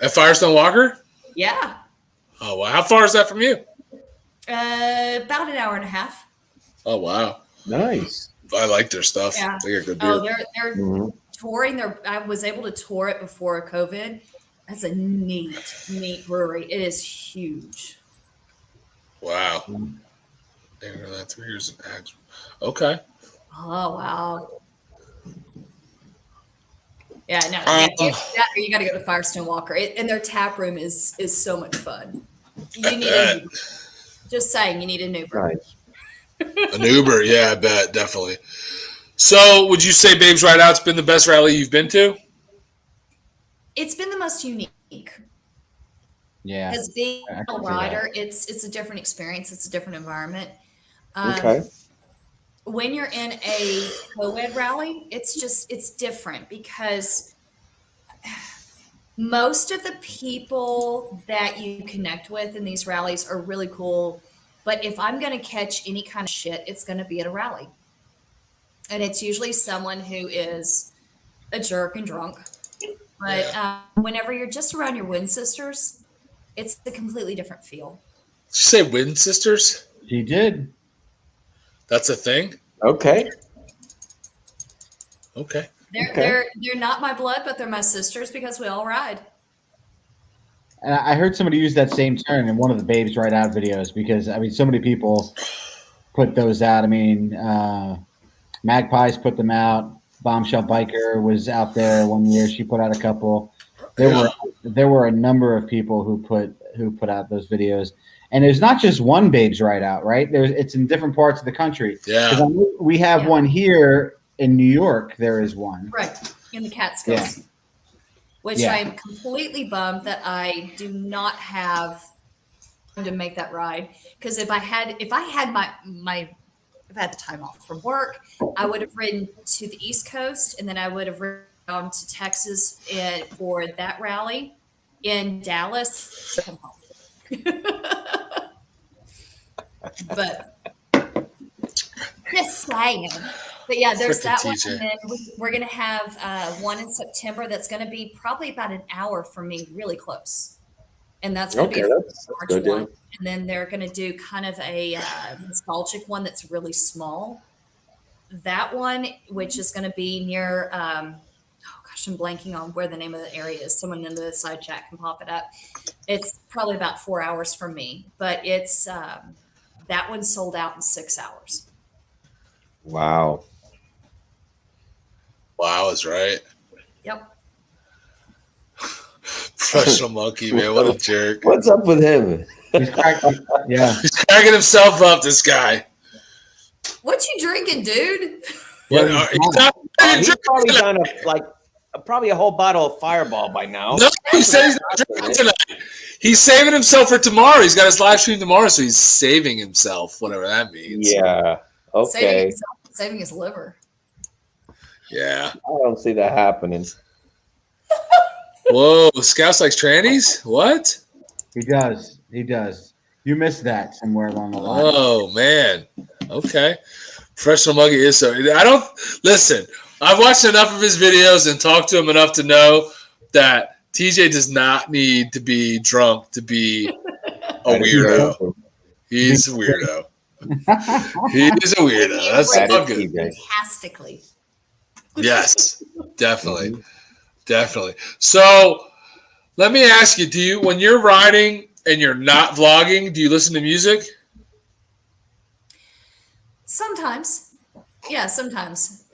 At Firestone Walker? Yeah. Oh, wow. How far is that from you? About an hour and a half. Oh, wow. Nice. I like their stuff. Yeah. They got good beer. Oh, they're touring. I was able to tour it before COVID. That's a neat brewery. It is huge. Wow. And 3 years in Ag. Okay. Oh wow. Yeah, no, Um, you got to go to Firestone Walker, and their tap room is so much fun. I You need bet. an Uber. Just saying, you need an Uber. Nice. An Uber, yeah, I bet, definitely. So, would you say Babes Ride Out's been the best rally you've been to? It's been the most unique. Yeah. As being I a can see rider, it's a different experience. It's a different environment. Okay. When you're in a co-ed rally, it's different because most of the people that you connect with in these rallies are really cool. But if I'm going to catch any kind of shit, it's going to be at a rally. And it's usually someone who is a jerk and drunk. But whenever you're just around your Wind Sisters, it's a completely different feel. Did you say Wind Sisters? She did. That's a thing? Okay. Okay. They're not my blood, but they're my sisters because we all ride. And I heard somebody use that same term in one of the Babes Ride Out videos because, I mean, so many people put those out. I mean, Magpies put them out. Bombshell Biker was out there one year. She put out a couple. There were a number of people who put out those videos. And there's not just one Babes Ride Out, right? It's in different parts of the country. Yeah. 'Cause we have one here in New York. There is one. Right. In the Catskills. Yeah. Which Yeah. I'm completely bummed that I do not have time to make that ride. Because if I had the time off from work, I would have ridden to the East Coast, and then I would have ridden down to Texas for that rally in Dallas. Come home. But just saying. But yeah, there's Frickin' that one. TJ. And then we're going to have one in September that's going to be probably about an hour from me, really close. And that's going to be a that's large good, one. yeah. And then they're going to do kind of a nostalgic one that's really small. That one, which is going to be near, oh gosh, I'm blanking on where the name of the area is. Someone in the side chat can pop it up. It's probably about 4 hours from me, but it's that one sold out in 6 hours. Wow. Wow is right. Yep. Professional monkey, man. What a jerk. What's up with him? He's cracking, yeah. He's cracking himself up, this guy. What you drinking, dude? What, he's not He's probably done probably a whole bottle of Fireball by now. No, he said he's not drinking tonight. He's saving himself for tomorrow. He's got his live stream tomorrow, so he's saving himself, whatever that means. Yeah. Okay. Saving his liver. Yeah. I don't see that happening. Whoa, Scouts likes trannies? What? He does. He does. You missed that somewhere along the line. Oh, man. Okay. Professional monkey is so. I don't listen. I've watched enough of his videos and talked to him enough to know that TJ does not need to be drunk to be a weirdo. He's a weirdo. He is a weirdo. That's all good. Fantastically. Yes, definitely. Definitely. So let me ask you, do you, when you're riding and you're not vlogging, do you listen to music? Sometimes. Yeah, sometimes.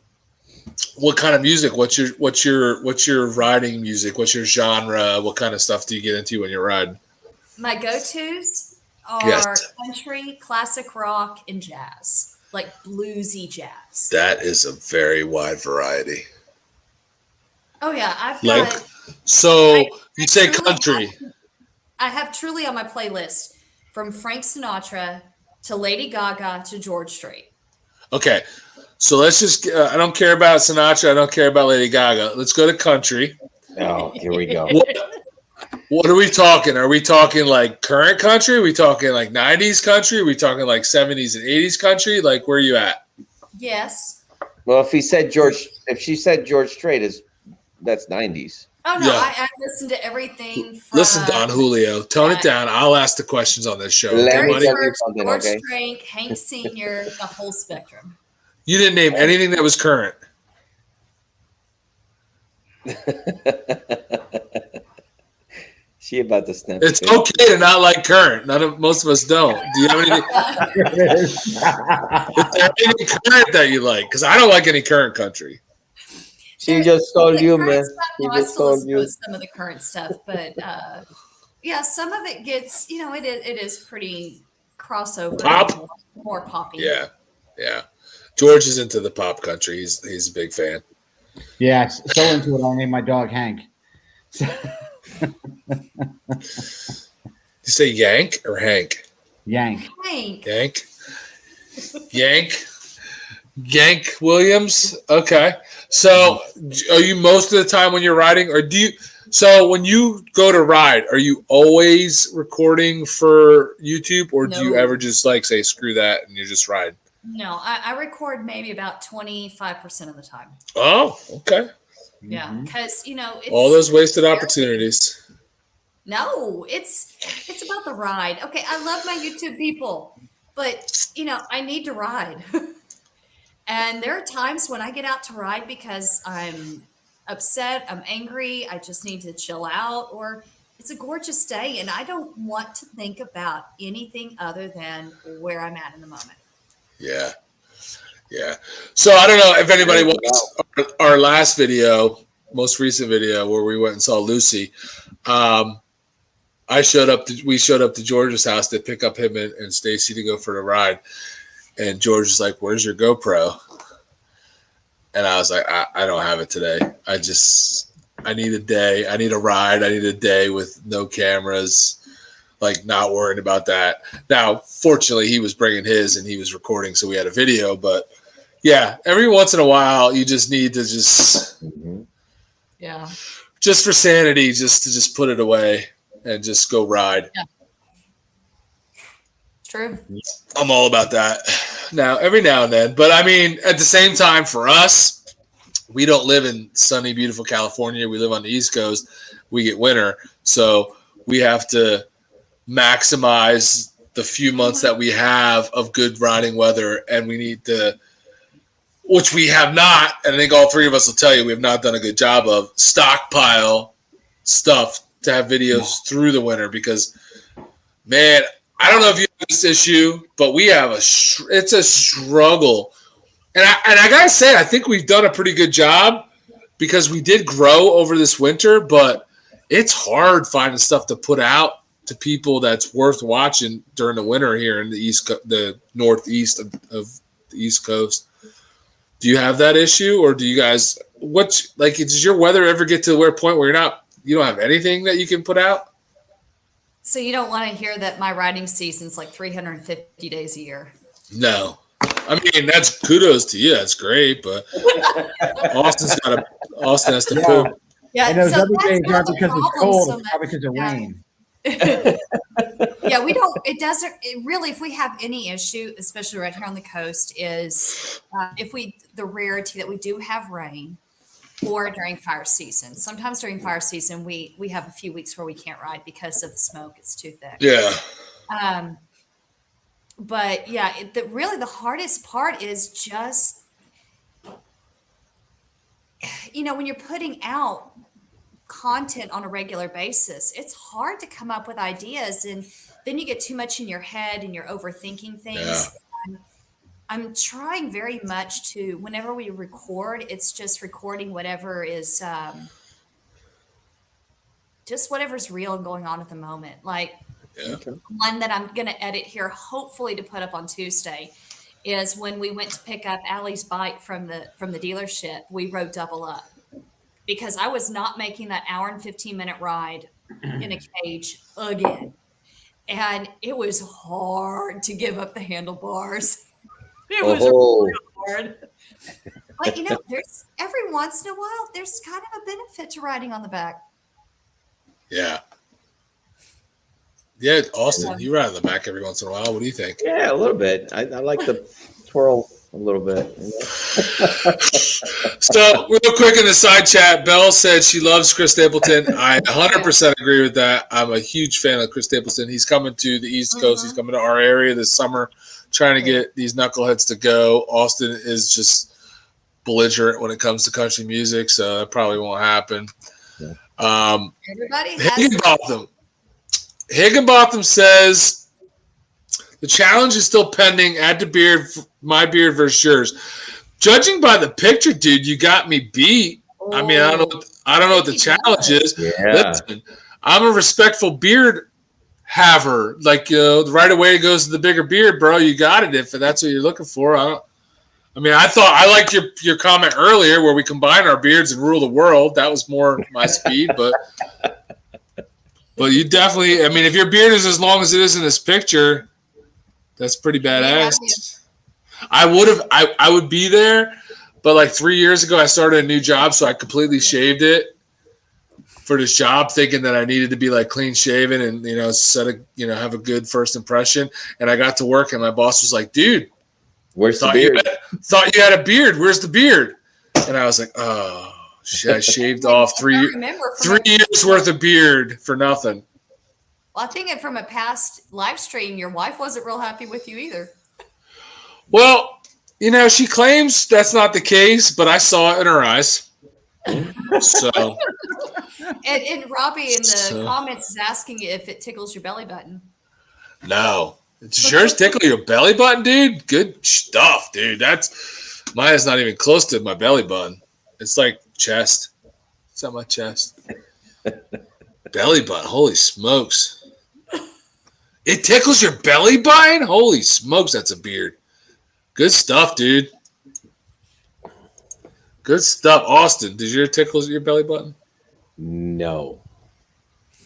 What kind of music? What's your riding music? What's your genre? What kind of stuff do you get into when you're riding? My go-tos are country, classic rock, and jazz. Like bluesy jazz. That is a very wide variety. Oh yeah, I've Like, got. so I you say truly- country. I have truly on my playlist from Frank Sinatra to Lady Gaga to George Strait. Okay, so let's just. I don't care about Sinatra. I don't care about Lady Gaga. Let's go to country. Oh, here we go. What are we talking? Are we talking like current country? Are we talking like 90s country? Are we talking like 70s and 80s country? Like, where are you at? Yes. Well, if she said George Strait, that's 90s. Oh no, Yeah. I listen to everything. From Listen, Don Julio, tone it down. I'll ask the questions on this show. Let Okay, me buddy? tell you something, George okay? Strait, Hank Sr., the whole spectrum. You didn't name anything that was current. She about to snap. It's okay to not like current. Most of us don't. Do you have anything? Is there any current that you like? Because I don't like any current country. She just told you, man. She I just still told listen you. to some of the current stuff, but yeah, some of it gets, it is pretty crossover, Pop? more poppy. Yeah. George is into the pop country. He's a big fan. Yeah, so into it. I named my dog Hank. You say Yank or Hank? Yank. Yank Williams. Okay. So are you most of the time when you're riding, or so when you go to ride, are you always recording for YouTube, or do you ever just say, screw that, and you just ride? No, I record maybe about 25% of the time. Oh, okay. Yeah, because it's all those wasted opportunities. No, it's about the ride. Okay, I love my YouTube people, but I need to ride. And there are times when I get out to ride because I'm upset, I'm angry, I just need to chill out, or it's a gorgeous day and I don't want to think about anything other than where I'm at in the moment. Yeah. So I don't know if anybody watched our last video, most recent video where we went and saw Lucy. We showed up to George's house to pick up him and Stacy to go for the ride. And George was like, "Where's your GoPro?" And I was like, I don't have it today. I need a day. I need a ride. I need a day with no cameras, not worrying about that. Now, fortunately, he was bringing his and he was recording, so we had a video. But yeah, every once in a while, you just need to just for sanity, just put it away and just go ride. Yeah. True. I'm all about that now, every now and then. But I mean, at the same time, for us, we don't live in sunny, beautiful California. We live on the East Coast. We get winter. So we have to maximize the few months that we have of good riding weather. And we need to, which we have not, and I think all three of us will tell you we have not done a good job of, stockpile stuff to have videos through the winter because, man, I don't know if you have this issue, but we have it's a struggle. And I got to say, I think we've done a pretty good job because we did grow over this winter, but it's hard finding stuff to put out to people that's worth watching during the winter here in the northeast of the East Coast. Do you have that issue, or do you guys, does your weather ever get to a point where you don't have anything that you can put out? So you don't want to hear that my riding season's 350 days a year. No. I mean, that's kudos to you. That's great, but Austin has to poop. Yeah, and those other days aren't because it's cold, it's probably because of rain. Yeah, we don't, it really, if we have any issue, especially right here on the coast, is the rarity that we do have rain or during fire season. Sometimes during fire season, we have a few weeks where we can't ride because of the smoke. It's too thick. Yeah. But yeah, really the hardest part is just, when you're putting out content on a regular basis, it's hard to come up with ideas, and then you get too much in your head and you're overthinking things. Yeah. I'm trying very much to, whenever we record, it's just recording whatever is just whatever's real and going on at the moment. One that I'm going to edit here, hopefully to put up on Tuesday, is when we went to pick up Allie's bike from the dealership. We rode double up because I was not making that hour and 15-minute ride in a cage again. And it was hard to give up the handlebars. It was really hard. But, there's every once in a while, there's kind of a benefit to riding on the back. Yeah. Yeah, Austin, you ride on the back every once in a while. What do you think? Yeah, a little bit. I like the twirl a little bit. So, real quick in the side chat, Belle said she loves Chris Stapleton. I 100% agree with that. I'm a huge fan of Chris Stapleton. He's coming to the East Coast. He's coming to our area this summer, trying to get these knuckleheads to go. Austin is just belligerent when it comes to country music, so that probably won't happen. Everybody has Higginbotham says the challenge is still pending. Add to beard, my beard versus yours. Judging by the picture, dude, you got me beat. I mean, I don't know what the challenge is. Yeah. Listen, I'm a respectful beard haver. Like, right away it goes to the bigger beard, bro. You got it if that's what you're looking for. I thought I liked your comment earlier where we combine our beards and rule the world. That was more my speed, but you definitely. I mean, if your beard is as long as it is in this picture, that's pretty badass. I would be there, but like 3 years ago, I started a new job, so I completely shaved it for this job, thinking that I needed to be like clean shaven and have a good first impression. And I got to work, and my boss was like, "Dude, where's the beard? Thought you had a beard. Where's the beard?" And I was like, "Oh shit! I shaved off 3 years worth of beard for nothing." Well, I think from a past live stream, your wife wasn't real happy with you either. Well, she claims that's not the case, but I saw it in her eyes. So, and Robbie in the comments is asking if it tickles your belly button. No, does yours tickle your belly button, dude? Good stuff, dude. Mine is not even close to my belly button. It's like chest. It's on my chest. Belly button. Holy smokes! It tickles your belly button. Holy smokes, that's a beard. Good stuff, dude. Good stuff. Austin, did your tickle your belly button? No.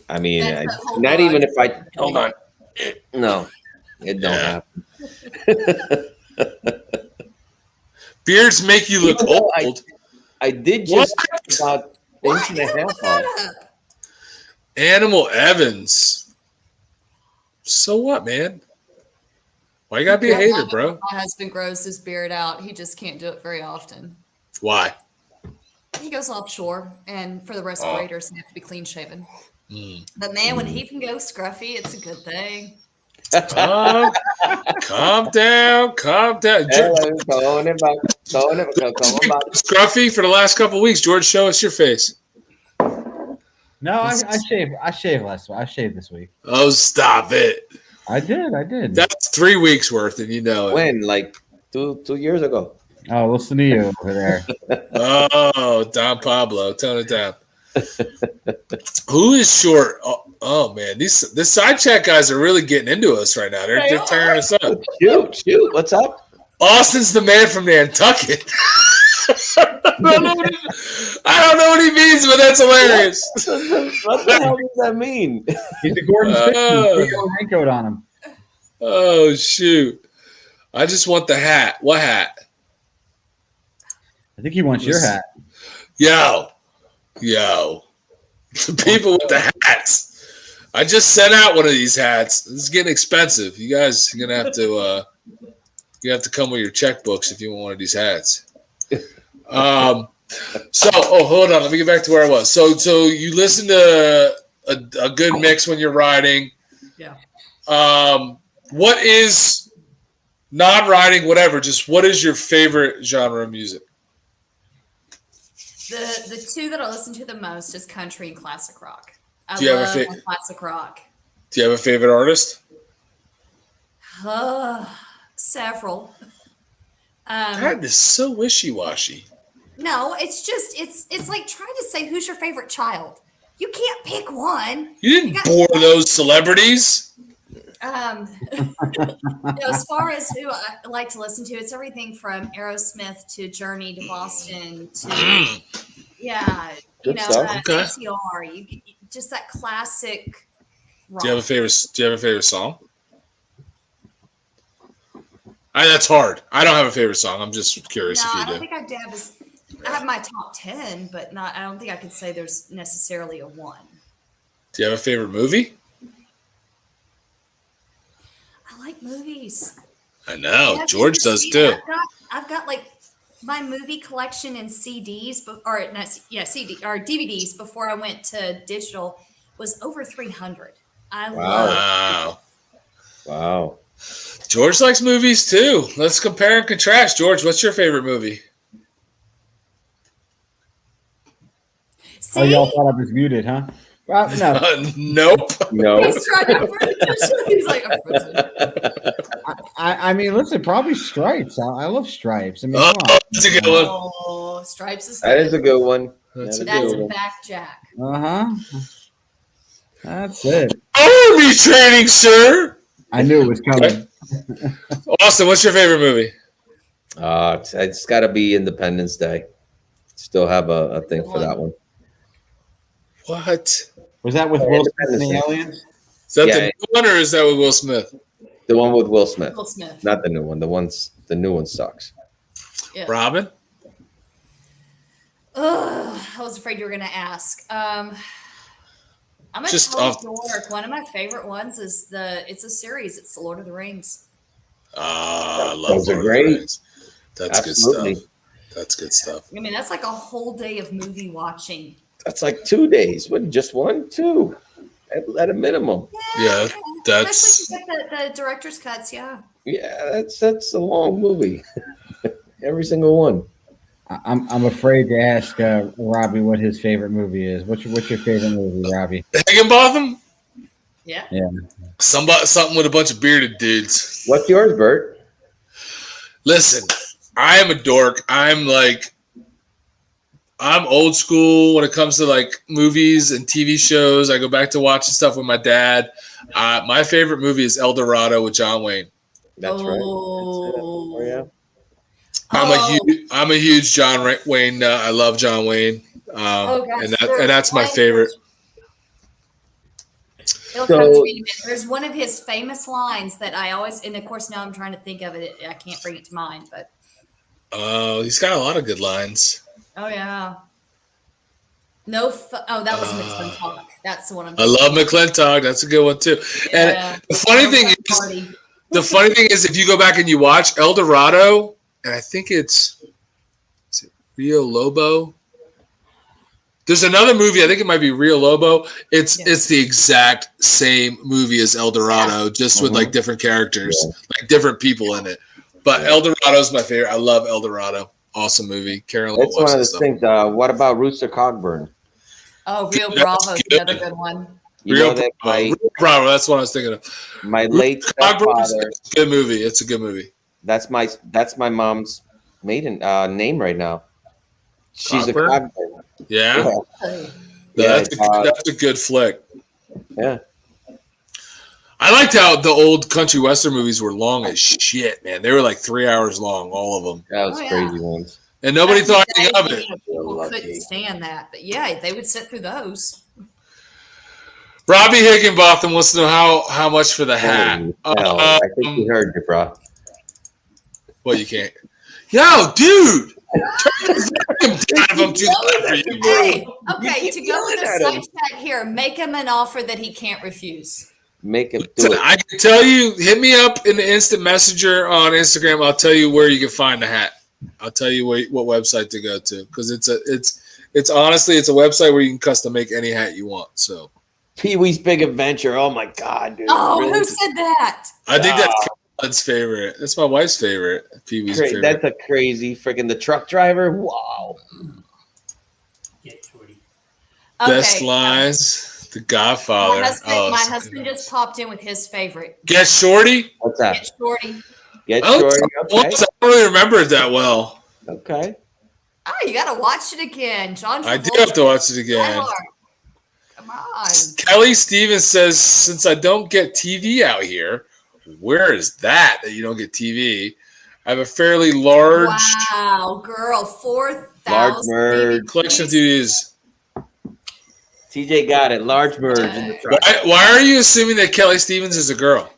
I mean, not even if I... Hold on. No, it don't happen. Beards make you look old. I did just about an inch and a half off. Animal Evans. So what, man? Why you gotta be a hater, bro? My husband grows his beard out. He just can't do it very often. Why? He goes offshore, and for the respirators, he has to be clean shaven. But man, when he can go scruffy, it's a good thing. Calm down. Scruffy for the last couple of weeks. George, show us your face. No, I shaved last week. I shaved this week. Oh, stop it. I did. That's 3 weeks worth, and you know it. When? Like 2 years ago. Oh, listen to you over there. Oh, Don Pablo. Tone it down. Who is short? Oh man, the side chat guys are really getting into us right now. They're tearing us up. Shoot. What's up? Austin's the man from Nantucket. I don't know what he means, but that's hilarious. What the hell does that mean? He's a Gordon Big old raincoat on him. Oh shoot! I just want the hat. What hat? I think he wants your hat. Yo. The people with the hats. I just sent out one of these hats. This is getting expensive. You guys are gonna have to come with your checkbooks if you want one of these hats. Hold on. Let me get back to where I was. So you listen to a good mix when you're riding. Yeah. What is non-riding, whatever, just what is your favorite genre of music? The two that I listen to the most is country and classic rock. I love classic rock. Do you have a favorite artist? Several. That is so wishy-washy. No, it's just it's like trying to say who's your favorite child. You can't pick one. You didn't bore those celebrities. As far as who I like to listen to, it's everything from Aerosmith to Journey to Boston to NCR. You just that classic rock. Do you have a favorite song? That's hard. I don't have a favorite song. I'm just curious if you do. I don't think I have my top 10, but I don't think I could say there's necessarily a one. Do you have a favorite movie? I like movies. I know. George does too. I've got like my movie collection in CDs, DVDs before I went to digital was over 300. Wow. George likes movies too. Let's compare and contrast. George, what's your favorite movie? Oh, y'all thought I was muted, huh? No. Nope. No. He's trying to he's like, I mean, listen, probably Stripes. I love Stripes. I mean, Oh, come on. that's a good one. oh, Stripes is That good. is a good one. That's That is That's good a one. back jack. That's it. Army training, sir. I knew it was coming. Austin, what's your favorite movie? It's got to be Independence Day. Still have a thing Good for that one. one. What? Was that with Will Smith and the aliens? Is that Yeah. the new one or is that with Will Smith? The one with Will Smith. Will Smith. Not the new one. The new one sucks. Yeah. Robin? Ugh, I was afraid you were going to ask. I'm a Just total dork. One of my favorite ones is it's a series. It's The Lord of the Rings. I love Those are Lord of the great. Rings. That's Absolutely. good stuff. That's good stuff. I mean, that's like a whole day of movie watching. That's like 2 days. What? Just 1, 2, at a minimum. Yeah, that's Especially if you get the director's cuts, yeah. Yeah, that's a long movie. Every single one. I'm afraid to ask Robbie what his favorite movie is. What's your favorite movie, Robbie? Higginbotham. Yeah. Something with a bunch of bearded dudes. What's yours, Bert? Listen, I am a dork. I'm old school when it comes to like movies and TV shows. I go back to watching stuff with my dad. My favorite movie is El Dorado with John Wayne. That's right. Oh. Oh, yeah. I'm a huge John Wayne. I love John Wayne, gosh, and that's my favorite. It'll come to me in a minute. There's one of his famous lines that I always, and of course now I'm trying to think of it. I can't bring it to mind, but He's got a lot of good lines. oh yeah. That was McClintock. That's the one I'm I love McClintock. That's a good one too. Yeah. And the funny thing is, if you go back and you watch El Dorado, and I think is it Rio Lobo? There's another movie. I think it might be Rio Lobo. It's the exact same movie as El Dorado, just with like different characters, like different people in it. But El Dorado is my favorite. I love El Dorado. Awesome movie. Carolyn, That's one of the things. What about Rooster Cogburn? Oh, Rio Bravo's another good one. Rio Bravo. That's what I was thinking of. My late stepfather. Good movie. It's a good movie. That's my mom's maiden name right now. She's a Cogburn? Cogburn. Yeah. That's a good flick. Yeah. I liked how the old country western movies were long as shit, man. They were like 3 hours long, all of them. That was crazy ones. And nobody thought anything of it. People couldn't stand that, but yeah, they would sit through those. Robbie Higginbotham wants to know how much for the hat. I think you heard it, bro. Well, you can't. Yo, dude! Turn the volume down if I'm too loud for you. Hey, okay, to go with the side chat here, make him an offer that he can't refuse. Make him do it. I can tell you, hit me up in the instant messenger on Instagram. I'll tell you where you can find the hat. I'll tell you what website to go to, because it's honestly a website where you can custom make any hat you want. So Pee-wee's Big Adventure. Oh my god, dude! Oh, really? who said that? I think that's Carolyn's favorite. That's my wife's favorite. Pee-wee's favorite. That's a crazy freaking the truck driver. Wow. Best lines. The Godfather. My husband just popped in with his favorite. Get Shorty. What's that? Get Shorty. Get Shorty. Okay. I don't really remember it that well. Okay. Oh, you got to watch it again, John. I do have to watch it again. Come on. Kelly Stevens says, since I don't get TV out here, where is that you don't get TV? I have a fairly large girl, 4,000 large merge collection of TVs. TJ got it. Large merge in the truck. Why are you assuming that Kelly Stevens is a girl?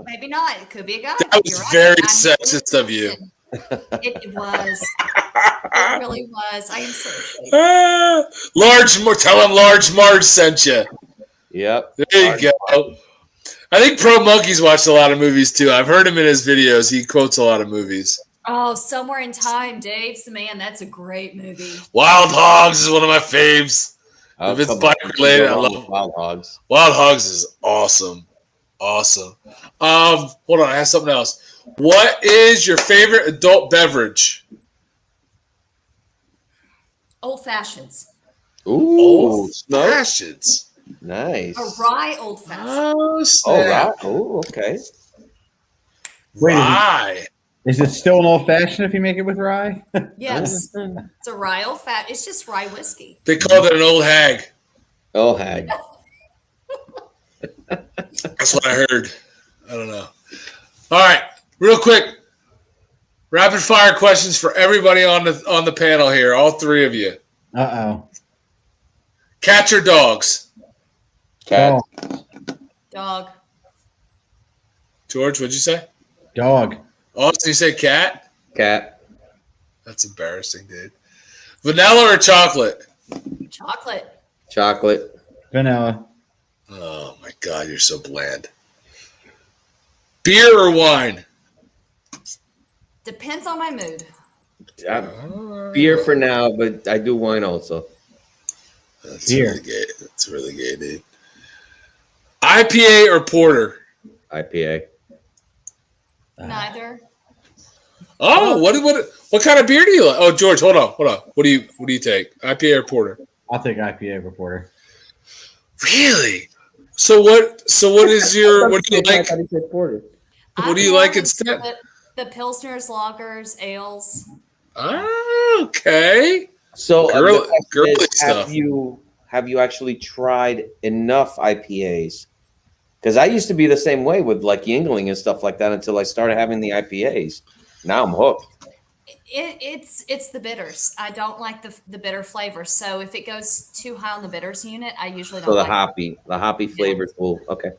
Maybe not. It could be a guy. That was very sexist of you. It was. It really was. I am so ashamed. Tell him Large Marge sent you. Yep. There you go. I think Pro Monkey's watched a lot of movies too. I've heard him in his videos. He quotes a lot of movies. Oh, Somewhere in Time, Dave. Man, that's a great movie. Wild Hogs is one of my faves. If it's bike related, I love Wild Hogs. Wild Hogs is awesome. Awesome. Hold on, I have something else. What is your favorite adult beverage? Old Fashions. Ooh, Old snow. fashions. Nice. A rye old fashioned. Oh, Oh, snap. right. Oh, okay. Wait, Rye. Is it still an old fashioned if you make it with rye? Yes. It's a rye old fat. It's just rye whiskey. They call it an old hag. Oh, hag. That's what I heard. I don't know. All right, real quick. Rapid fire questions for everybody on the panel here. All three of you. Uh-oh. Cats or dogs? Cat. Dog. George, what'd you say? Dog. Austin, you say cat? Cat. That's embarrassing, dude. Vanilla or chocolate? Chocolate. Chocolate. Vanilla. Oh, my God, you're so bland. Beer or wine? Depends on my mood. Beer for now, but I do wine also. That's Beer. really gay. That's really gay, dude. IPA or porter? IPA. Neither. Oh, what kind of beer do you like? Oh, George, hold on. What do you take? IPA or porter? I'll take IPA over porter. Really? So what is your what do you like? What do you like instead? The Pilsners, lagers, ales. Oh, okay. So Girly have stuff. you actually tried enough IPAs? Because I used to be the same way with like Yingling and stuff like that until I started having the IPAs. Now I'm hooked. It's the bitters. I don't like the bitter flavor. So if it goes too high on the bitters unit, I usually don't So like it. the hoppy flavors will okay.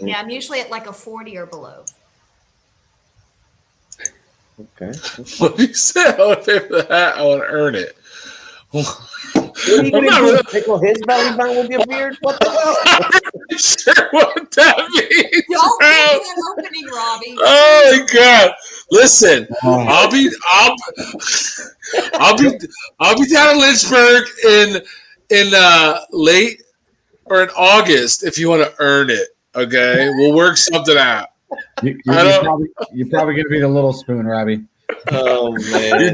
Yeah, I'm usually at like a 40 or below. Okay. What do you say? I want to pay for the hat. I want to earn it. What are you going to do? Pickle his belly button with your beard? What the hell? I'm not sure what that means. Don't bro. make that opening, Robbie. Oh my God! Listen, I'll be down in Lynchburg in late or in August if you want to earn it. Okay, we'll work something out. You're probably going to be the little spoon, Robbie. Oh man.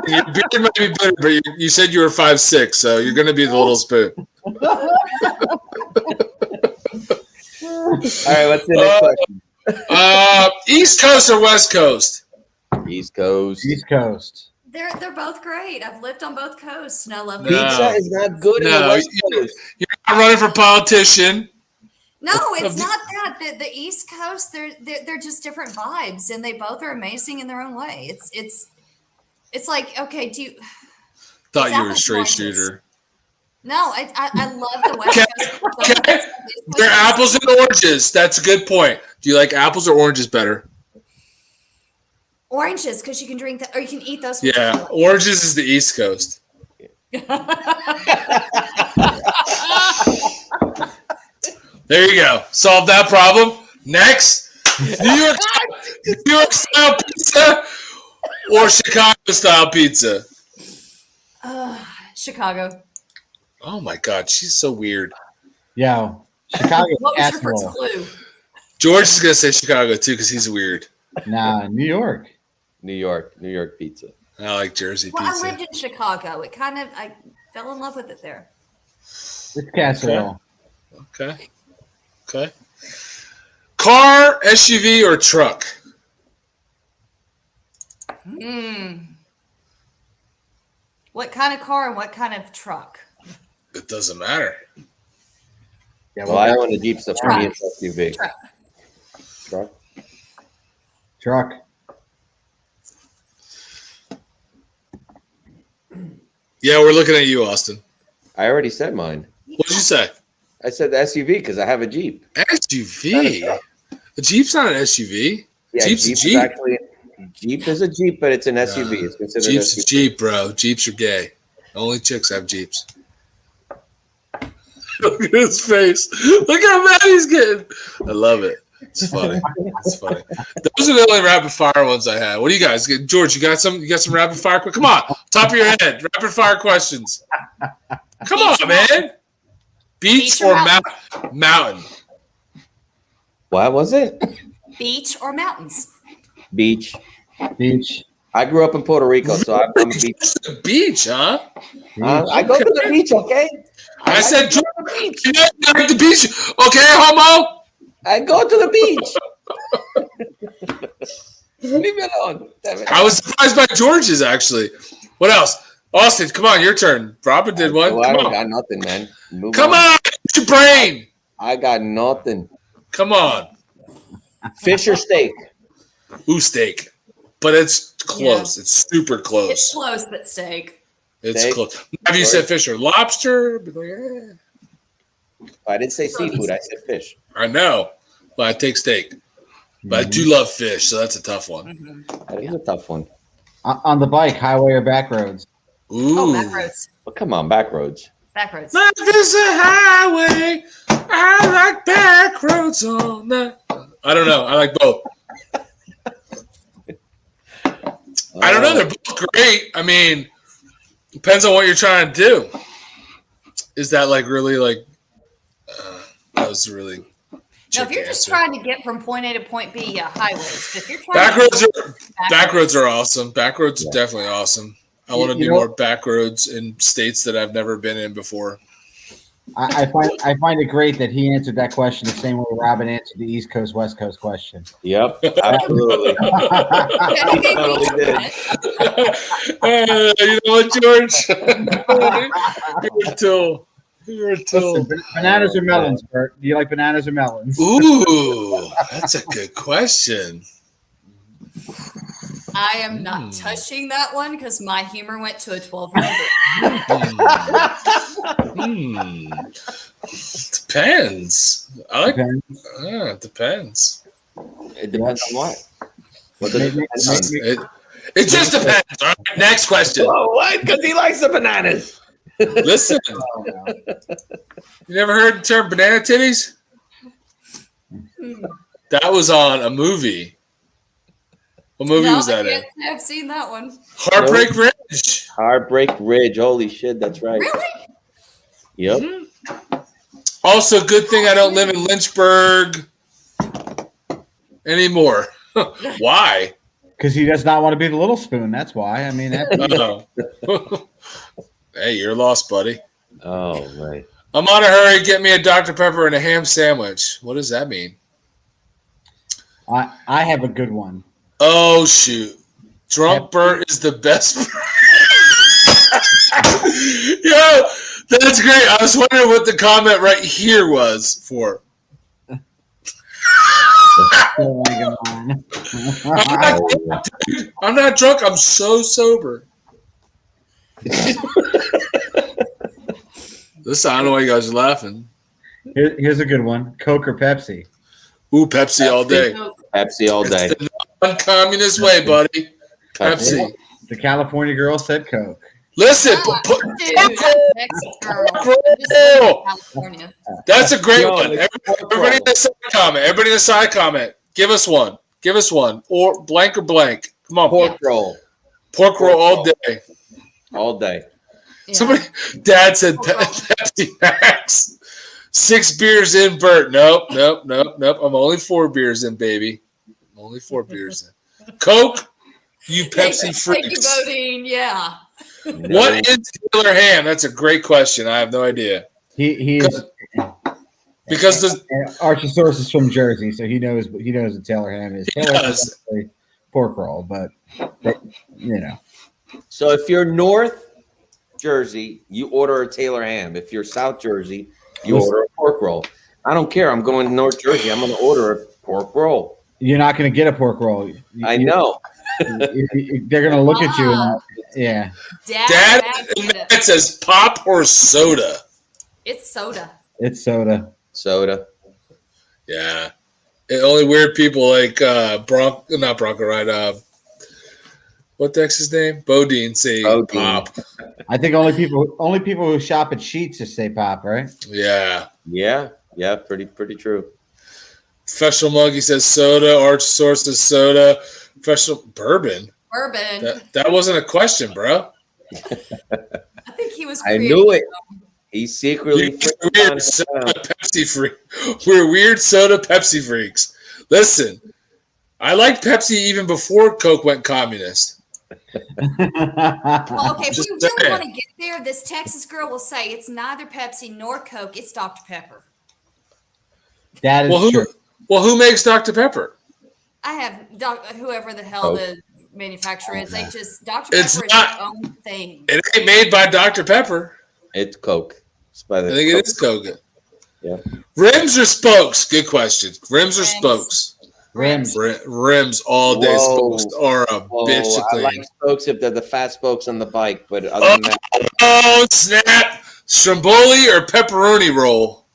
Your beard might be better, but you said you were 5'6", so you're going to be the little spoon. All right, what's the next question? East Coast or West Coast? East Coast. East Coast. They're both great. I've lived on both coasts, and I love No. them. Pizza is not good in the No, West Coast. you're not running for politician. No, it's not that. The East Coast, they're just different vibes, and they both are amazing in their own way. It's like, okay, Thought It's you were a apples straight and oranges. shooter. No, I love the West Coast. Okay. They're apples and oranges. That's a good point. Do you like apples or oranges better? Oranges, because you can drink that, or you can eat those. with Yeah, chocolate. oranges is the East Coast. There you go. Solve that problem. Next, New York style pizza or Chicago style pizza. Chicago. Oh my God, she's so weird. Yo, Chicago What was your first casserole. clue? George is gonna say Chicago too because he's weird. Nah, New York. New York pizza. I like Jersey Well, pizza. I lived in Chicago. I fell in love with it there. It's casserole. Okay. Car, SUV, or truck? What kind of car and what kind of truck? It doesn't matter. Yeah, Well, I own a Jeep Safari and Truck. SUV. Truck. Truck. truck. Yeah, we're looking at you, Austin. I already said mine. What did you say? I said the SUV because I have a Jeep. SUV. A Jeep's not an SUV. Yeah, Jeep's a Jeep Jeep. is actually Jeep is a Jeep, but it's an SUV. It's considered Jeep's a SUV. Jeep, bro. Jeeps are gay. Only chicks have Jeeps. Look at his face. Look how mad he's getting. I love it. It's funny. It's funny. Those are the only rapid fire ones I had. What do you guys get? George, you got some rapid fire? Come on. Top of your head. Rapid fire questions. Come Beach on, or man. mountain? Beach or mountain? What was it? Beach or mountains? Beach. Beach. I grew up in Puerto Rico, so I'm a beach. The beach, huh? I go to the beach, okay? I said, to the beach. you like the beach. Okay, homo? I go to the beach. Leave me alone. Damn it. I was surprised by George's, actually. What else? Austin, come on, your turn. Robin did one. Well, I Come don't on. got nothing, man. Move Come on. Use your brain. I got nothing. Come on. Fish or steak? Ooh, steak. But it's close. Yeah. It's super close. It's close, but steak. It's Steak. close. Have you said fish or lobster? Be like, eh. I didn't say seafood. I said fish. I know, but I take steak. But I do love fish, so that's a tough one. That is a tough one. On the bike, highway or back roads? Ooh. Oh, back roads. Well, come on, back roads. Back roads. Life is a highway. I like back roads all night. I don't know. I like both. I don't know. They're both great. I mean, depends on what you're trying to do. Is that like really like? That was really. Now, if you're just trying to get from point A to point B, yeah, highways. But if you're trying back roads are awesome. Back roads are definitely awesome. I want to do more back roads in states that I've never been in before. I find it great that he answered that question the same way Robin answered the East Coast West Coast question. Yep, absolutely. Totally did. You know what, George? You're a tool. You're a tool. Listen, bananas or melons, Bert? Do you like bananas or melons? Ooh, that's a good question. I am not touching that one because my humor went to a 1200. Depends. I like. Depends. It depends. It depends on what. What does it depend on? It just depends. All right, next question. Oh, what? Because he likes the bananas. Listen, you never heard the term banana titties? That was on a movie. What movie was that in? I've seen that one. Heartbreak Ridge. Heartbreak Ridge. Holy shit, that's right. Really? Yep. Also, good thing I don't live in Lynchburg anymore. Why? Because he does not want to be the little spoon. That's why. I mean, that's Hey, you're lost, buddy. Oh, right. I'm on a hurry. Get me a Dr. Pepper and a ham sandwich. What does that mean? I have a good one. Oh, shoot. Drunk Bert is the best. Yo, that's great. I was wondering what the comment right here was for. I'm not drunk. I'm so sober. Listen, I don't know why you guys are laughing. Here's a good one. Coke or Pepsi? Ooh, Pepsi all day. Pepsi all day. It's the non-communist way, buddy. Pepsi. The California girl said Coke. Listen, California. that's a great one. Everybody in the side comment. Everybody in the side comment. Give us one. Give us one. Or blank or blank. Come on. Pork roll. Pork roll all day. All day. Yeah. Somebody, Dad said Pepsi Max. 6 beers in, Bert. Nope. I'm only 4 beers in, baby. I'm only 4 beers in. Coke, you Pepsi Thank you, freaks. Bodine. Yeah. What is Taylor ham? That's a great question. I have no idea. He is Because the Archosaurus is from Jersey, so he knows what Taylor ham is. Taylor ham does. is a pork roll, but you know. So if you're North Jersey, you order a Taylor ham. If you're South Jersey, you order a pork roll. I don't care. I'm going to North Jersey. I'm going to order a pork roll. You're not going to get a pork roll. I know. They're going to look at you. And, yeah. Dad in that says pop or soda. It's soda. It's soda. Soda. Yeah. And only weird people like not Bronco, right? What the heck's his name? Bodine say pop. I think only people who shop at Sheetz just say pop, right? Yeah. Yeah. Pretty true. Professional Monkey says soda. Archosaurus says soda. Professional Bourbon. That wasn't a question, bro. I think he was. I knew it. He's secretly weird soda Pepsi freak. We're weird soda Pepsi freaks. Listen, I liked Pepsi even before Coke went communist. Well, okay, if Just we really saying. want to get there, this Texas girl will say it's neither Pepsi nor Coke, it's Dr. Pepper. That is true. Who makes Dr. Pepper? I have whoever the hell the manufacturer is. They just Dr. It's Pepper is not- their own thing. It ain't made by Dr. Pepper. It's Coke. It's by I the think Coke. it is Coke. Yeah. Rims or spokes? Good question. Rims or Rims. spokes? Rims. Rims all day. Whoa. Spokes are a bitch to I clean. like spokes if they're the fat spokes on the bike, but other than that, Oh, snap. Stromboli or pepperoni roll?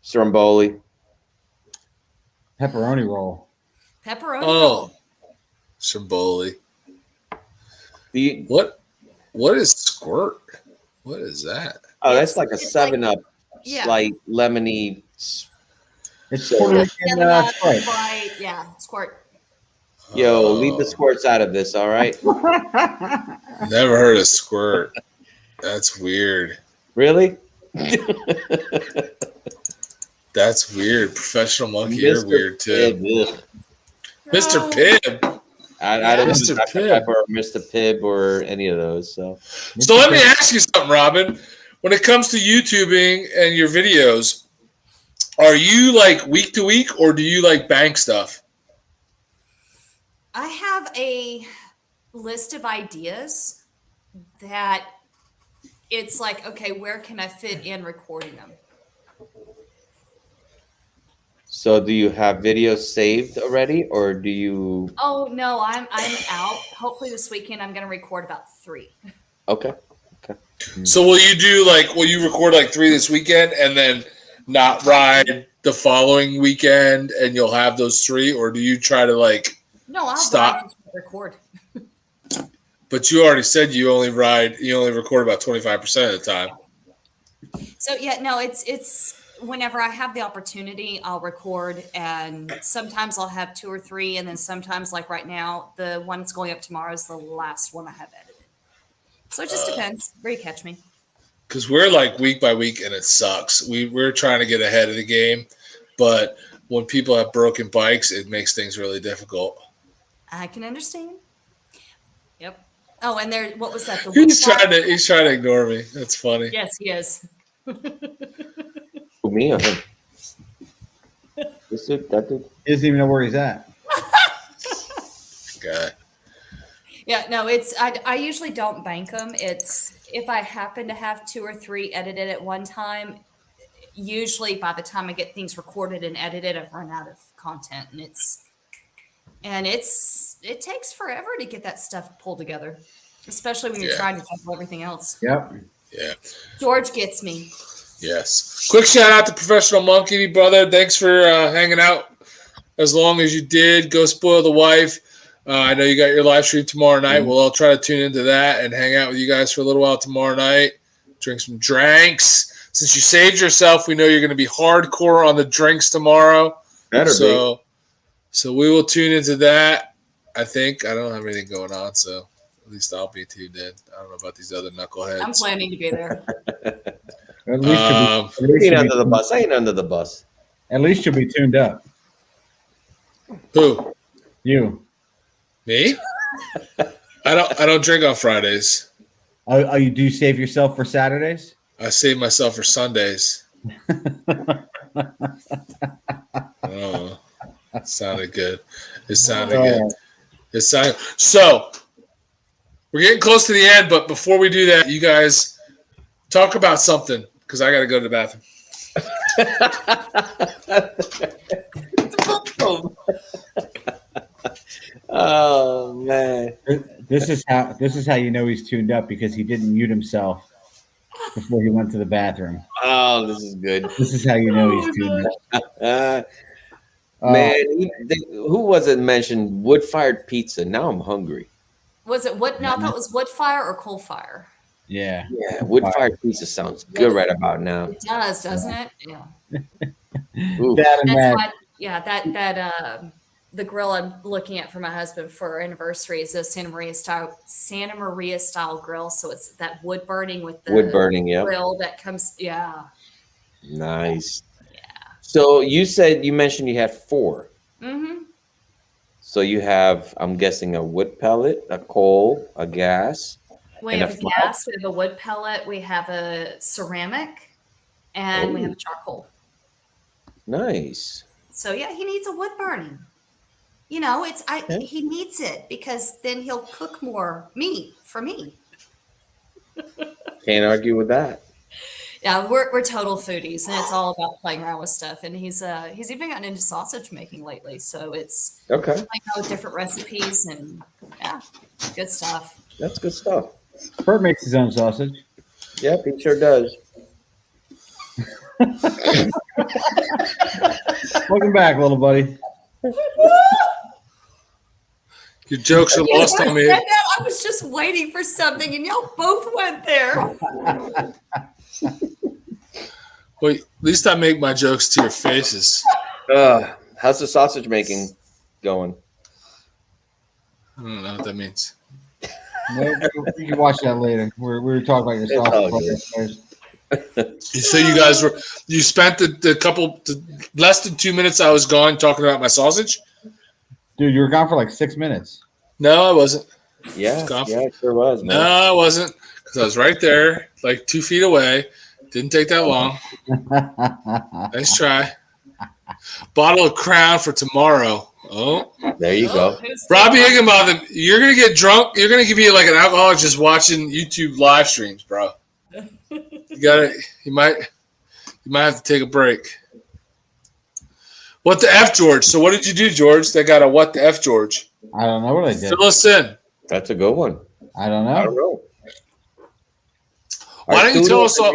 Stromboli. Pepperoni roll. Pepperoni Oh. roll. Stromboli. The, What is squirt? What is that? that's like a It's like- 7-Up, Yeah. slight lemony. It's So- Puerto Yeah, Rican Sprite. Sprite, yeah, squirt. Yo, Oh, leave the squirts out of this, all right? Never heard of squirt. That's weird. Really? That's weird. Professional monkey, you're Mr. weird too. Pibb, ugh. Mr. Oh. Pibb. I don't Mr. do Dr. Pibb. Pepper or Mr. Pibb or any of those. So So let me ask you something, Robin. When it comes to YouTubing and your videos, are you like week to week or do you like bank stuff? I have a list of ideas that it's like, okay, where can I fit in recording them? So do you have videos saved already, or do you? Oh no, I'm out. Hopefully this weekend I'm gonna record about 3. Okay. So will you record like 3 this weekend and then not ride the following weekend and you'll have those 3, or do you try to like No, I'll Stop. just record. but you already said you only record about 25% of the time. So yeah, no, it's whenever I have the opportunity, I'll record, and sometimes I'll have 2 or 3, and then sometimes, like right now, the one that's going up tomorrow is the last one I have edited. So it just depends where you catch me. Because we're like week by week and it sucks. We're trying to get ahead of the game, but when people have broken bikes, it makes things really difficult. I can understand. Yep. Oh, and there, what was that? The He's wood trying to ignore me. That's funny. Yes, he is. Who, me or him? This dude, that dude. He doesn't even know where he's at. Guy. Yeah, no, I usually don't bank them. It's if I happen to have 2 or 3 edited at one time, usually by the time I get things recorded and edited, I've run out of content, and it takes forever to get that stuff pulled together, especially when you're Yeah. trying to tackle everything else. Yep. Yeah. George gets me. Yes. Quick shout out to Professional Monkey, brother. Thanks for hanging out as long as you did. Go spoil the wife. I know you got your live stream tomorrow night. We'll all try to tune into that and hang out with you guys for a little while tomorrow night. Drink some drinks. Since you saved yourself, we know you're going to be hardcore on the drinks tomorrow. Better be. So we will tune into that. I think I don't have anything going on, so at least I'll be tuned in. I don't know about these other knuckleheads. I'm planning to be there. At least I ain't under the bus. I ain't under the bus. At least you'll be tuned up. Who? You. Me? I don't drink on Fridays. Oh, you do save yourself for Saturdays? I save myself for Sundays. Oh, it sounded good. It sounded good. It sounded so. We're getting close to the end, but before we do that, you guys talk about something because I got to go to the bathroom. Oh man. This is how you know he's tuned up, because he didn't mute himself before he went to the bathroom. Oh, this is good. This is how you know he's tuned up. Man, who was it mentioned? Wood-fired pizza. Now I'm hungry. Was it wood? No, I thought it was wood fire or coal fire. Yeah. Yeah, wood-fired pizza sounds good right about now. It does, doesn't it? Yeah. Ooh. That and That's that. why, yeah, that the grill I'm looking at for my husband for our anniversary is a Santa Maria style grill. So it's that wood burning with the Wood burning, yeah. grill that comes. Yeah. Nice. Yeah. So you mentioned you had 4. Mm-hmm. So you have, I'm guessing, a wood pellet, a coal, a gas. We And have a a flat? gas, we have a wood pellet, we have a ceramic, and we have a charcoal. Nice. So yeah, he needs a wood burning. You know, Okay. he needs it because then he'll cook more meat for me. Can't argue with that. Yeah, we're total foodies, and it's all about playing around with stuff. And he's even gotten into sausage making lately, so it's Okay. playing around with different recipes and yeah, good stuff. That's good stuff. Bert makes his own sausage. Yep, he sure does. Welcome back, little buddy. Your jokes are lost on me. I was just waiting for something, and y'all both went there. Well, at least I make my jokes to your faces. How's the sausage making going? I don't know what that means. No, you can watch that later. We're talking about your sausage. So you spent the less than 2 minutes I was gone talking about my sausage? Dude, you were gone for like 6 minutes. No, I wasn't. Yeah, it sure was, man. No, I wasn't, because I was right there, like 2 feet away. Didn't take that long. Nice try. Bottle of Crown for tomorrow. Oh, There you go. Robbie Higginbotham, you're gonna get drunk. You're gonna be like an alcoholic just watching YouTube live streams, bro. You might have to take a break. What the F, George? So what did you do, George? They got a what the F, George? I don't know what I did. Fill us in. That's a good one. I don't I don't know. know. Why don't you tell us all?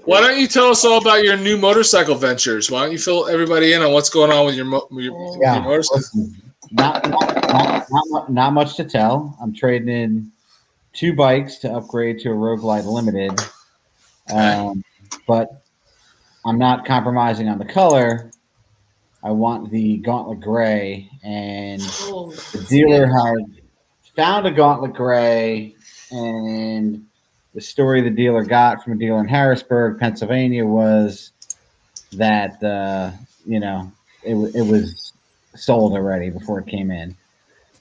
Why don't you tell us all about your new motorcycle ventures? Why don't you fill everybody in on what's going on with your motorcycle? Listen, not much to tell. I'm trading in 2 bikes to upgrade to a Road Glide Limited, but I'm not compromising on the color. I want the Gauntlet Gray, and the dealer had found a Gauntlet Gray, and the story the dealer got from a dealer in Harrisburg, Pennsylvania, was that it was sold already before it came in.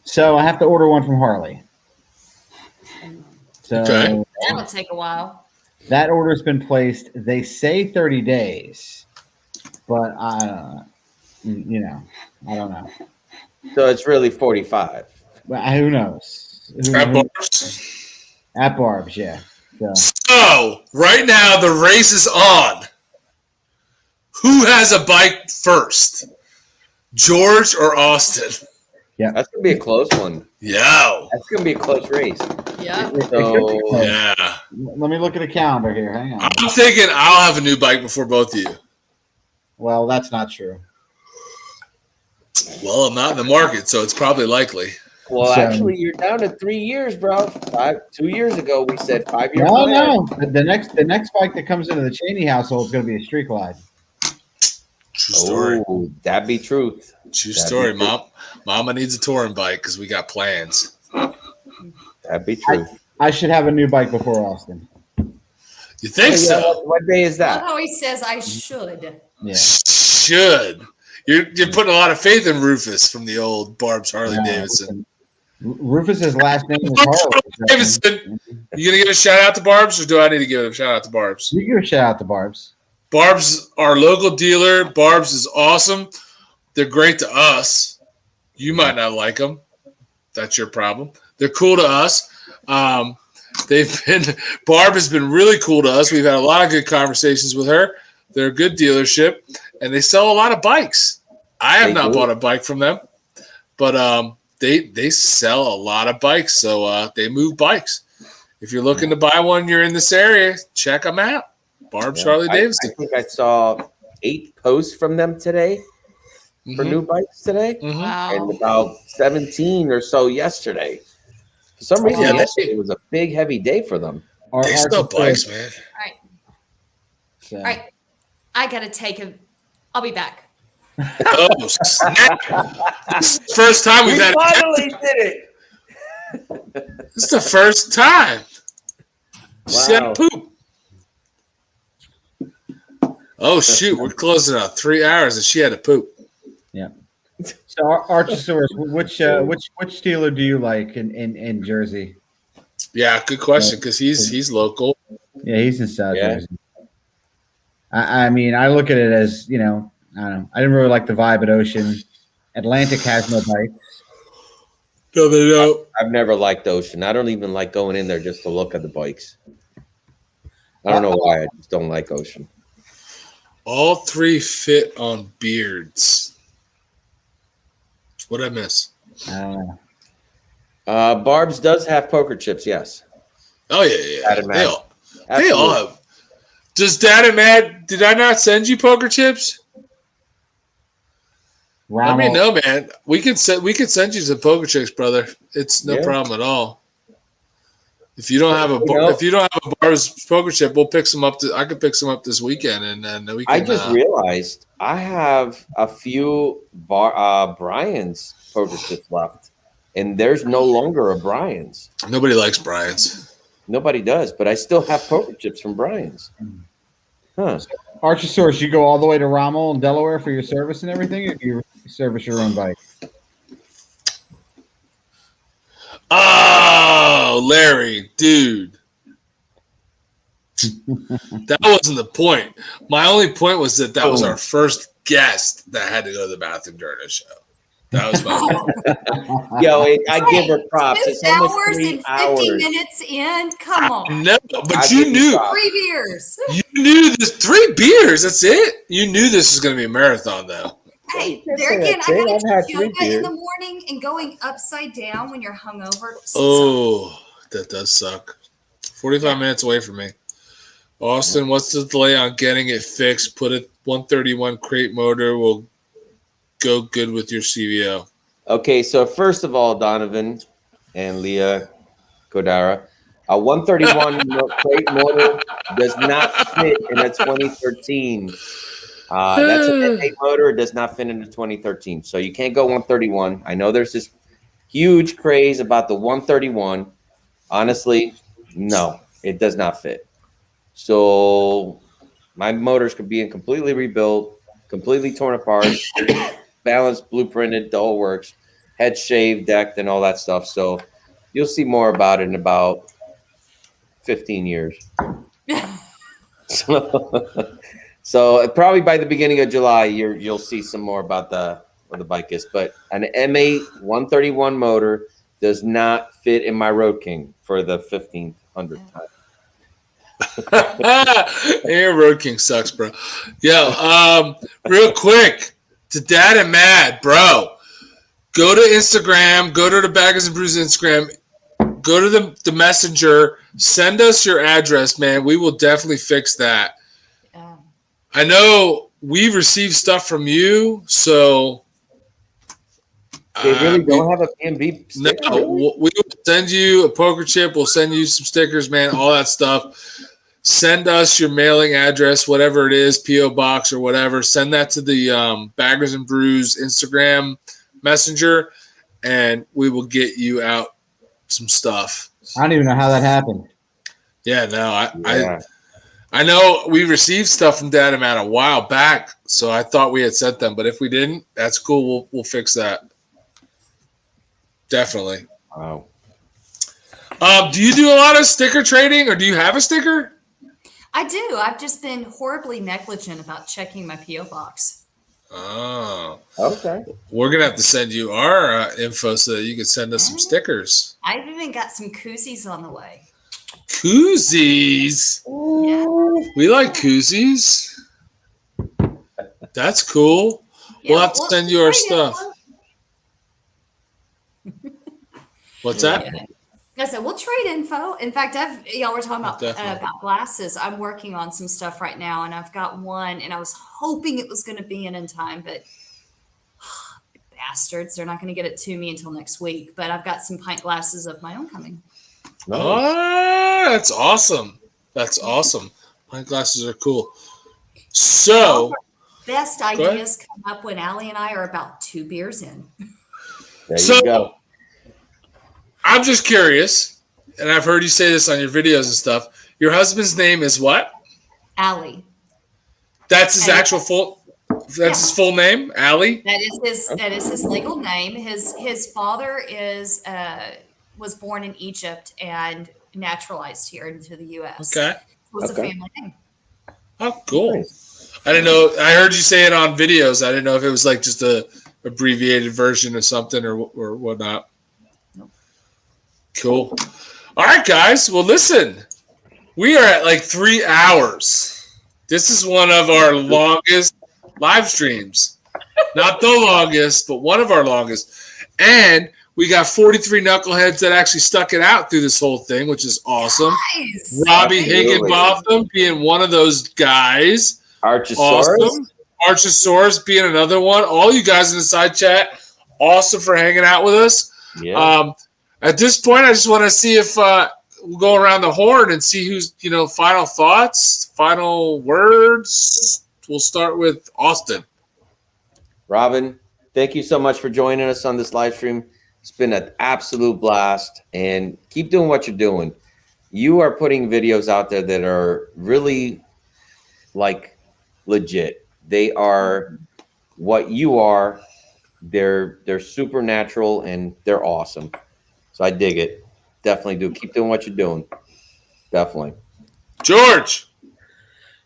So I have to order one from Harley. So That'll take a while. that order's been placed. They say 30 days, but I don't know. So it's really 45. But who knows? At Barb's? At Barb's, yeah. So right now the race is on. Who has a bike first? George or Austin? Yeah, That's gonna be a close one. Yo. That's gonna be a close race. Yeah. So Yeah. Let me look at a calendar here. Hang on. I'm thinking I'll have a new bike before both of you. Well, that's not true. Well, I'm not in the market, so it's probably likely. well, So- actually, you're down to 3 years, bro. 2 years ago, we said 5 years. No. The next bike that comes into the Cheney household is going to be a Street Glide. True story. Oh, that'd be truth. True that'd story, be Mom. Mama needs a touring bike because we got plans. That'd be truth. I should have a new bike before Austin. You think so? What day is I love that? how he says I should. Yeah. Should. You're putting a lot of faith in Rufus from the old Barb's Harley Davidson. Rufus's last name is Harley. Davidson, you gonna give a shout out to Barb's, or do I need to give a shout out to Barb's? You give a shout out to Barb's. Barb's, our local dealer. Barb's is awesome. They're great to us. You might not like them. That's your problem. They're cool to us. Barb has been really cool to us. We've had a lot of good conversations with her. They're a good dealership, and they sell a lot of bikes. I have not bought a bike from them, but they sell a lot of bikes, so they move bikes. If you're looking to buy one, you're in this area, check them out. Barb's Harley Davidson. I think I saw 8 posts from them today for new bikes today, Wow. and about 17 or so yesterday. For some reason, yesterday was a big, heavy day for them. They sell bikes, man. So, All right. I got to take a. I'll be back. Oh, snap. This is the first time we've had a finally did it. This is the first time. She had Wow. to poop. Oh, shoot. We're closing out 3 hours, and she had to poop. Yeah. So Archosaurus, which dealer do you like in Jersey? Yeah, good question because he's local. Yeah, he's in South Jersey. I mean, I look at it as, I don't know. I didn't really like the vibe at Ocean. Atlantic has no bikes. No, they don't. I've never liked Ocean. I don't even like going in there just to look at the bikes. I don't know why. I just don't like Ocean. All three fit on beards. What'd I miss? I don't know. Barb's does have poker chips, yes. Oh, yeah. They all have. Does Dad and Matt, did I not send you poker chips? Let me know, man. We could send you some poker chips, brother. It's no problem at all. If you don't have a Barb's poker chip, we'll pick some up. I could pick some up this weekend, and then we can. I just realized I have a few Brian's poker chips left, and there's no longer a Brian's. Nobody likes Brian's. Nobody does, but I still have poker chips from Brian's. Huh. Archosaurus, you go all the way to Rommel in Delaware for your service and everything, or do you service your own bike? Oh, Larry, dude. That wasn't the point. My only point was that was our first guest that had to go to the bathroom during the show. That was my Yo, I give her props. It's almost 3 hours and 50 minutes in. Come on. No, but you knew 3 beers. You knew this 3 beers. That's it. You knew this was going to be a marathon, though. Hey, there again, I got to do yoga in the morning and going upside down when you're hungover. Oh, that does suck. 45 minutes away from me. Austin, what's the delay on getting it fixed? Put a 131 crate motor will go good with your CVO. Okay, so first of all, Donovan and Leah Kodara, a 131 crate motor does not fit in a 2013. That's a 10 motor. It does not fit in a 2013. So you can't go 131. I know there's this huge craze about the 131. Honestly, no, it does not fit. So my motors could be completely rebuilt, completely torn apart, balanced, blueprinted, the whole works, head shaved, decked, and all that stuff. So you'll see more about it in about 15 years. So probably by the beginning of July, you'll see some more about what the bike is. But an M8 131 motor does not fit in my Road King for the 1500th time. Your Road King sucks, bro. Yo, real quick to Dad and Matt, bro. Go to Instagram. Go to the Baggers and Brews Instagram. Go to the messenger. Send us your address, man. We will definitely fix that. I know we've received stuff from you, so they really don't have a PMB sticker. No, we will send you a poker chip. We'll send you some stickers, man, all that stuff. Send us your mailing address, whatever it is, P.O. Box or whatever. Send that to the Baggers and Brews Instagram messenger, and we will get you out some stuff. I don't even know how that happened. Yeah, no, I know we received stuff from Dad and Matt a while back, so I thought we had sent them. But if we didn't, that's cool. We'll fix that. Definitely. Wow. Do you do a lot of sticker trading, or do you have a sticker? I do. I've just been horribly negligent about checking my P.O. box. Oh. Okay. We're going to have to send you our info so that you can send us some stickers. I've even got some koozies on the way. Koozies? Yeah. We like koozies. That's cool. Yeah, we'll have to send you our stuff. What's that? Yeah. I said, we'll trade info. In fact, y'all were talking about glasses. I'm working on some stuff right now, and I've got one, and I was hoping it was going to be in time, but bastards, they're not going to get it to me until next week. But I've got some pint glasses of my own coming. Oh, that's awesome. That's awesome. Pint glasses are cool. So, best ideas come up when Allie and I are about 2 beers in. There you go. I'm just curious, and I've heard you say this on your videos and stuff. Your husband's name is what? Allie. That's his actual full. That's his full name, Allie? That is his legal name. His father was born in Egypt and naturalized here into the U.S. Okay. So it's a family name. Oh, cool. Nice. I didn't know. I heard you say it on videos. I didn't know if it was like just a abbreviated version of something or whatnot. Nope. Cool. All right, guys. Well, listen, we are at like 3 hours. This is one of our longest live streams. Not the longest, but one of our longest. And we got 43 knuckleheads that actually stuck it out through this whole thing, which is awesome. Nice. Robbie Higginbotham being one of those guys. Archosaurus. Awesome. Archosaurus being another one. All you guys in the side chat, awesome for hanging out with us. Yeah. At this point, I just want to see if we'll go around the horn and see who's, final thoughts, final words. We'll start with Austin. Robin, thank you so much for joining us on this live stream. It's been an absolute blast, and keep doing what you're doing. You are putting videos out there that are really like legit. They are what you are. They're supernatural and they're awesome. So I dig it. Definitely do. Keep doing what you're doing. Definitely. George.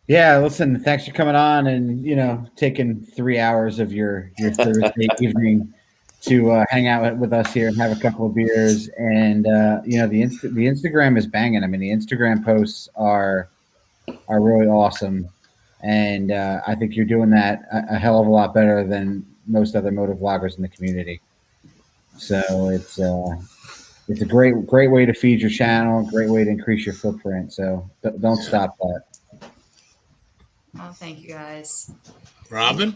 Yeah, listen, thanks for coming on and, taking 3 hours of your Thursday evening to hang out with us here and have a couple of beers. And, the Instagram is banging. I mean, the Instagram posts are really awesome. And I think you're doing that a hell of a lot better than most other motovloggers in the community. So it's a great way to feed your channel, great way to increase your footprint. So don't stop that. Oh, thank you guys. Robin?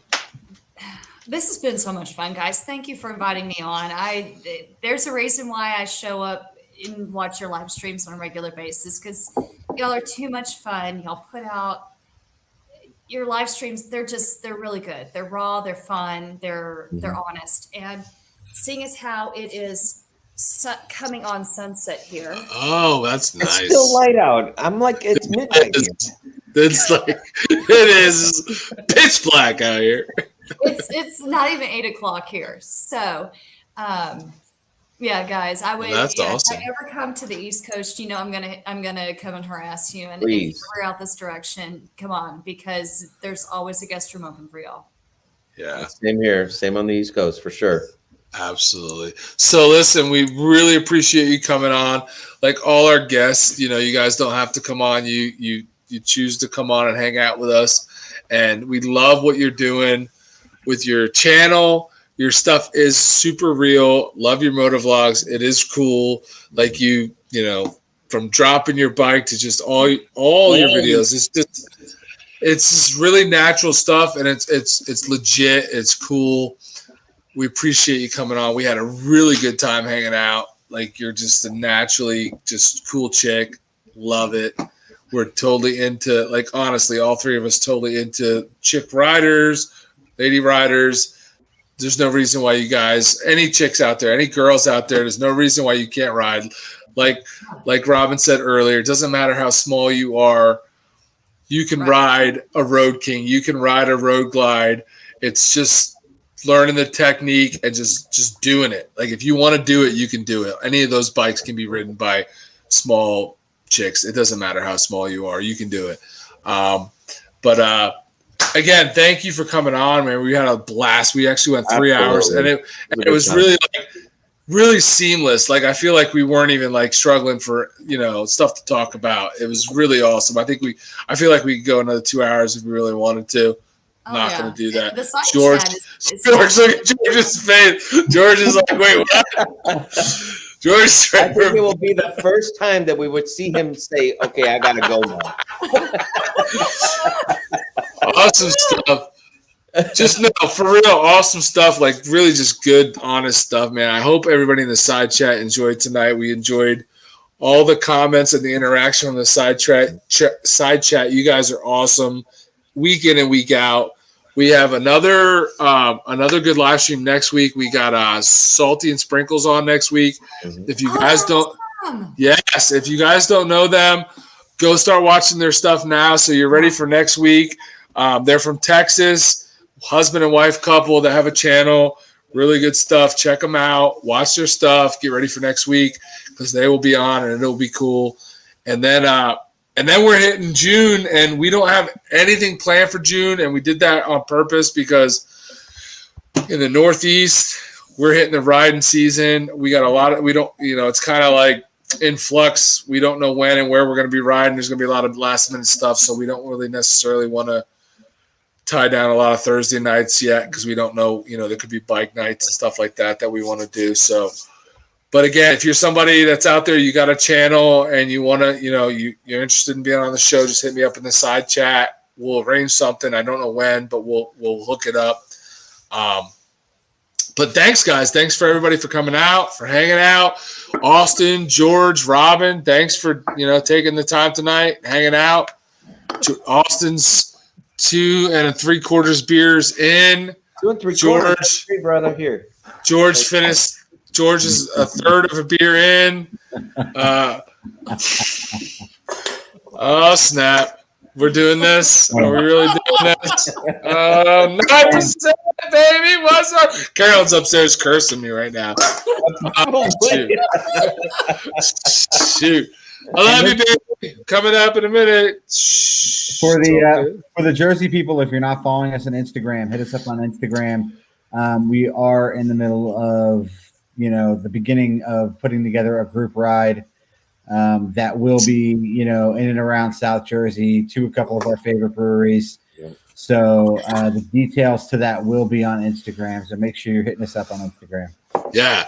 This has been so much fun, guys. Thank you for inviting me on. There's a reason why I show up and watch your live streams on a regular basis, because y'all are too much fun. Y'all put out your live streams. They're really good. They're raw. They're fun. They're honest. And seeing as how it is coming on sunset here. Oh, that's nice. It's still light out. I'm like, it's midnight here. It's like it is pitch black out here. It's not even 8 o'clock here. So, yeah, guys, I would. That's awesome. If I ever come to the East Coast, I'm gonna come and harass you. And Please. if you're out this direction, come on, because there's always a guest room open for y'all. Yeah. Same here. Same on the East Coast for sure. Absolutely. So listen, we really appreciate you coming on. Like all our guests, you guys don't have to come on. You choose to come on and hang out with us. And we love what you're doing with your channel. Your stuff is super real. Love your motovlogs. It is cool. Like from dropping your bike to just all your videos. It's just really natural stuff, and it's legit. It's cool. We appreciate you coming on. We had a really good time hanging out. Like you're just a naturally just cool chick. Love it. We're totally into, like, honestly, all three of us totally into chick riders, lady riders. There's no reason why you guys, any chicks out there, any girls out there, there's no reason why you can't ride. Like Robin said earlier, it doesn't matter how small you are. You can ride a Road King. You can ride a Road Glide. It's just learning the technique and just doing it. Like if you want to do it, you can do it. Any of those bikes can be ridden by small chicks. It doesn't matter how small you are. You can do it. But again, thank you for coming on, man. We had a blast. We actually went 3 hours, and it was really really seamless. Like I feel like we weren't even like struggling for stuff to talk about. It was really awesome. I feel like we could go another 2 hours if we really wanted to. Not going to do that. George, look at George's face. George is like, wait, what? George, I think it will be the first time that we would see him say, okay, I got to go now. Awesome stuff. Just for real, awesome stuff. Like really just good, honest stuff, man. I hope everybody in the side chat enjoyed tonight. We enjoyed all the comments and the interaction on the side chat. You guys are awesome. Week in and week out. We have another good live stream next week. We got Salty and Sprinkles on next week. If you guys if you guys don't know them, go start watching their stuff now so you're ready for next week. They're from Texas. husband and wife couple that have a channel. Really good stuff. Check them out. Watch their stuff. Get ready for next week because they will be on and it'll be cool. And then we're hitting June, and we don't have anything planned for June. And we did that on purpose because in the Northeast, we're hitting the riding season. We got a lot of, it's kind of like in flux. We don't know when and where we're going to be riding. There's going to be a lot of last minute stuff. So we don't really necessarily want to tie down a lot of Thursday nights yet because we don't know, there could be bike nights and stuff like that we want to do. So, but again, if you're somebody that's out there, you got a channel and you want to, you're interested in being on the show, just hit me up in the side chat. We'll arrange something. I don't know when, but we'll hook it up. But thanks, guys. Thanks for everybody for coming out, for hanging out. Austin, George, Robin, thanks for, taking the time tonight, hanging out. Austin's 2 3/4 beers in. 2 3/4. George, brother, here. George finished. George is a third of a beer in. Oh, snap. We're doing this? Are we really doing this? 9%, baby. What's up? Carolyn's upstairs cursing me right now. Shoot. I love you, baby. Coming up in a minute. For the Jersey people, if you're not following us on Instagram, hit us up on Instagram. We are in the middle of, the beginning of putting together a group ride that will be, in and around South Jersey to a couple of our favorite breweries. Yeah. So the details to that will be on Instagram. So make sure you're hitting us up on Instagram. Yeah,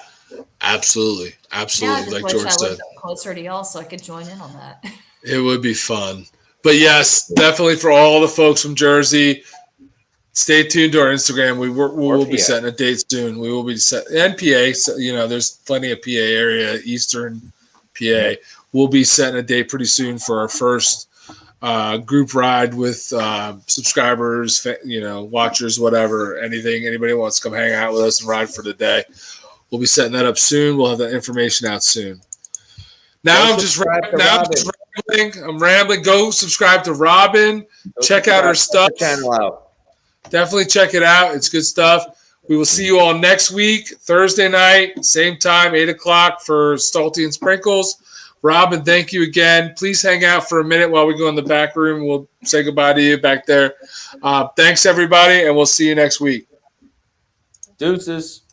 absolutely. Absolutely. Yeah, like George said. Closer to y'all so I could join in on that. It would be fun. But yes, definitely for all the folks from Jersey, stay tuned to our Instagram. We will be setting a date soon. We will be and PA. So, there's plenty of PA area, Eastern PA. We'll be setting a date pretty soon for our first group ride with subscribers, watchers, whatever, anything. Anybody wants to come hang out with us and ride for the day. We'll be setting that up soon. We'll have that information out soon. Now I'm just rambling. I'm rambling. Go subscribe to Robin. Check out her stuff. Channel out. Definitely check it out. It's good stuff. We will see you all next week, Thursday night, same time, 8 o'clock for Salty and Sprinkles. Robin, thank you again. Please hang out for a minute while we go in the back room. We'll say goodbye to you back there. Thanks, everybody, and we'll see you next week. Deuces.